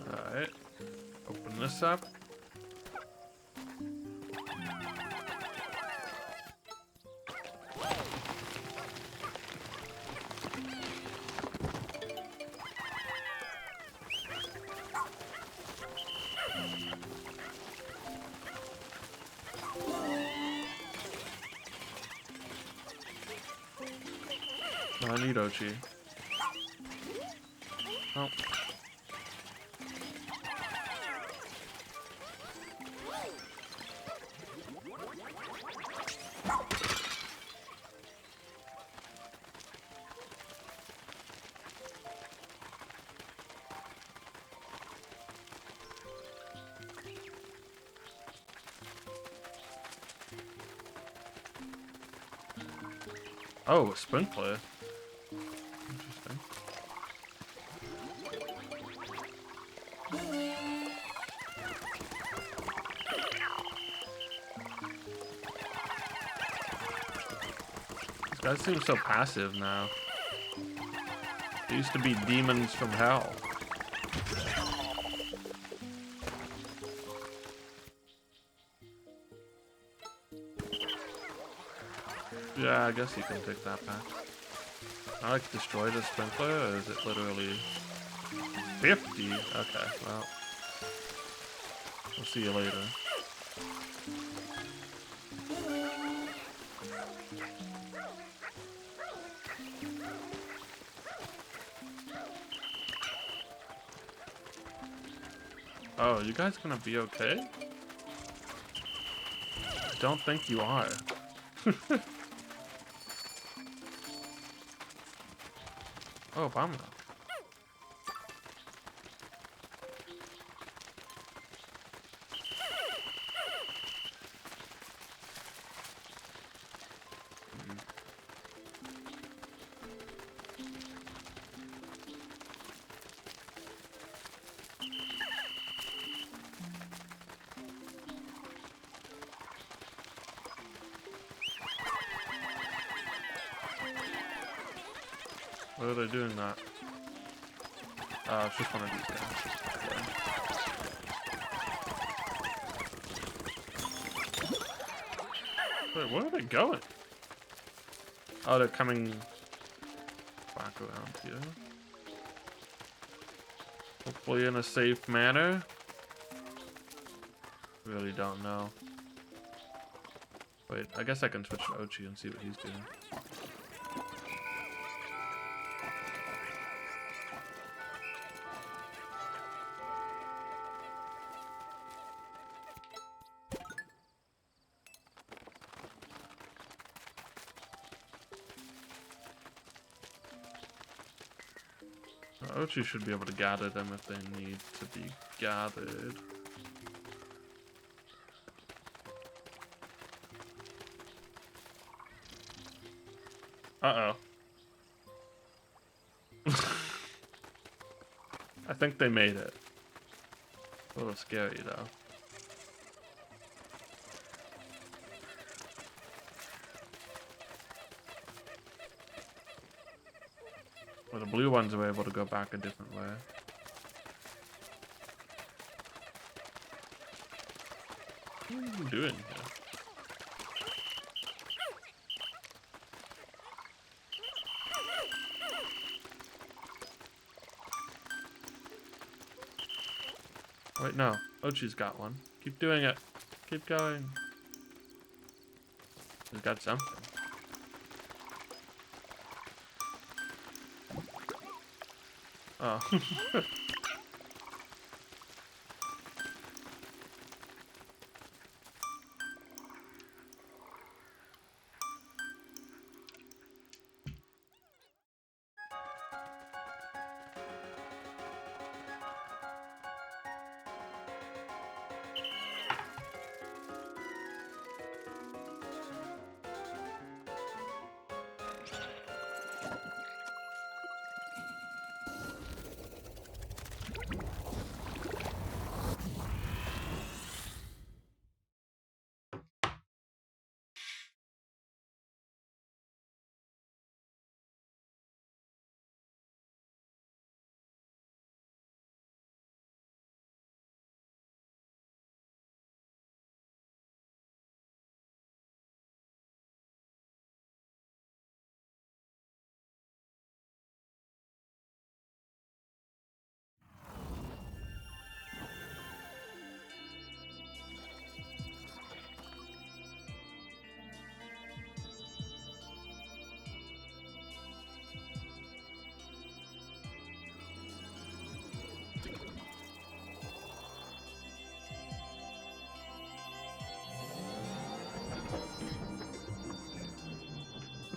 Alright. Open this up. No, I need Ochi. Oh. Oh, a sprinkler. Interesting. These guys seem so passive now. They used to be demons from hell. Yeah, I guess you can take that back. I like destroy the sprinkler, or is it literally 50? Okay, well. We'll see you later. Oh, you guys gonna be okay? I don't think you are. Oh, bummer. Why are they doing that? It's just one of these guys. Yeah. Wait, where are they going? Oh, they're coming back around here. Hopefully in a safe manner. Really don't know. Wait, I guess I can switch to Ochi and see what he's doing. Ochi should be able to gather them if they need to be gathered. Uh-oh. I think they made it. A little scary, though. Well, the blue ones were able to go back a different way. What are you doing here? Wait, no. Ochi's got one. Keep doing it. Keep going. He's got something. Oh.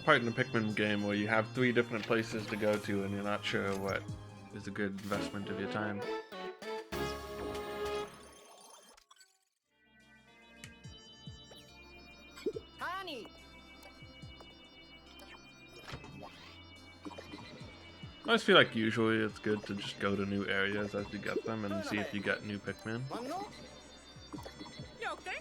Part in the Pikmin game where you have 3 different places to go to and you're not sure what is a good investment of your time. Honey. I just feel like usually it's good to just go to new areas as you get them and see if you get new Pikmin. You okay?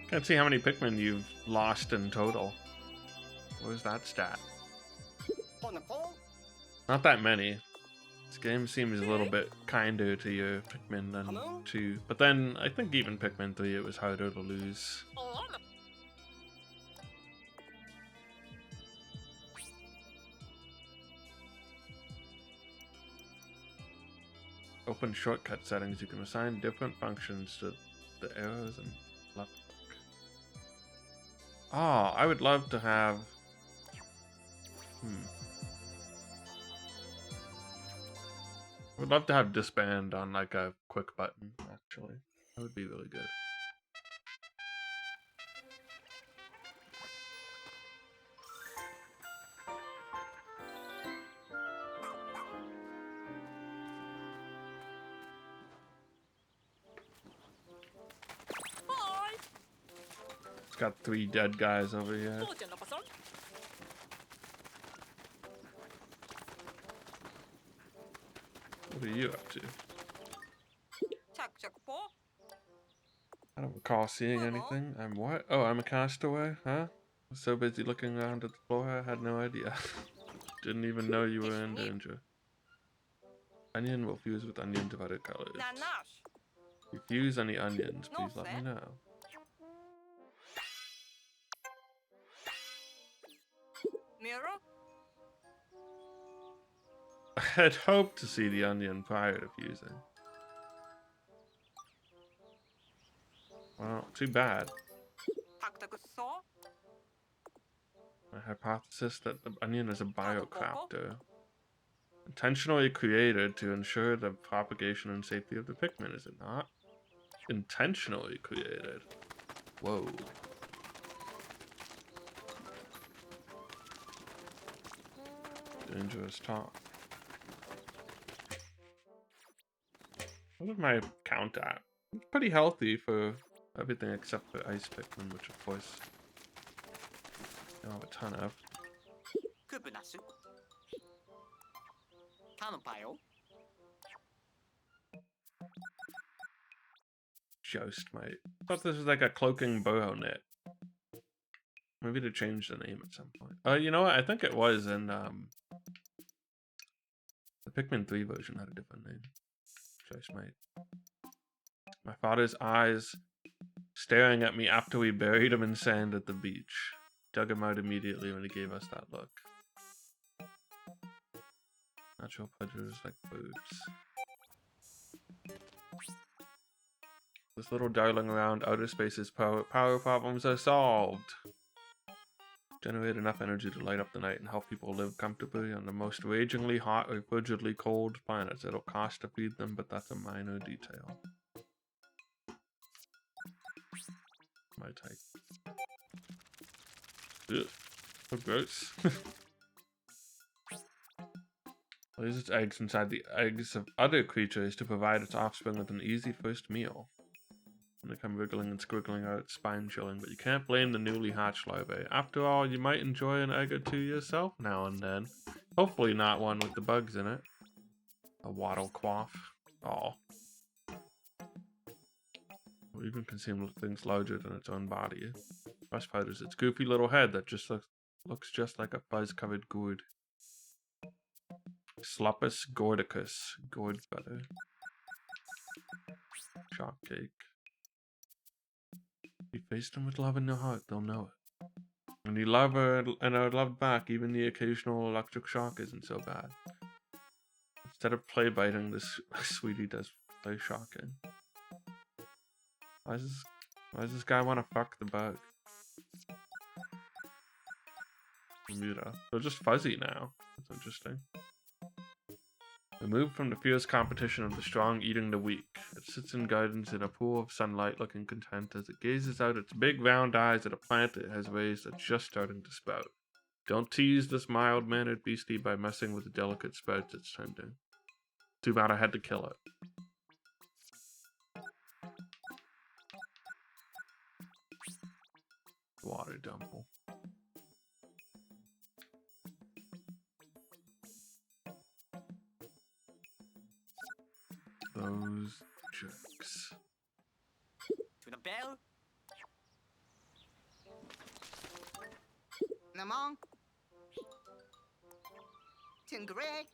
Can't see how many Pikmin you've lost in total. Where's that stat? Not that many. This game seems a little bit kinder to your Pikmin than 2. But then, I think even Pikmin 3 it was harder to lose. Open shortcut settings. You can assign different functions to the arrows and left click. Oh, I would love to have... I would love to have disband on like a quick button, actually. That would be really good. Hi. It's got 3 dead guys over here. What are you up to? I don't recall seeing anything. I'm what? Oh, I'm a castaway? Huh? I was so busy looking around at the floor, I had no idea. Didn't even know you were in danger. Onion will fuse with onions of other colors. If you fuse any onions, please let me know. Mirror? I had hoped to see the onion prior to fusing. Well, too bad. My hypothesis that the onion is a biocrafter. Intentionally created to ensure the propagation and safety of the Pikmin, is it not? Intentionally created. Whoa. Dangerous talk. What is my count at? It's pretty healthy for everything except for Ice Pikmin, which of course I don't have a ton of. Joust might. I thought this was like a cloaking burrow net. Maybe to change the name at some point. You know what? I think it was in Pikmin 3 version had a different name. Choice mate. My father's eyes staring at me after we buried him in sand at the beach. Dug him out immediately when he gave us that look. Natural pleasures like birds. This little darling around outer space's power problems are solved. Generate enough energy to light up the night and help people live comfortably on the most ragingly hot or frigidly cold planets. It'll cost to feed them, but that's a minor detail. My type. Ugh. So gross. Lays its eggs inside the eggs of other creatures to provide its offspring with an easy first meal. When they come wriggling and squiggling out, it's spine-chilling, but you can't blame the newly hatched larvae. After all, you might enjoy an egg or two yourself now and then. Hopefully not one with the bugs in it. A wattle quaff. Oh. Or even consume things larger than its own body. Best part is its goofy little head that just looks just like a fuzz-covered gourd. Sloppus gordicus. Gourd butter. Shock cake. If you face them with love in your heart, they'll know it. When you love her and are loved back, even the occasional electric shock isn't so bad. Instead of play biting, this sweetie does play shocking. Why does this guy want to fuck the bug? Bermuda. They're just fuzzy now. That's interesting. Removed from the fierce competition of the strong eating the weak, it sits in gardens in a pool of sunlight looking content as it gazes out its big round eyes at a plant it has raised that's just starting to sprout. Don't tease this mild-mannered beastie by messing with the delicate sprouts it's tending. Too bad I had to kill it. Water dumple. Those jerks. To the bell. Namong. Tingray.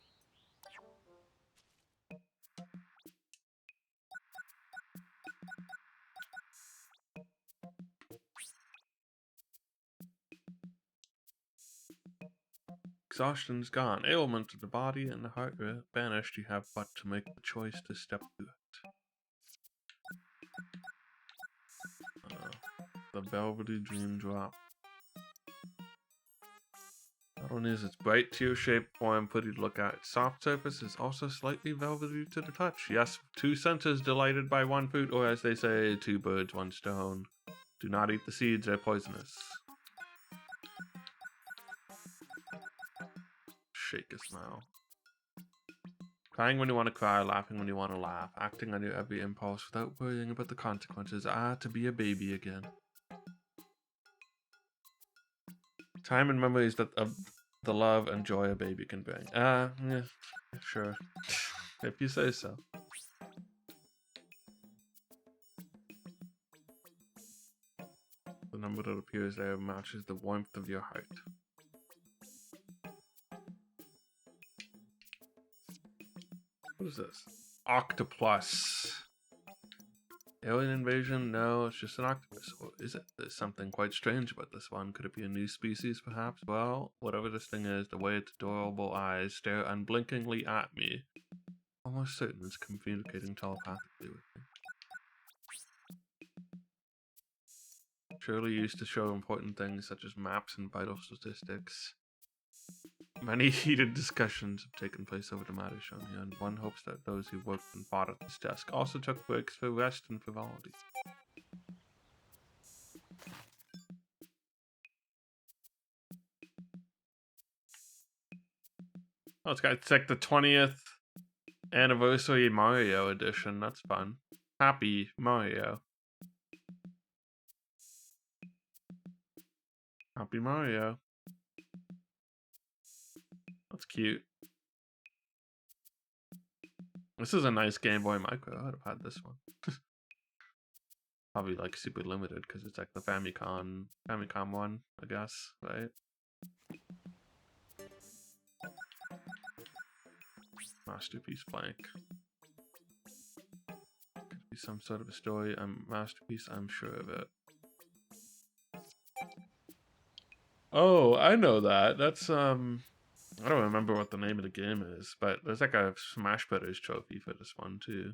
Exhaustion's gone. Ailment of the body and the heart are banished. You have but to make the choice to step through it. The velvety dream drop. Not only is its bright tear-shaped form pretty to look at, its soft surface is also slightly velvety to the touch. Yes, two senses delighted by one fruit, or as they say, two birds, one stone. Do not eat the seeds, they're poisonous. Shake a smile. Crying when you want to cry, laughing when you want to laugh, acting on your every impulse without worrying about the consequences. Ah, to be a baby again. Time and memories that of the love and joy a baby can bring. Yeah, sure. If you say so. The number that appears there matches the warmth of your heart. What is this? Octopus. Alien invasion? No, it's just an octopus. Or is it? There's something quite strange about this one. Could it be a new species, perhaps? Well, whatever this thing is, the way its adorable eyes stare unblinkingly at me, almost certain it's communicating telepathically with me. Surely used to show important things such as maps and vital statistics. Many heated discussions have taken place over the matter shown here, and one hopes that those who worked and fought at this desk also took breaks for rest and frivolity. Oh, it's like the 20th anniversary Mario edition. That's fun. Happy Mario. Happy Mario. That's cute. This is a nice Game Boy Micro. I would have had this one. Probably like super limited because it's like the Famicom one, I guess, right? Masterpiece blank. Could be some sort of a story. Masterpiece, I'm sure of it. Oh, I know that. That's I don't remember what the name of the game is, but there's like a Smash Brothers trophy for this one too.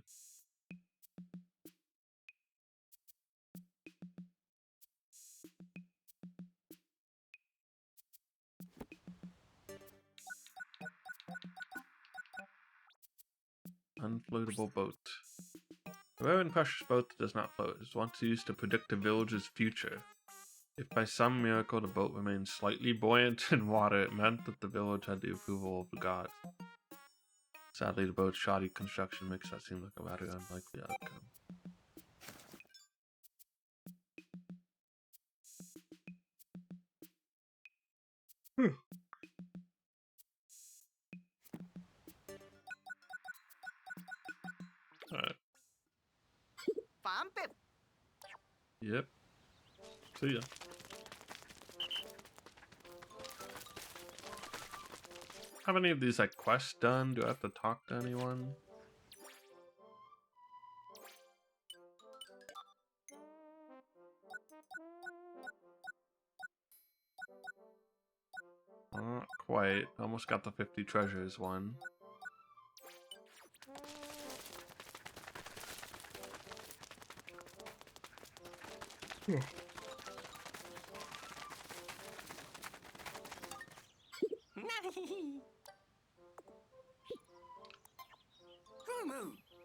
Unfloatable boat. A rare and precious boat that does not float is once used to predict a village's future. If by some miracle the boat remained slightly buoyant in water, it meant that the village had the approval of the gods. Sadly, the boat's shoddy construction makes that seem like a rather unlikely outcome. Alright. Farm pip. Yep. See ya. Have any of these like quests done? Do I have to talk to anyone? Not quite. Almost got the 50 treasures one.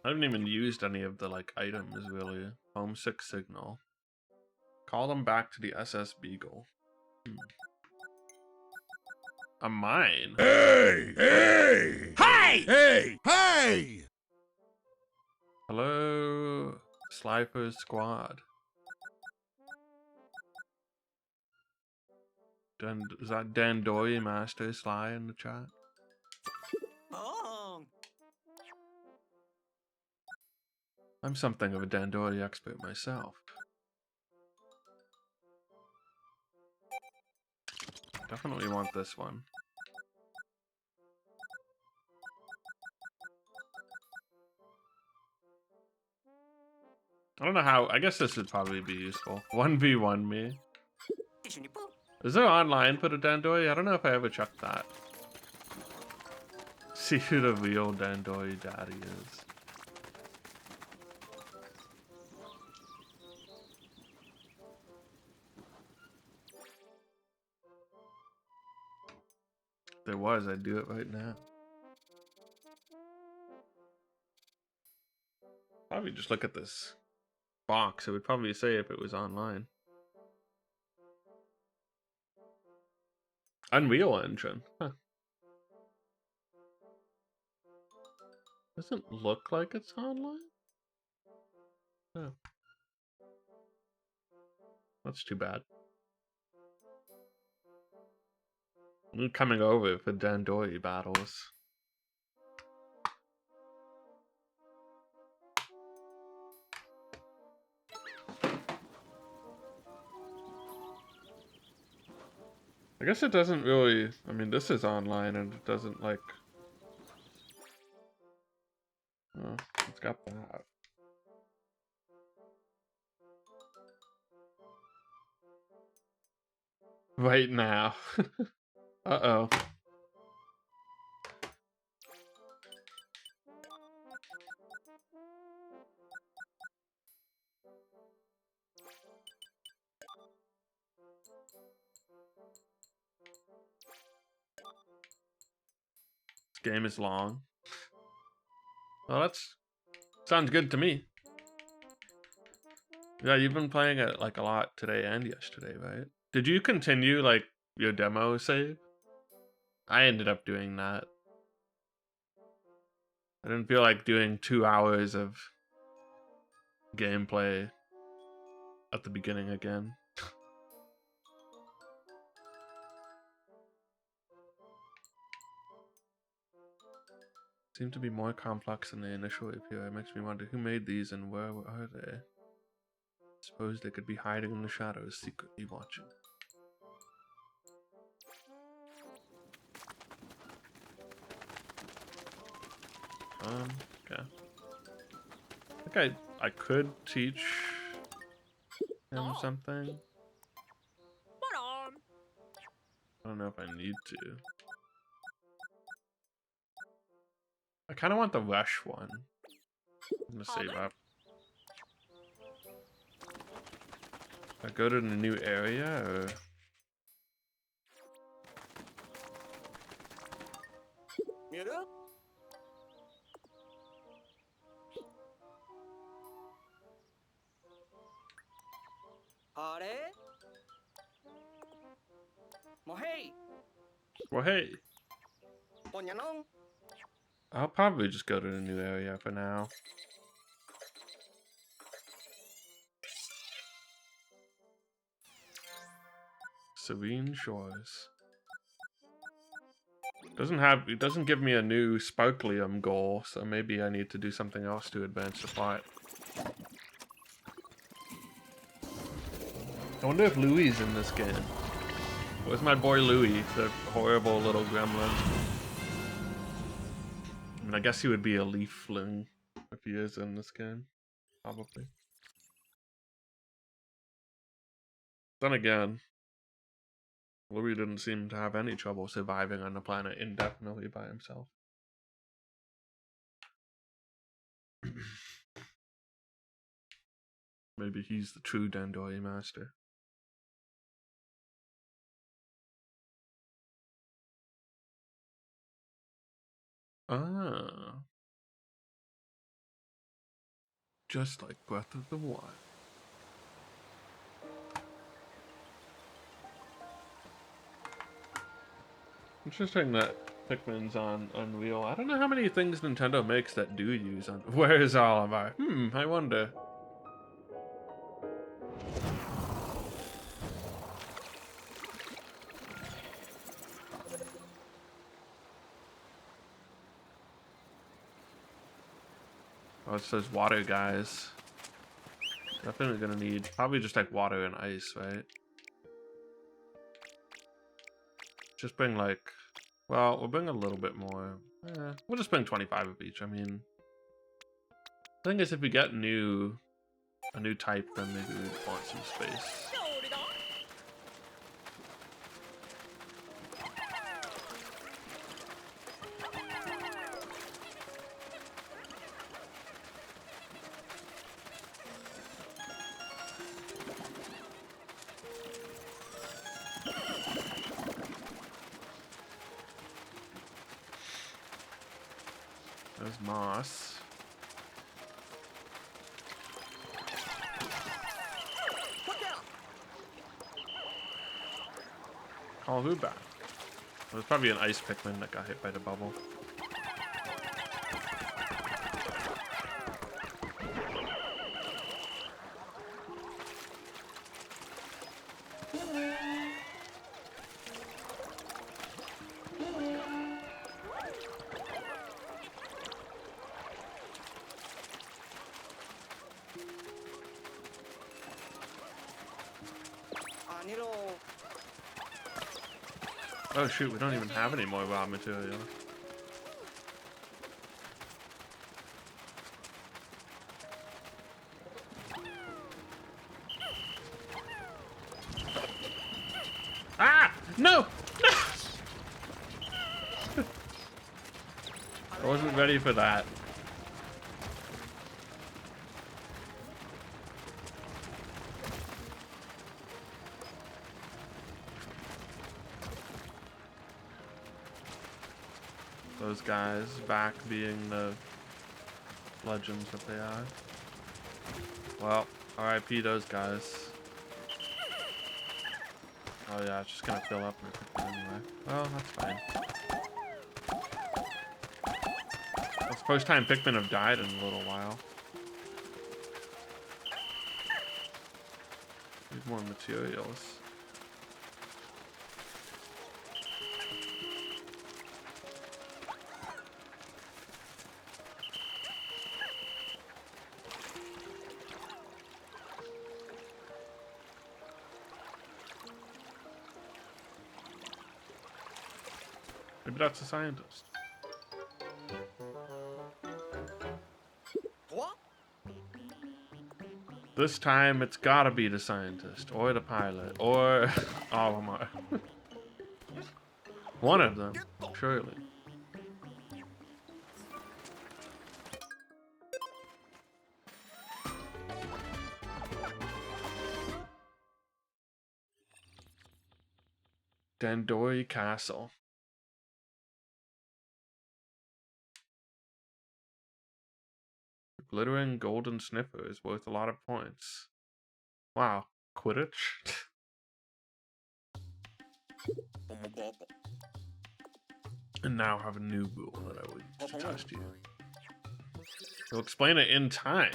I haven't even used any of the like items really. Homesick signal. Call them back to the SS Beagle. A mine. Hey! Hey! Hey! Hey! Hey! Hello, Slifer's squad. Is that Dandori Master Sly in the chat? Oh. I'm something of a Dandori expert myself. Definitely want this one. I don't know how. I guess this would probably be useful. 1v1 me. Is there online for the Dandori? I don't know if I ever checked that. See who the real Dandori daddy is. If there was, I'd do it right now. Probably just look at this box. It would probably say if it was online. Unreal Engine. Huh. Doesn't look like it's online. Oh. That's too bad. I'm coming over for Dandori battles. I guess it doesn't really. I mean, this is online and it doesn't like. Oh, it's got that. Right now. Uh-oh. This game is long. Well, that's sounds good to me. Yeah, you've been playing it like a lot today and yesterday, right? Did you continue like your demo save? I ended up doing that. I didn't feel like doing 2 hours of gameplay at the beginning again. Seem to be more complex than they initially appear. It makes me wonder who made these and where are they? Suppose they could be hiding in the shadows, secretly watching. Okay. I think I could teach him something. I don't know if I need to. I kind of want the rush one. I'm gonna save up. I go to the new area, or Mute up. Are? Mohei. well, hey, Ponyanong. I'll probably just go to the new area for now. Serene Shores. It doesn't give me a new Sparklium goal, so maybe I need to do something else to advance the plot. I wonder if Louis is in this game. Where's my boy Louis, the horrible little gremlin? I mean, I guess he would be a leaf fling if he is in this game. Probably. Then again, Louis didn't seem to have any trouble surviving on the planet indefinitely by himself. Maybe he's the true Dandori master. Ah. Just like Breath of the Wild. Interesting that Pikmin's on Unreal. I don't know how many things Nintendo makes that do use on. Where is Oliver? I wonder. Oh, it says water, guys. Definitely gonna need probably just like water and ice, right? Just bring like, well, we'll bring a little bit more. We'll just bring 25 of each. I mean, the thing is, if we get a new type, then maybe we'd want some space. There's moss. Call who back? Well, there's probably an ice Pikmin that got hit by the bubble. Oh shoot, we don't even have any more raw material. Ah! No! No! I wasn't ready for that. Those guys back being the legends that they are. Well, RIP those guys. Oh yeah, it's just gonna fill up real quick anyway. Well, that's fine. That's the first time Pikmin have died in a little while. Need more materials. Maybe that's a scientist. This time it's gotta be the scientist or the pilot or all of them are. One of them, surely. Dandori Castle. The glittering golden sniffer is worth a lot of points. Wow, Quidditch? And now I have a new rule that I will use to test you. He'll explain it in time.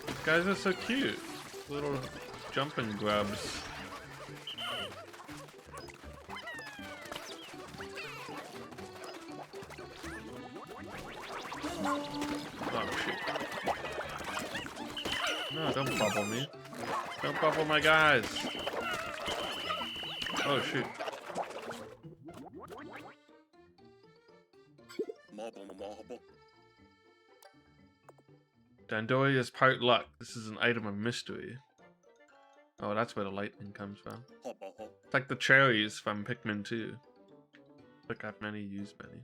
These guys are so cute. Little jumping grubs. Oh shit. No, don't bubble me. Don't bubble my guys. Oh shoot. Dandori is part luck. This is an item of mystery. Oh, that's where the lightning comes from. It's like the cherries from Pikmin 2. Pick up many, use many.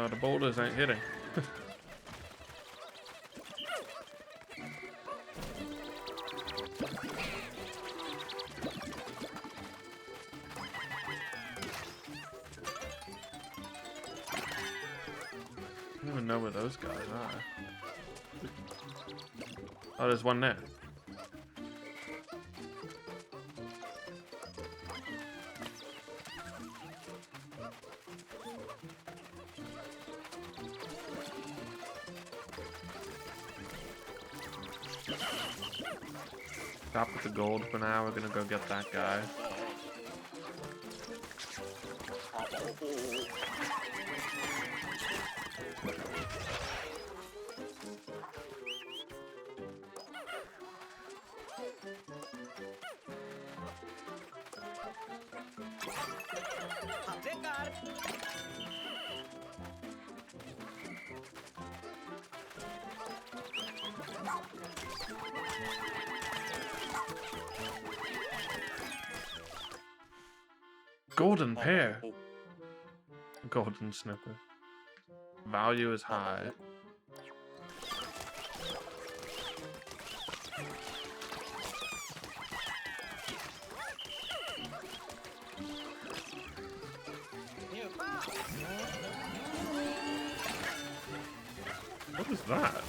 The boulders ain't hitting. I don't even know where those guys are. Oh, there's one there. Stop with the gold for now. We're gonna go get that guy. Golden pear. Golden snipper. Value is high. What is that?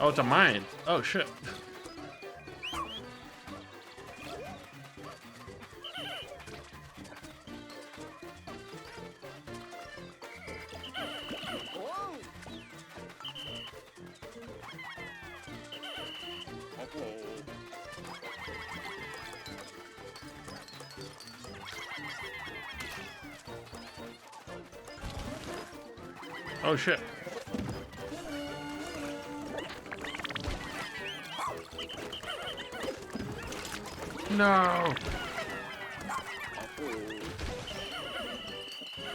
Oh, it's a mine. Oh shit. Oh shit. No.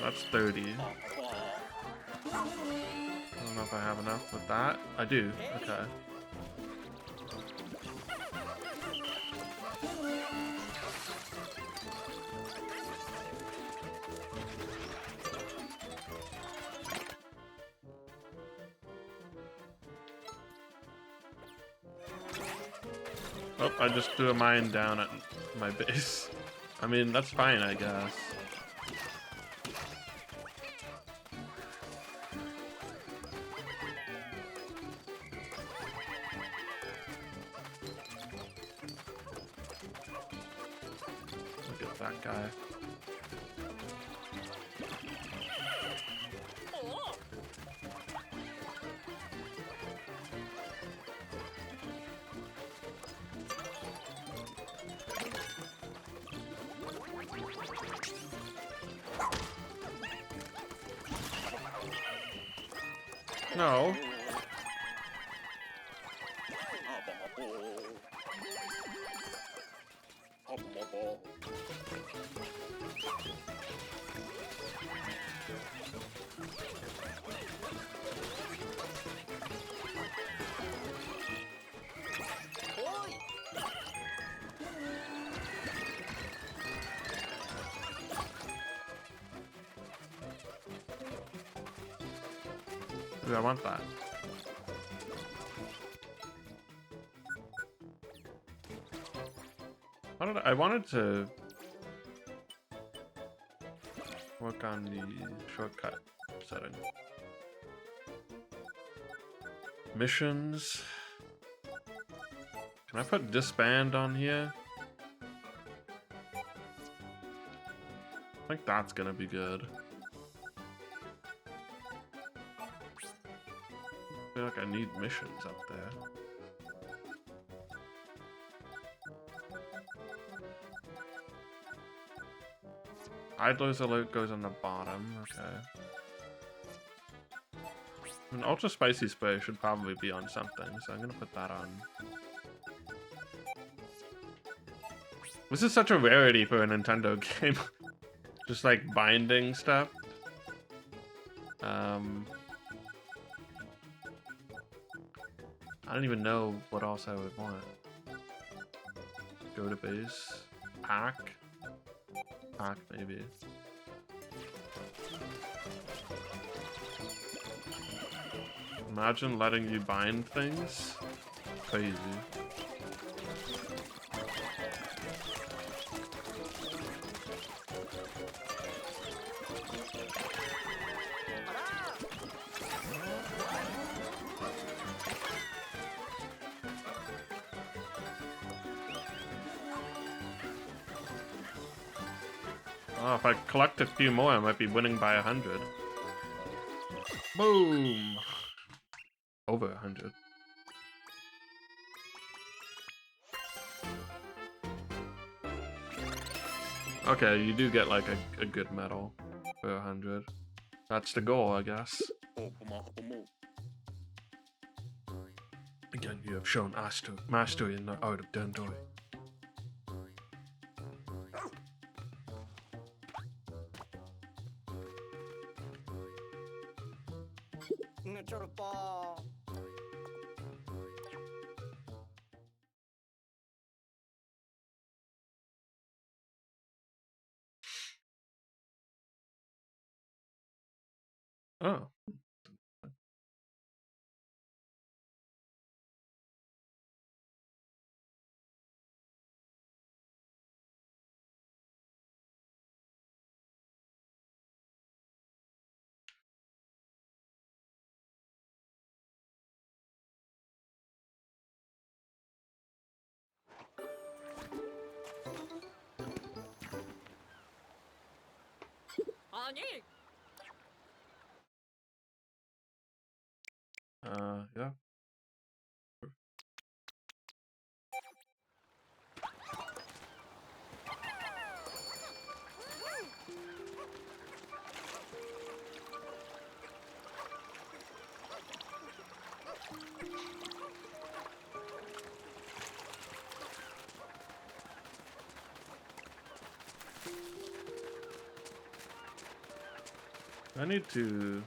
That's 30. I don't know if I have enough with that. I do. Okay. Oh, I just threw a mine down at my base. I mean, that's fine, I guess. that guy. No. Ooh, I want that. I wanted to work on the shortcut setting. Missions. Can I put disband on here? I think that's gonna be good. I feel like I need missions up there. Idler's alert goes on the bottom, okay. An ultra spicy spray should probably be on something, so I'm gonna put that on. This is such a rarity for a Nintendo game. Just like binding stuff. I don't even know what else I would want. Go to base. Pack. Pack, maybe. Imagine letting you bind things. Crazy. Oh, if I collect a few more, I might be winning by 100. Boom! Over 100. Okay, you do get like a good medal for 100. That's the goal, I guess. Again, you have shown mastery in the art of Dandori. Oh. Yeah. I need to...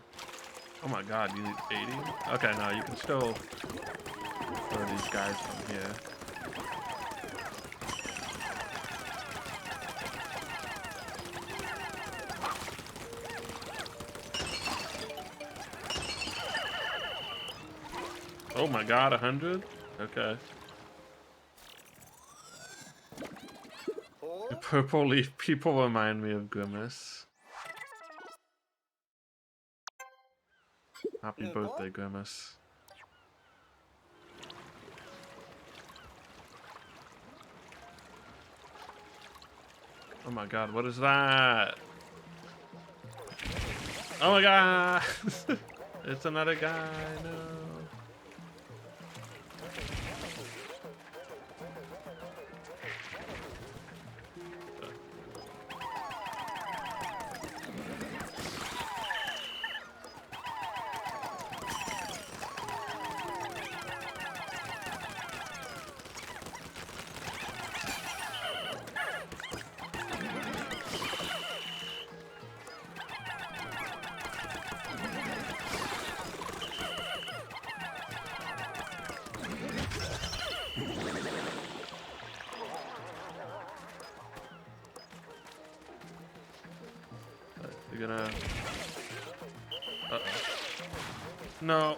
Oh my god, you need 80? Okay, no, you can still throw these guys from here. Oh my god, 100? Okay. The purple leaf people remind me of Grimace. Happy birthday, Grimace. Oh my god, what is that? Oh my god! It's another guy, no. You're gonna... Uh-oh. No.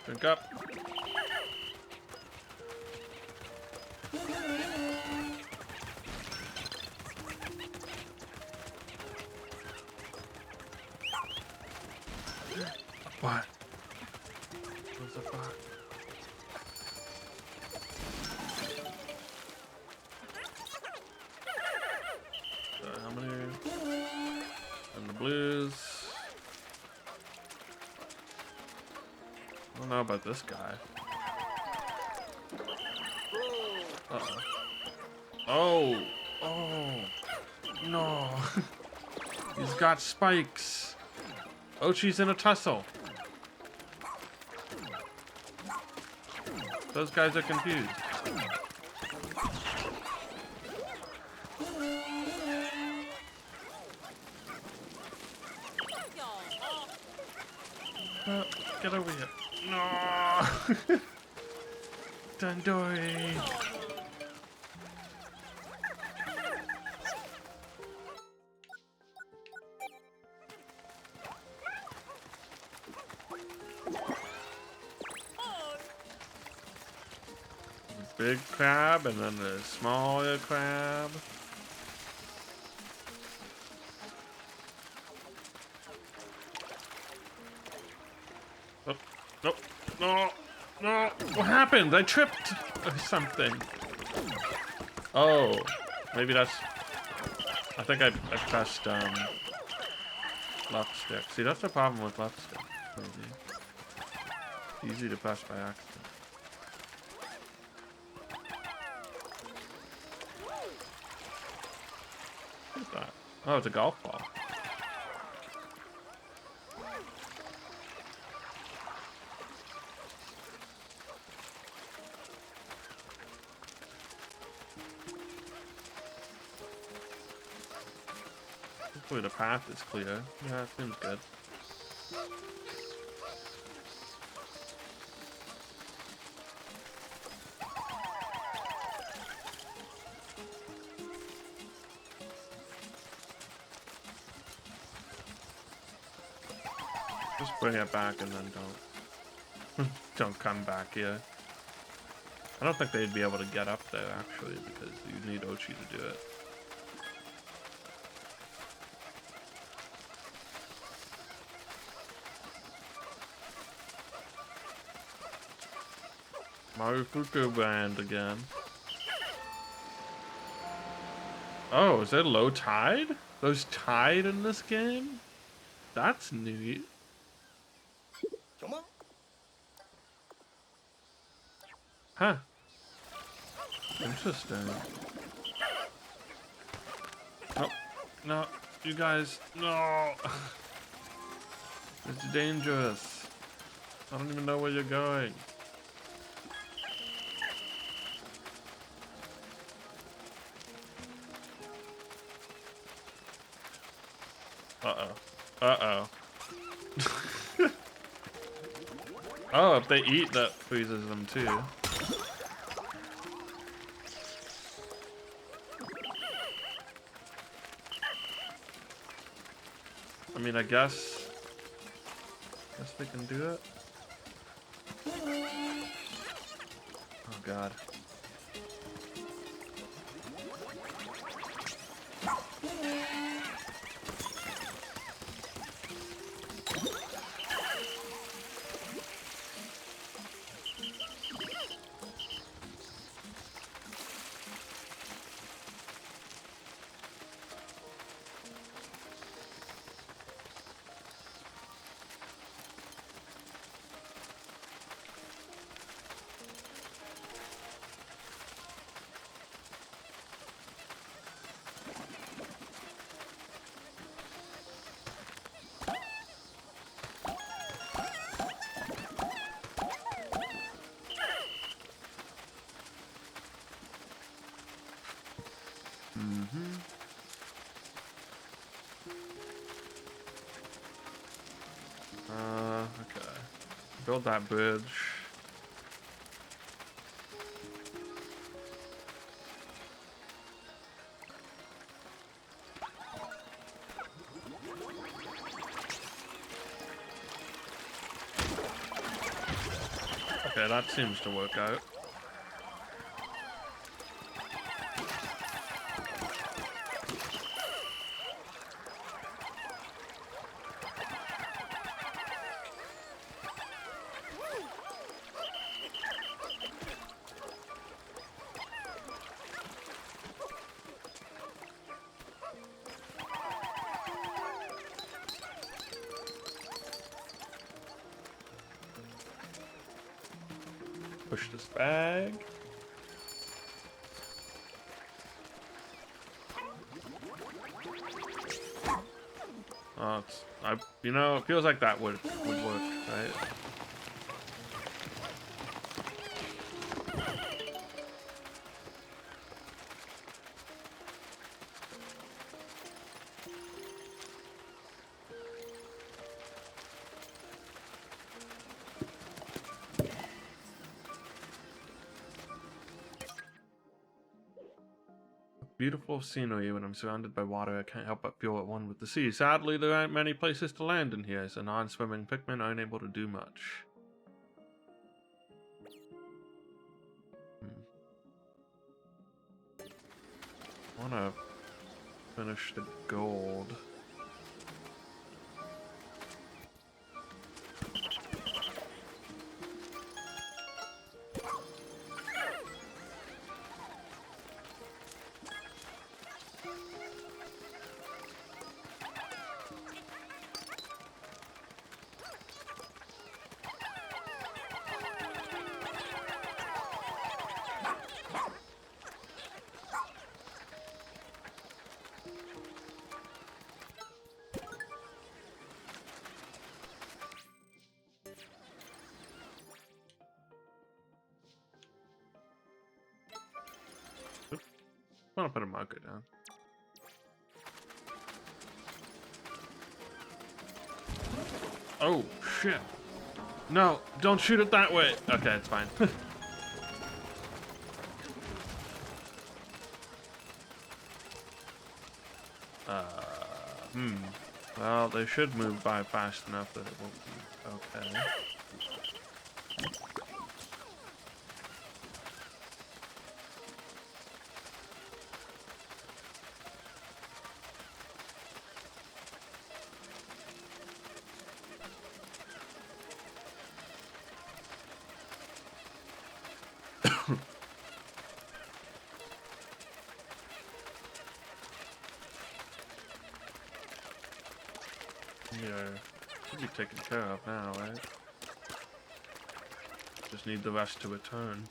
Drink up. What? What's the fuck? So how many? And the blues. I don't know about this guy. Uh-oh. Oh! Oh! No! He's got spikes! Ochi's in a tussle! Those guys are confused. Get over here. No! Dandori! Big crab and then the smaller crab. Oh, no, no, no. What happened? I tripped or something. Oh, maybe that's... I think I pressed left stick. See, that's the problem with left stick. Maybe. Easy to press by accident. What's that? Oh, it's a golf ball. Hopefully the path is clear. Yeah, it seems good. Just bring it back and then don't come back here. I don't think they'd be able to get up there actually because you need Ochi to do it. Marufuku brand again. Oh, is there low tide? There's tide in this game? That's neat. Come on. Huh. Interesting. Oh, no, you guys, no. It's dangerous. I don't even know where you're going. Uh-oh. Uh-oh. Oh, if they eat, that freezes them too. mean, I guess we can do it. Oh god. Okay. Build that bridge. Okay, that seems to work out. Push this bag. Oh, you know, it feels like that would work, right? Beautiful scenery. When I'm surrounded by water, I can't help but feel at one with the sea. Sadly, there aren't many places to land in here, so non-swimming Pikmin aren't able to do much. I wanna finish the gold. I want to put a marker down. Oh, shit. No, don't shoot it that way. Okay, it's fine. Well, they should move by fast enough that it won't be okay. Yeah, should be taken care of now, right? Just need the rest to return.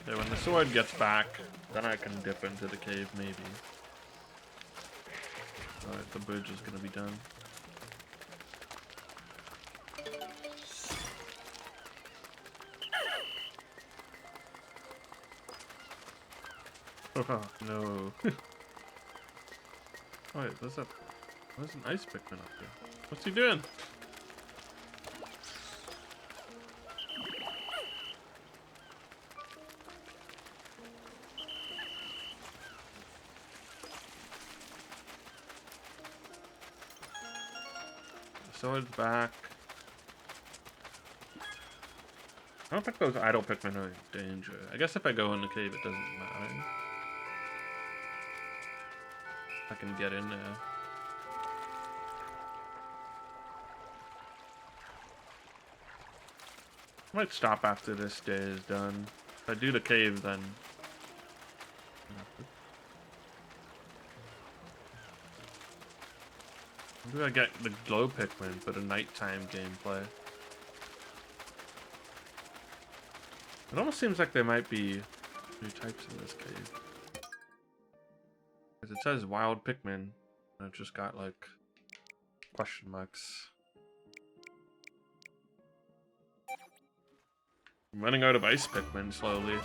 Yeah, when the sword gets back, then I can dip into the cave, maybe. Alright, the bridge is gonna be done. Oh, no. Wait, there's an ice Pikmin up there. What's he doing? The sword's back. I don't think those idle Pikmin are in danger. I guess if I go in the cave, it doesn't matter. I can get in there. I might stop after this day is done. If I do the cave, then... Maybe I get the glow Pikmin for the nighttime gameplay. It almost seems like there might be new types in this cave. Because it says wild Pikmin, and it just got like question marks. I'm running out of ice Pikmin slowly.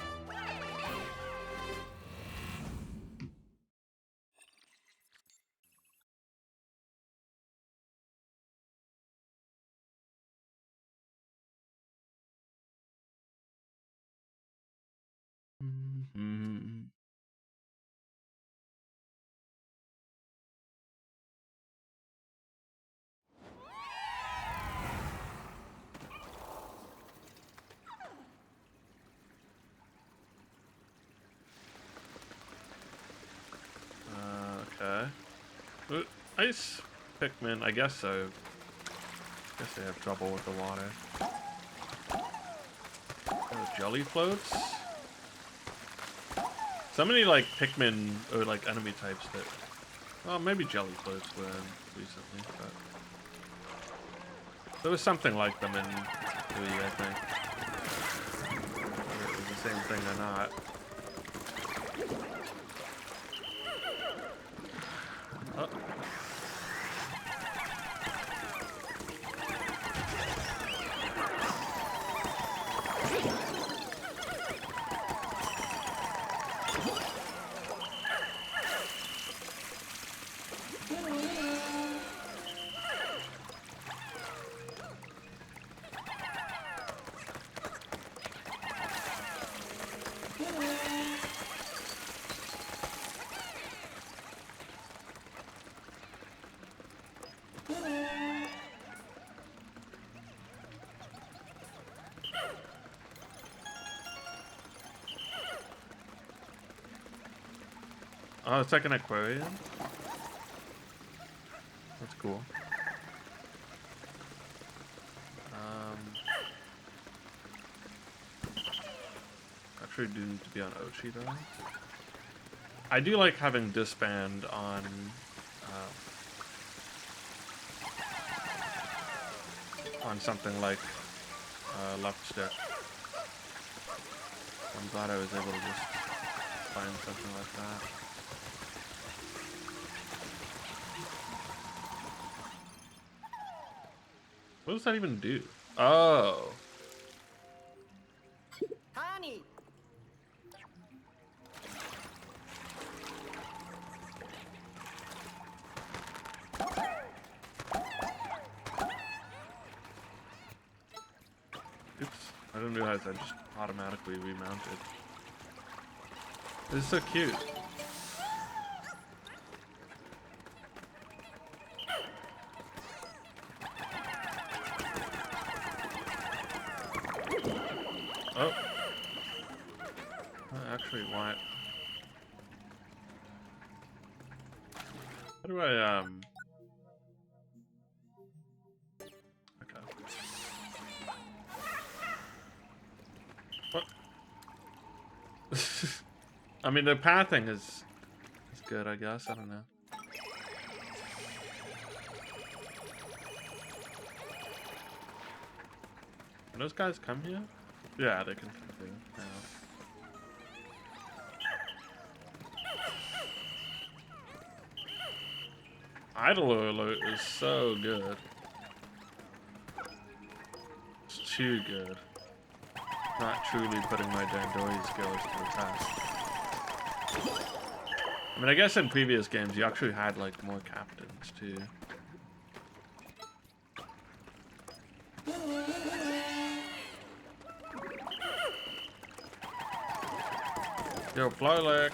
Okay. Ice Pikmin, I guess so. Guess they have trouble with the water. Oh, jelly floats? So many like Pikmin or like enemy types that, well, maybe jelly floats were in recently, but there was something like them in 3, I think. Whether it was the same thing or not. Oh. Oh, it's like an aquarium? That's cool. Actually do need to be on Ochi though. I do like having disband on something like left stick. I'm glad I was able to just find something like that. What does that even do? Oh. Tani. Oops. I didn't realize I just automatically remounted. This is so cute. Oh. Actually, why? How do I, okay. What? I mean, the pathing is good, I guess. I don't know. Can those guys come here? Yeah, they can come here now. Idol Alert is so good. It's too good. Not truly putting my Dandori skills to the test. I mean, I guess in previous games you actually had like more captains too. Yo, Flylick!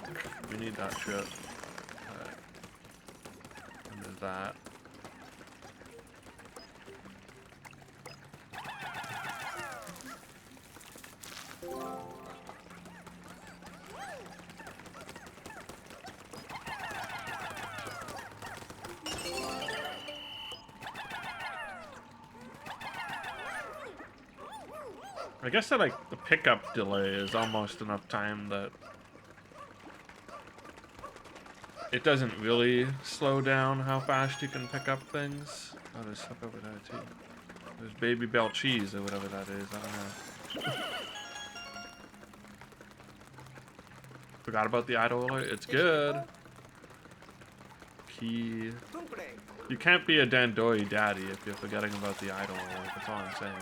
We need that shit. Alright. And there's that. I guess that like the pickup delay is almost enough time that it doesn't really slow down how fast you can pick up things. Oh, there's stuff over there too. There's Baby Bell cheese or whatever that is. I don't know. Forgot about the idol alert. It's good. Key. You can't be a Dandori daddy if you're forgetting about the idol alert. That's all I'm saying.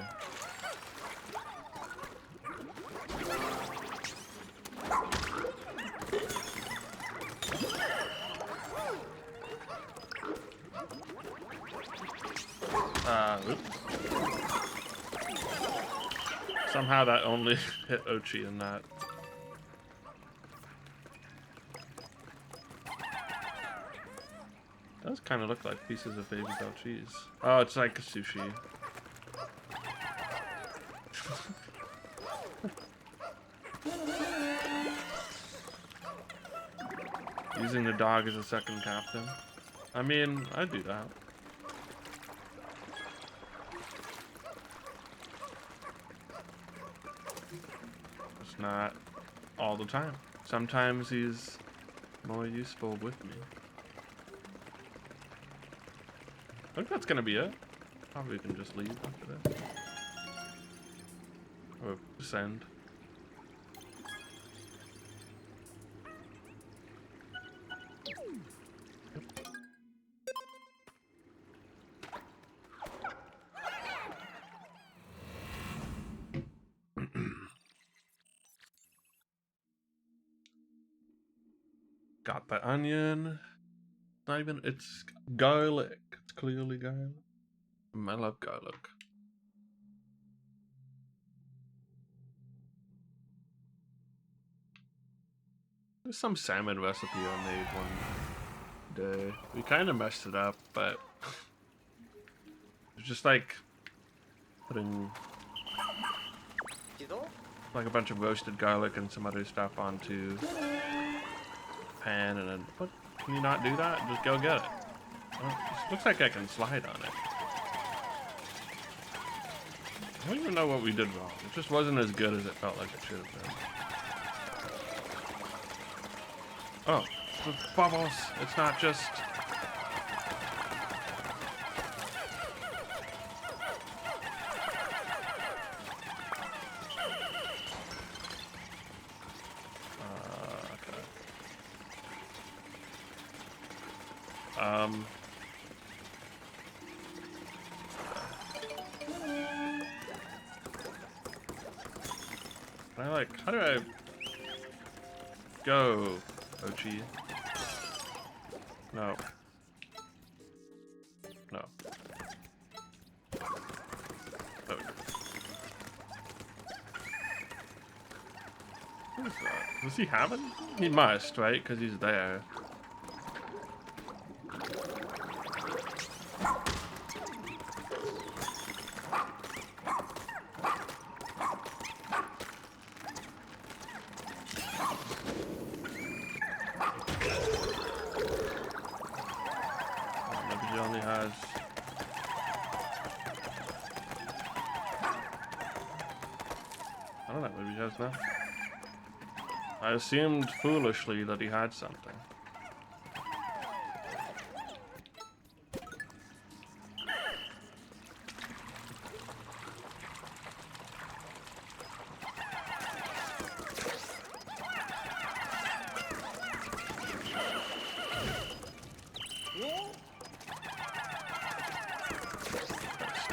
Oops. Somehow that only hit Ochi in that. Does kind of look like pieces of Baby Bell cheese. Oh, it's like sushi. Using the dog as a second captain. I mean, I'd do that. It's not all the time. Sometimes he's more useful with me. I think that's gonna be it. Probably can just leave after that. Or send. Got the onion. Not even, it's garlic. It's clearly garlic. I love garlic. There's some salmon recipe I made one day. We kind of messed it up, but it's just like putting like a bunch of roasted garlic and some other stuff onto a pan, and then what? Can you not do that? Just go get it. Well, it looks like I can slide on it. I don't even know what we did wrong. It just wasn't as good as it felt like it should have been. Oh, the bubbles. It's not just... okay. How do I go, Ochi? No. No. Oh. What is that? Does he have it? He must, right? Because he's there. I assumed foolishly that he had something.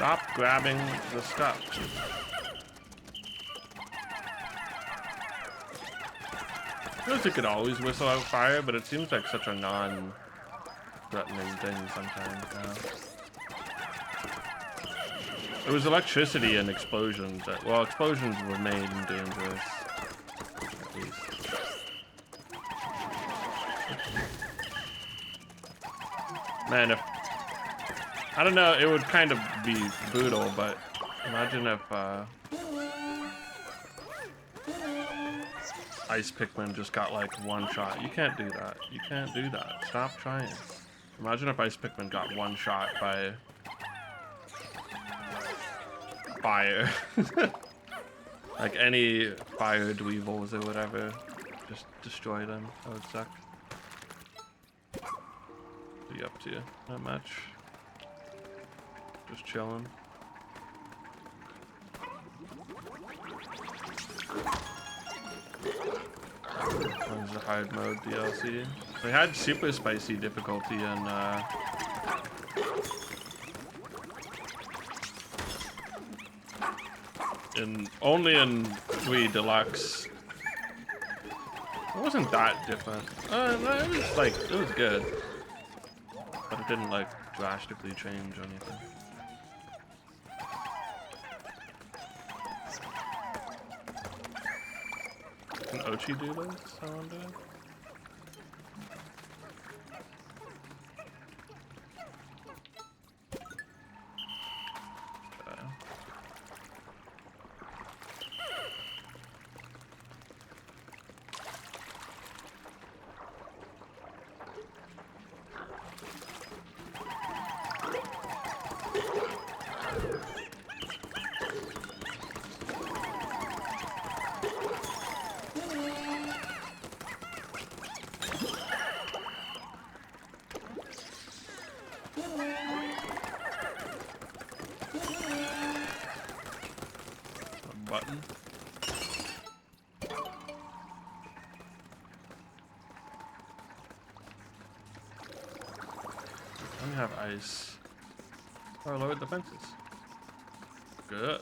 Stop grabbing the stuff. I feel like it could always whistle out fire, but it seems like such a non-threatening thing sometimes now. It was electricity and explosions that, well, explosions were made dangerous, at least. Man, if, I don't know, it would kind of be brutal, but imagine if, Ice Pikmin just got like one shot. You can't do that. You can't do that. Stop trying. Imagine if Ice Pikmin got one shot by fire. Like any fire dweevils or whatever. Just destroy them. That would suck. What are you up to? Not much. Just chilling. One's the hard mode DLC. They had super spicy difficulty in only in 3 Deluxe. It wasn't that different. No, it was like, it was good, but it didn't like drastically change anything. Can Ochi do this, I wonder? Okay. Button. Let me have ice. Oh, lowered the fences. Good.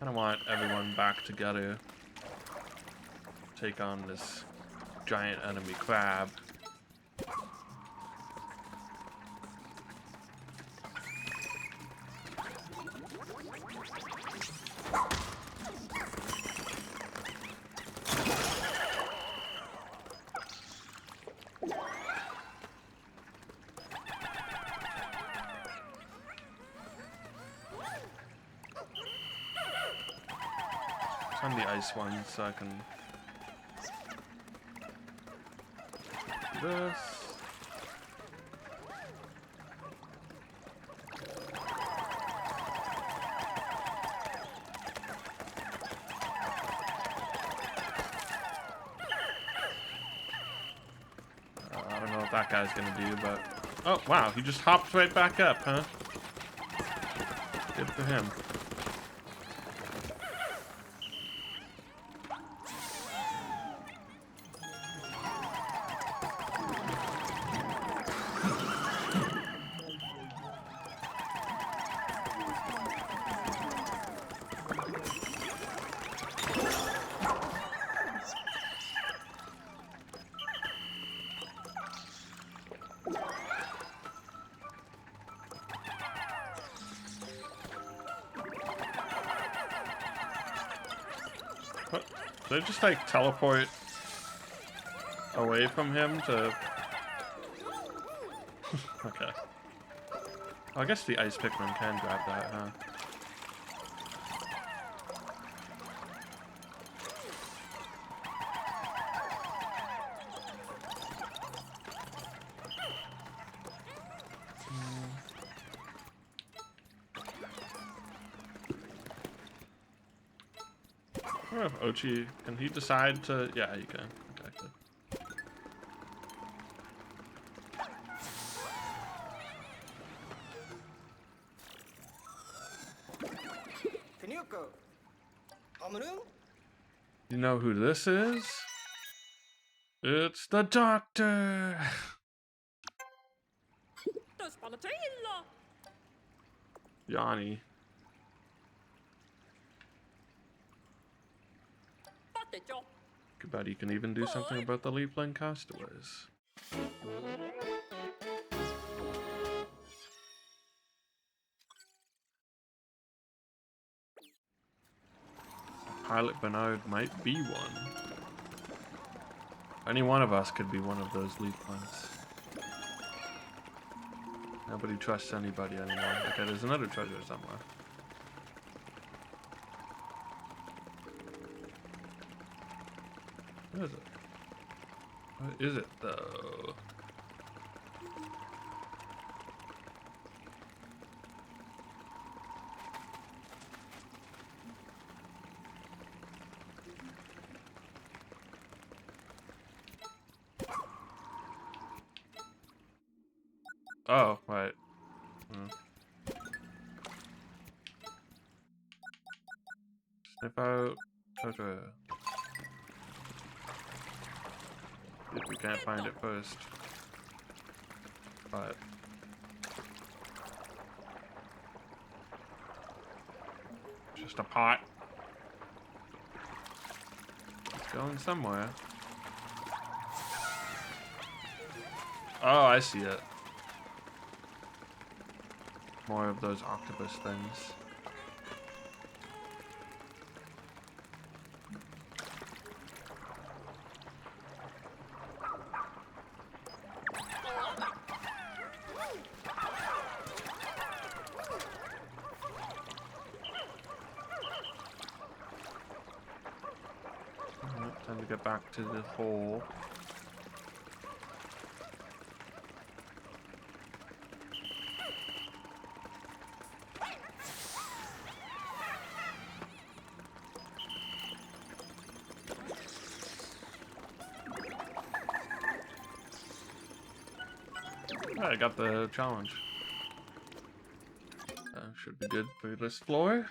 I don't want everyone back together. Take on this giant enemy crab. On the ice one, so I can do this. I don't know what that guy's gonna do, but oh wow, he just hopped right back up, huh? Good for him. What? Did I just like teleport away from him to... Okay. Well, I guess the Ice Pikmin can grab that, huh? I wonder if Ochi, can he decide to... Yeah, he can. Okay, good. Tenuko. ハムルン You know who this is? It's the doctor! Yanni. Too bad you can even do something about the Leafling castaways. Pilot Bernard might be one. Any one of us could be one of those Leaflings. Nobody trusts anybody anymore. Okay, there's another treasure somewhere. What is it? What is it, though? Oh, right. Sniff out treasure. If we can't find it first. But just a pot. It's going somewhere. Oh, I see it. More of those octopus things. Alright, time to get back to the hole. I got the challenge. Should be good for this floor.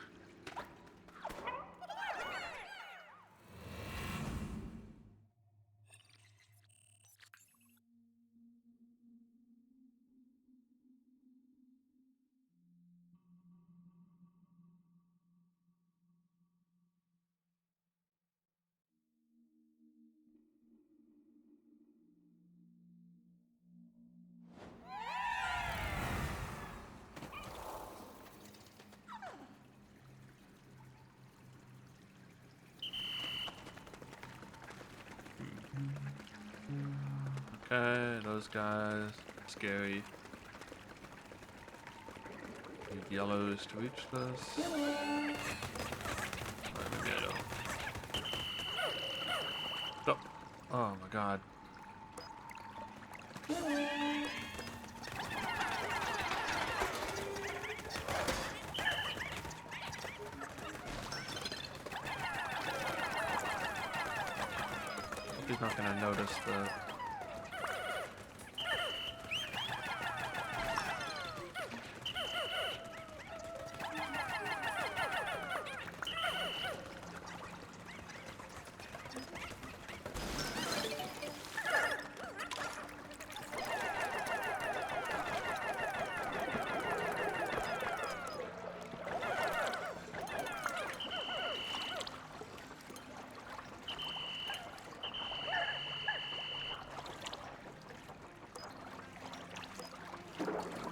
Okay, those guys, scary. Need yellows to reach this. Oh, oh my god. He's not gonna notice the...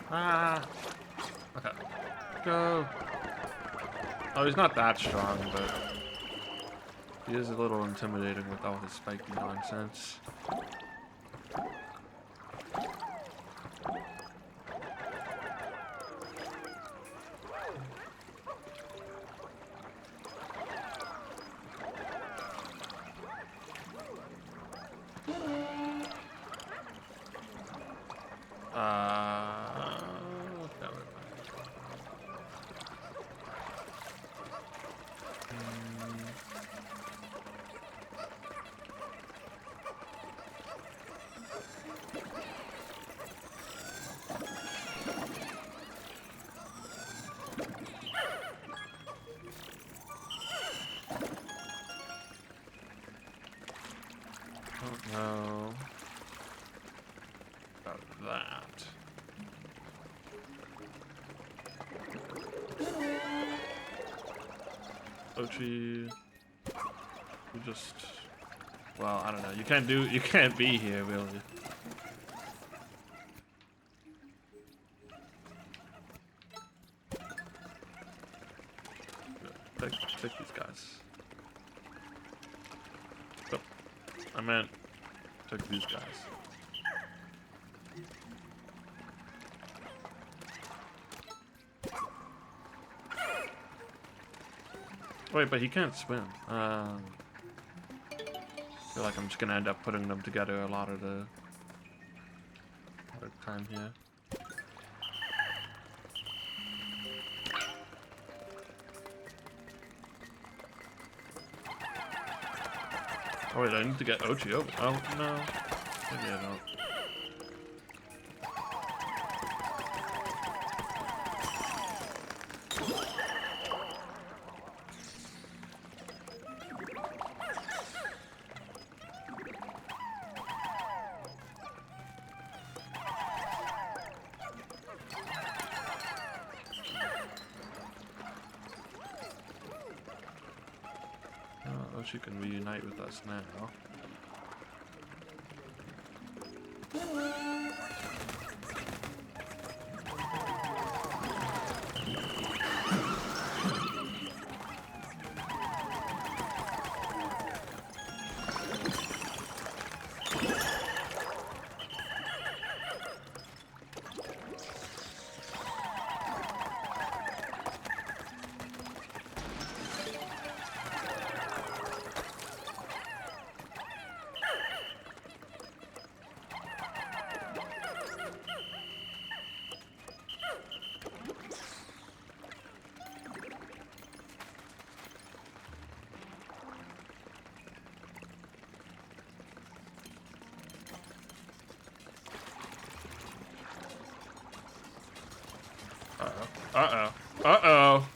Ah! Okay. Go! Oh, he's not that strong, but... he is a little intimidating with all his spiky nonsense. Never mind. Oh no. about that. Ochi, you just, well, I don't know. You can't be here really. Take these guys. Oh, I meant take these guys. Wait, but he can't swim. I feel like I'm just gonna end up putting them together a lot of the time here. Oh wait, I need to get Ochi over. Oh no, maybe I don't. Oh, she can reunite with us now. Uh-oh. Uh-oh. Uh-oh.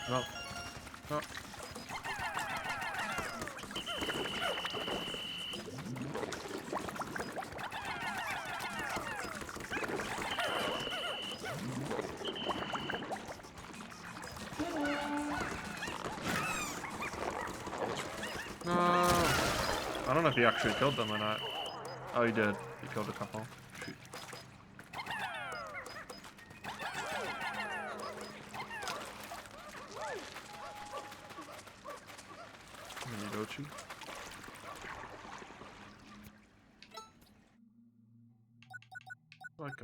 No. No. No. I don't know if he actually killed them or not. Oh, he did. He killed a couple. Shoot. Ochi. Like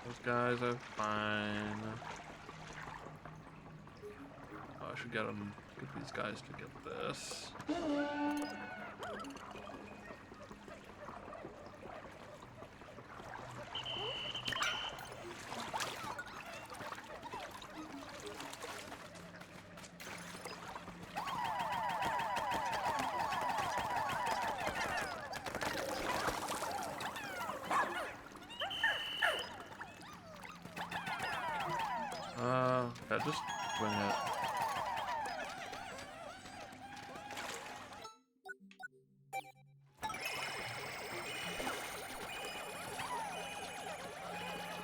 those guys are fine. Oh, I should get these guys to get this. Yeah, just wing it.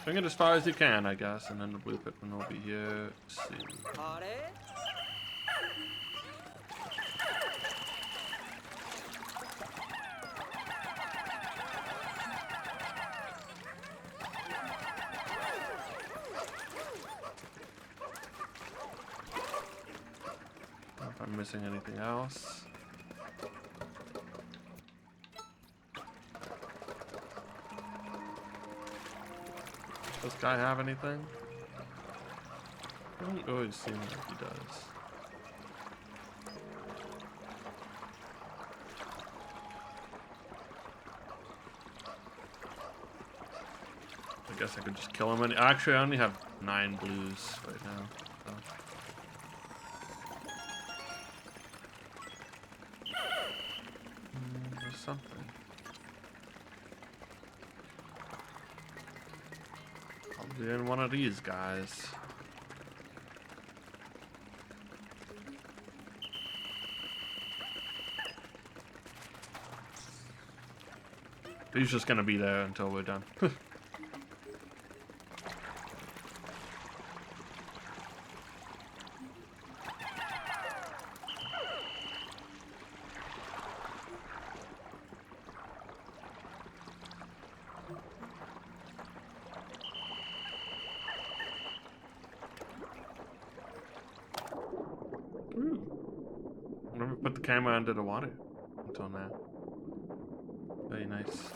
Swing it as far as you can, I guess, and then the blue Pikmin will be here. Let's see. If I'm missing anything else. Does this guy have anything? I don't always seem like he does. I guess I could just kill him. Actually, I only have 9 blues right now. So. something. Probably in one of these guys. He's just gonna be there until we're done. Never put the camera under the water until now. Very nice.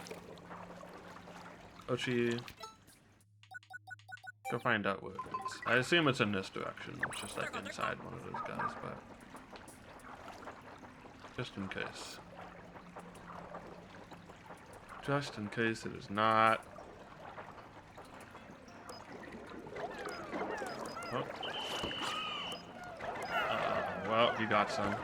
Ochi, go find out where it is. I assume it's in this direction. It's just like inside one of those guys, but just in case. Just in case it is not. Oh. Well, you got some.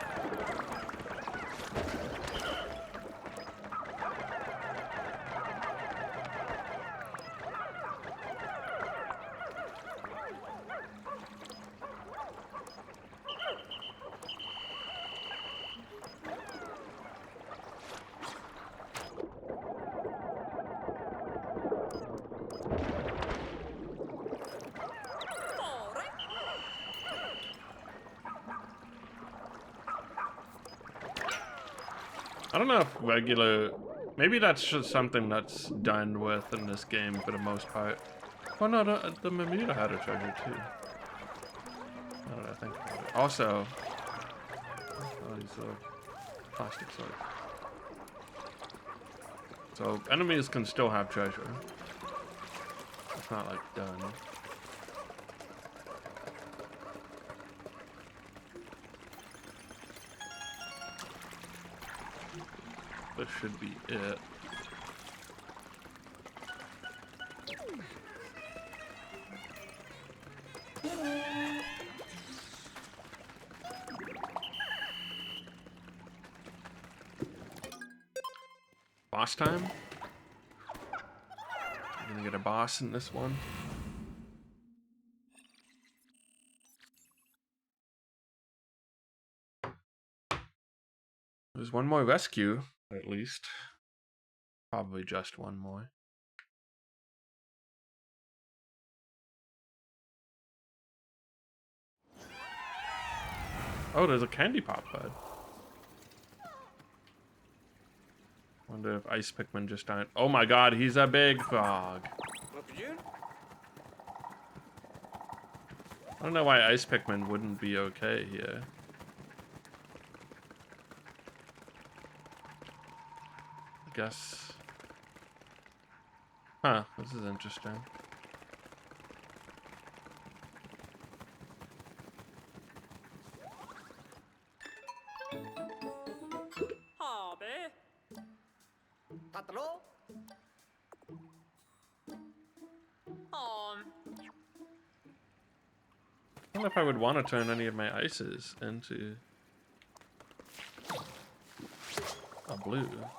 I don't know if regular... Maybe that's just something that's done with in this game for the most part. Oh no, the Bermuda had a treasure too. Now that I think about it. Also... Oh, these little plastic swords. So, enemies can still have treasure. It's not like done. This should be it. Boss time? We're gonna get a boss in this one. There's one more rescue, at least. Probably just one more. Oh, there's a candy pop bud. Wonder if ice Pikmin just died. Oh my god, he's a big frog. I don't know why ice Pikmin wouldn't be okay here. I guess. Huh, this is interesting. Tatlo? I don't know if I would want to turn any of my ices into a blue, though.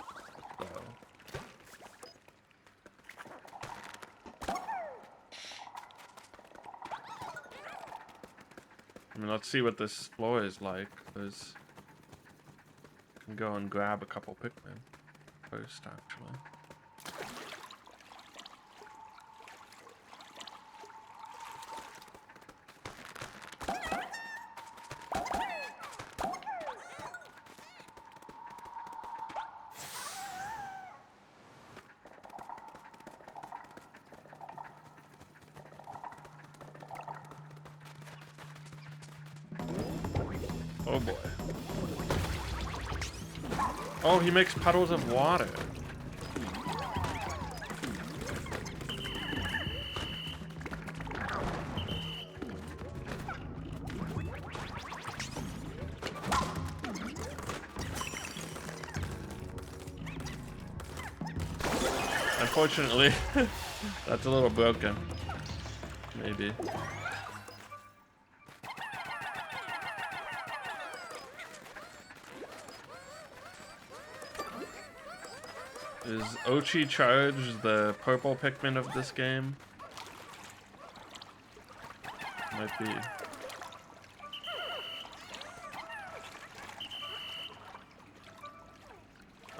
I mean, let's see what this floor is like. There's... I can go and grab a couple Pikmin first, actually. Oh boy. Oh, he makes puddles of water. Unfortunately, that's a little broken. Maybe. Is Ochi Charge the purple Pikmin of this game? Might be.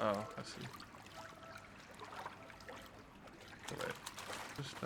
Oh, I see. Wait, just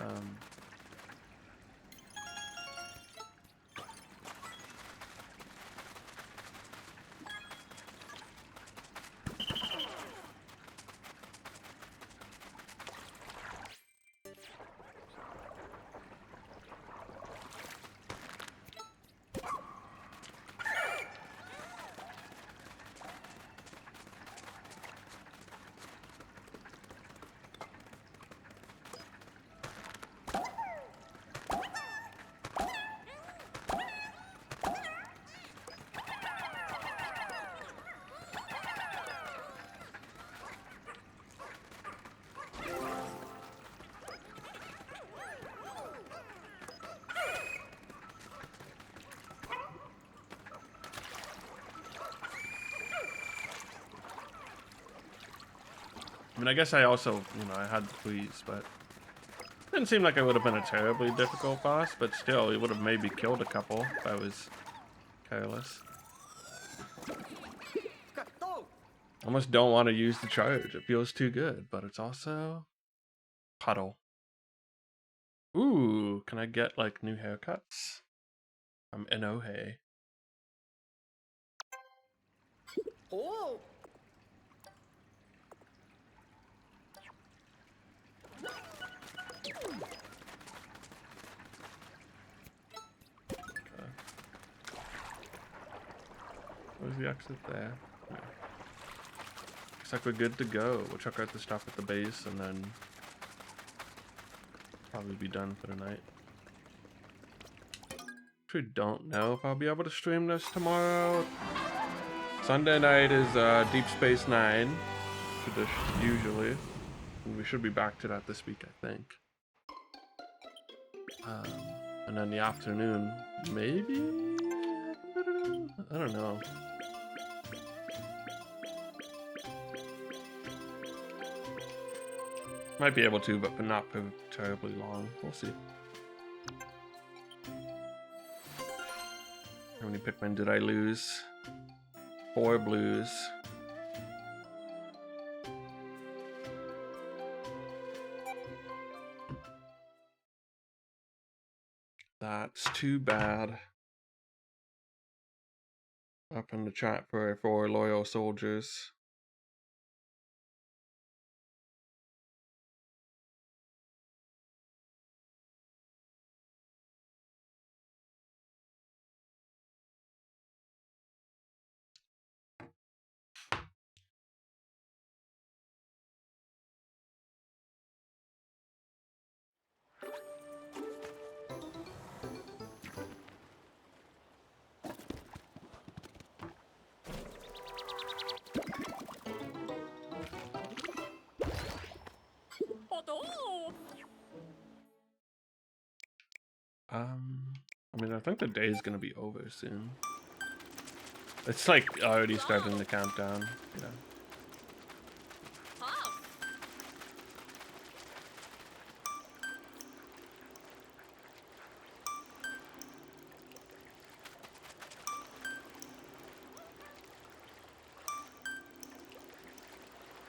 I mean, I guess I also, I had to please, but it didn't seem like it would have been a terribly difficult boss, but still, he would have maybe killed a couple if I was careless. Kato. Almost don't want to use the charge. It feels too good, but it's also puddle. Ooh, can I get like new haircuts from Inoue? Oh. Where's the exit there? Yeah. Looks like we're good to go. We'll check out the stuff at the base and then probably be done for the night. Actually don't know if I'll be able to stream this tomorrow. Sunday night is Deep Space Nine, usually. And we should be back to that this week, I think. And then the afternoon, maybe? I don't know. Might be able to, but for not for terribly long. We'll see. How many Pikmin did I lose? 4 blues. That's too bad. Up in the chat for 4 loyal soldiers. I mean, I think the day's gonna be over soon. It's like already starting the countdown, you know.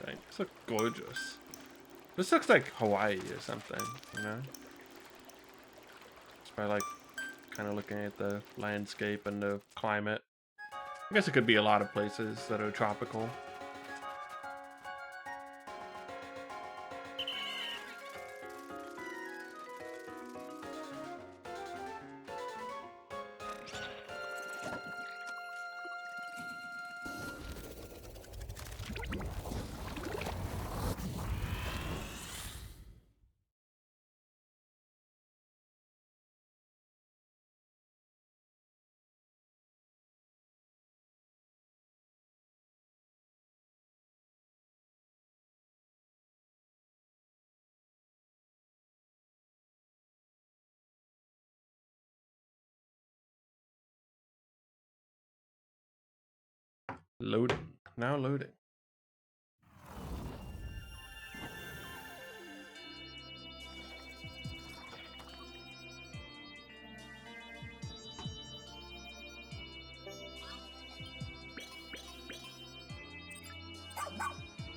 Dang, this looks gorgeous. This looks like Hawaii or something, you know? Just by like kind of looking at the landscape and the climate. I guess it could be a lot of places that are tropical. Loading. Now loading.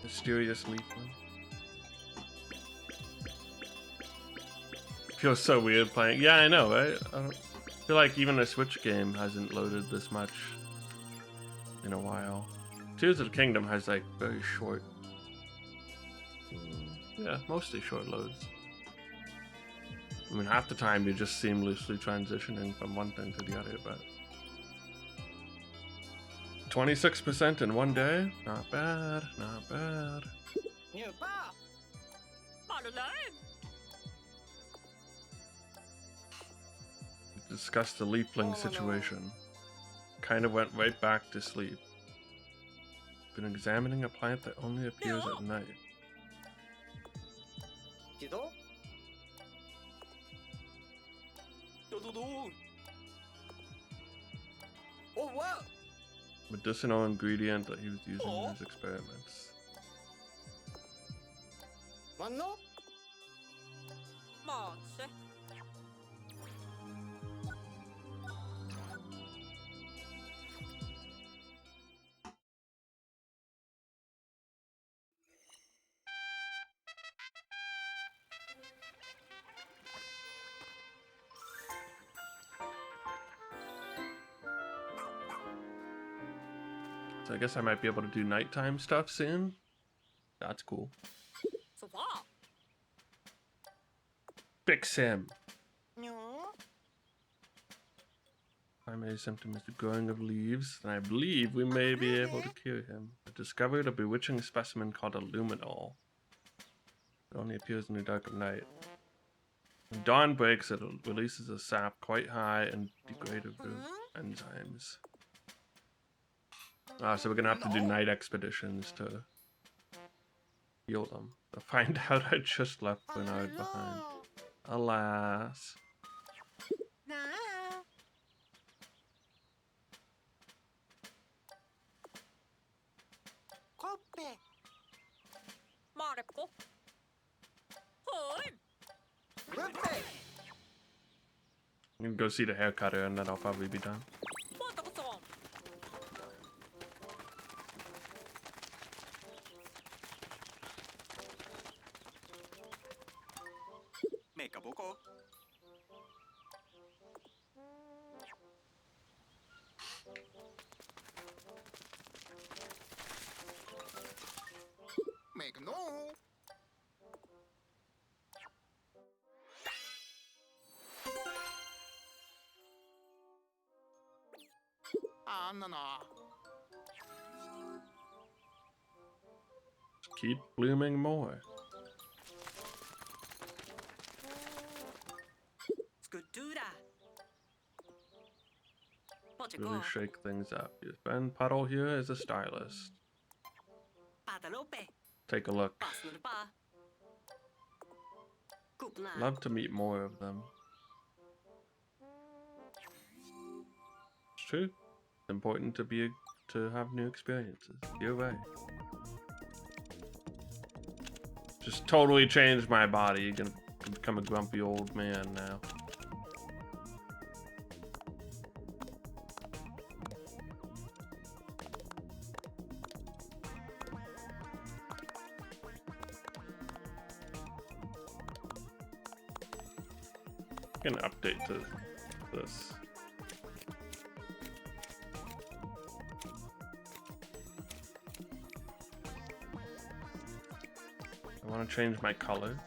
Mysterious leafling. Feels so weird playing. Yeah, I know, right? I don't feel like even a Switch game hasn't loaded this much in a while. Tears of the Kingdom has like very short, yeah, mostly short loads. I mean, half the time you're just seamlessly transitioning from one thing to the other, but 26% in one day? Not bad, not bad. Nhiều ba. Ba được lên. Discuss the leafling situation. Kind of went right back to sleep. Been examining a plant that only appears at night. Chị Tú. Tú tú tú. Oh wow. Medicinal ingredient that he was using in his experiments. 맞노? 맞지. So I guess I might be able to do nighttime stuff soon. That's cool. So far. Fix him. No. Primary symptom is the growing of leaves, and I believe we may be able to cure him. I discovered a bewitching specimen called a luminol. It only appears in the dark of night. When dawn breaks, it releases a sap quite high and degradable enzymes. So we're gonna have to do night expeditions to heal them. To find out, I just left Bernard behind. Alas. No. Coppe. 말했고. 헐. Coppe. I'm gonna go see the haircutter and then I'll probably be done. 뭐다고 써? 메이크업 보고. Make no. No. Keep blooming more. 스쿠뚜라. Really shake things up. Ben Puddle here is a stylist. 바다로페. Take a look. 바스누르 바. 구구나. Love to meet more of them. It's true. It's important to have new experiences. You're right. Just totally changed my body. You're gonna become a grumpy old man now. An update to this. I want to change my color.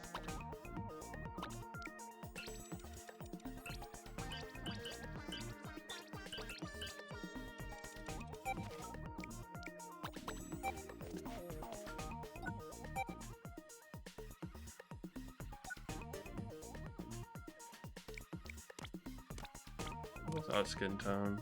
What's our skin tone?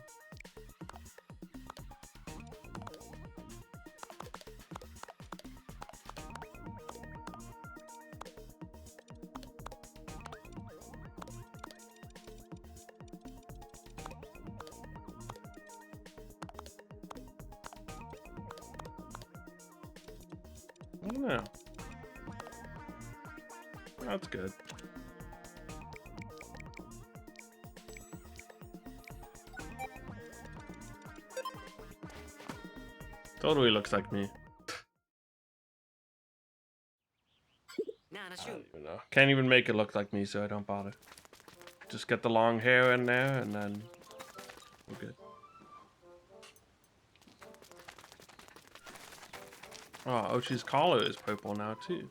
I don't know. That's good. Totally looks like me. I don't even know. Can't even make it look like me, so I don't bother. Just get the long hair in there, and then we're good. Oh, Ochi's collar is purple now, too.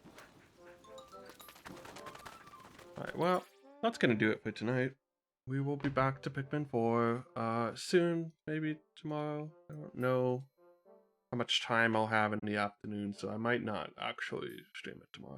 Alright, well, that's gonna do it for tonight. We will be back to Pikmin 4 soon, maybe tomorrow. I don't know how much time I'll have in the afternoon, so I might not actually stream it tomorrow.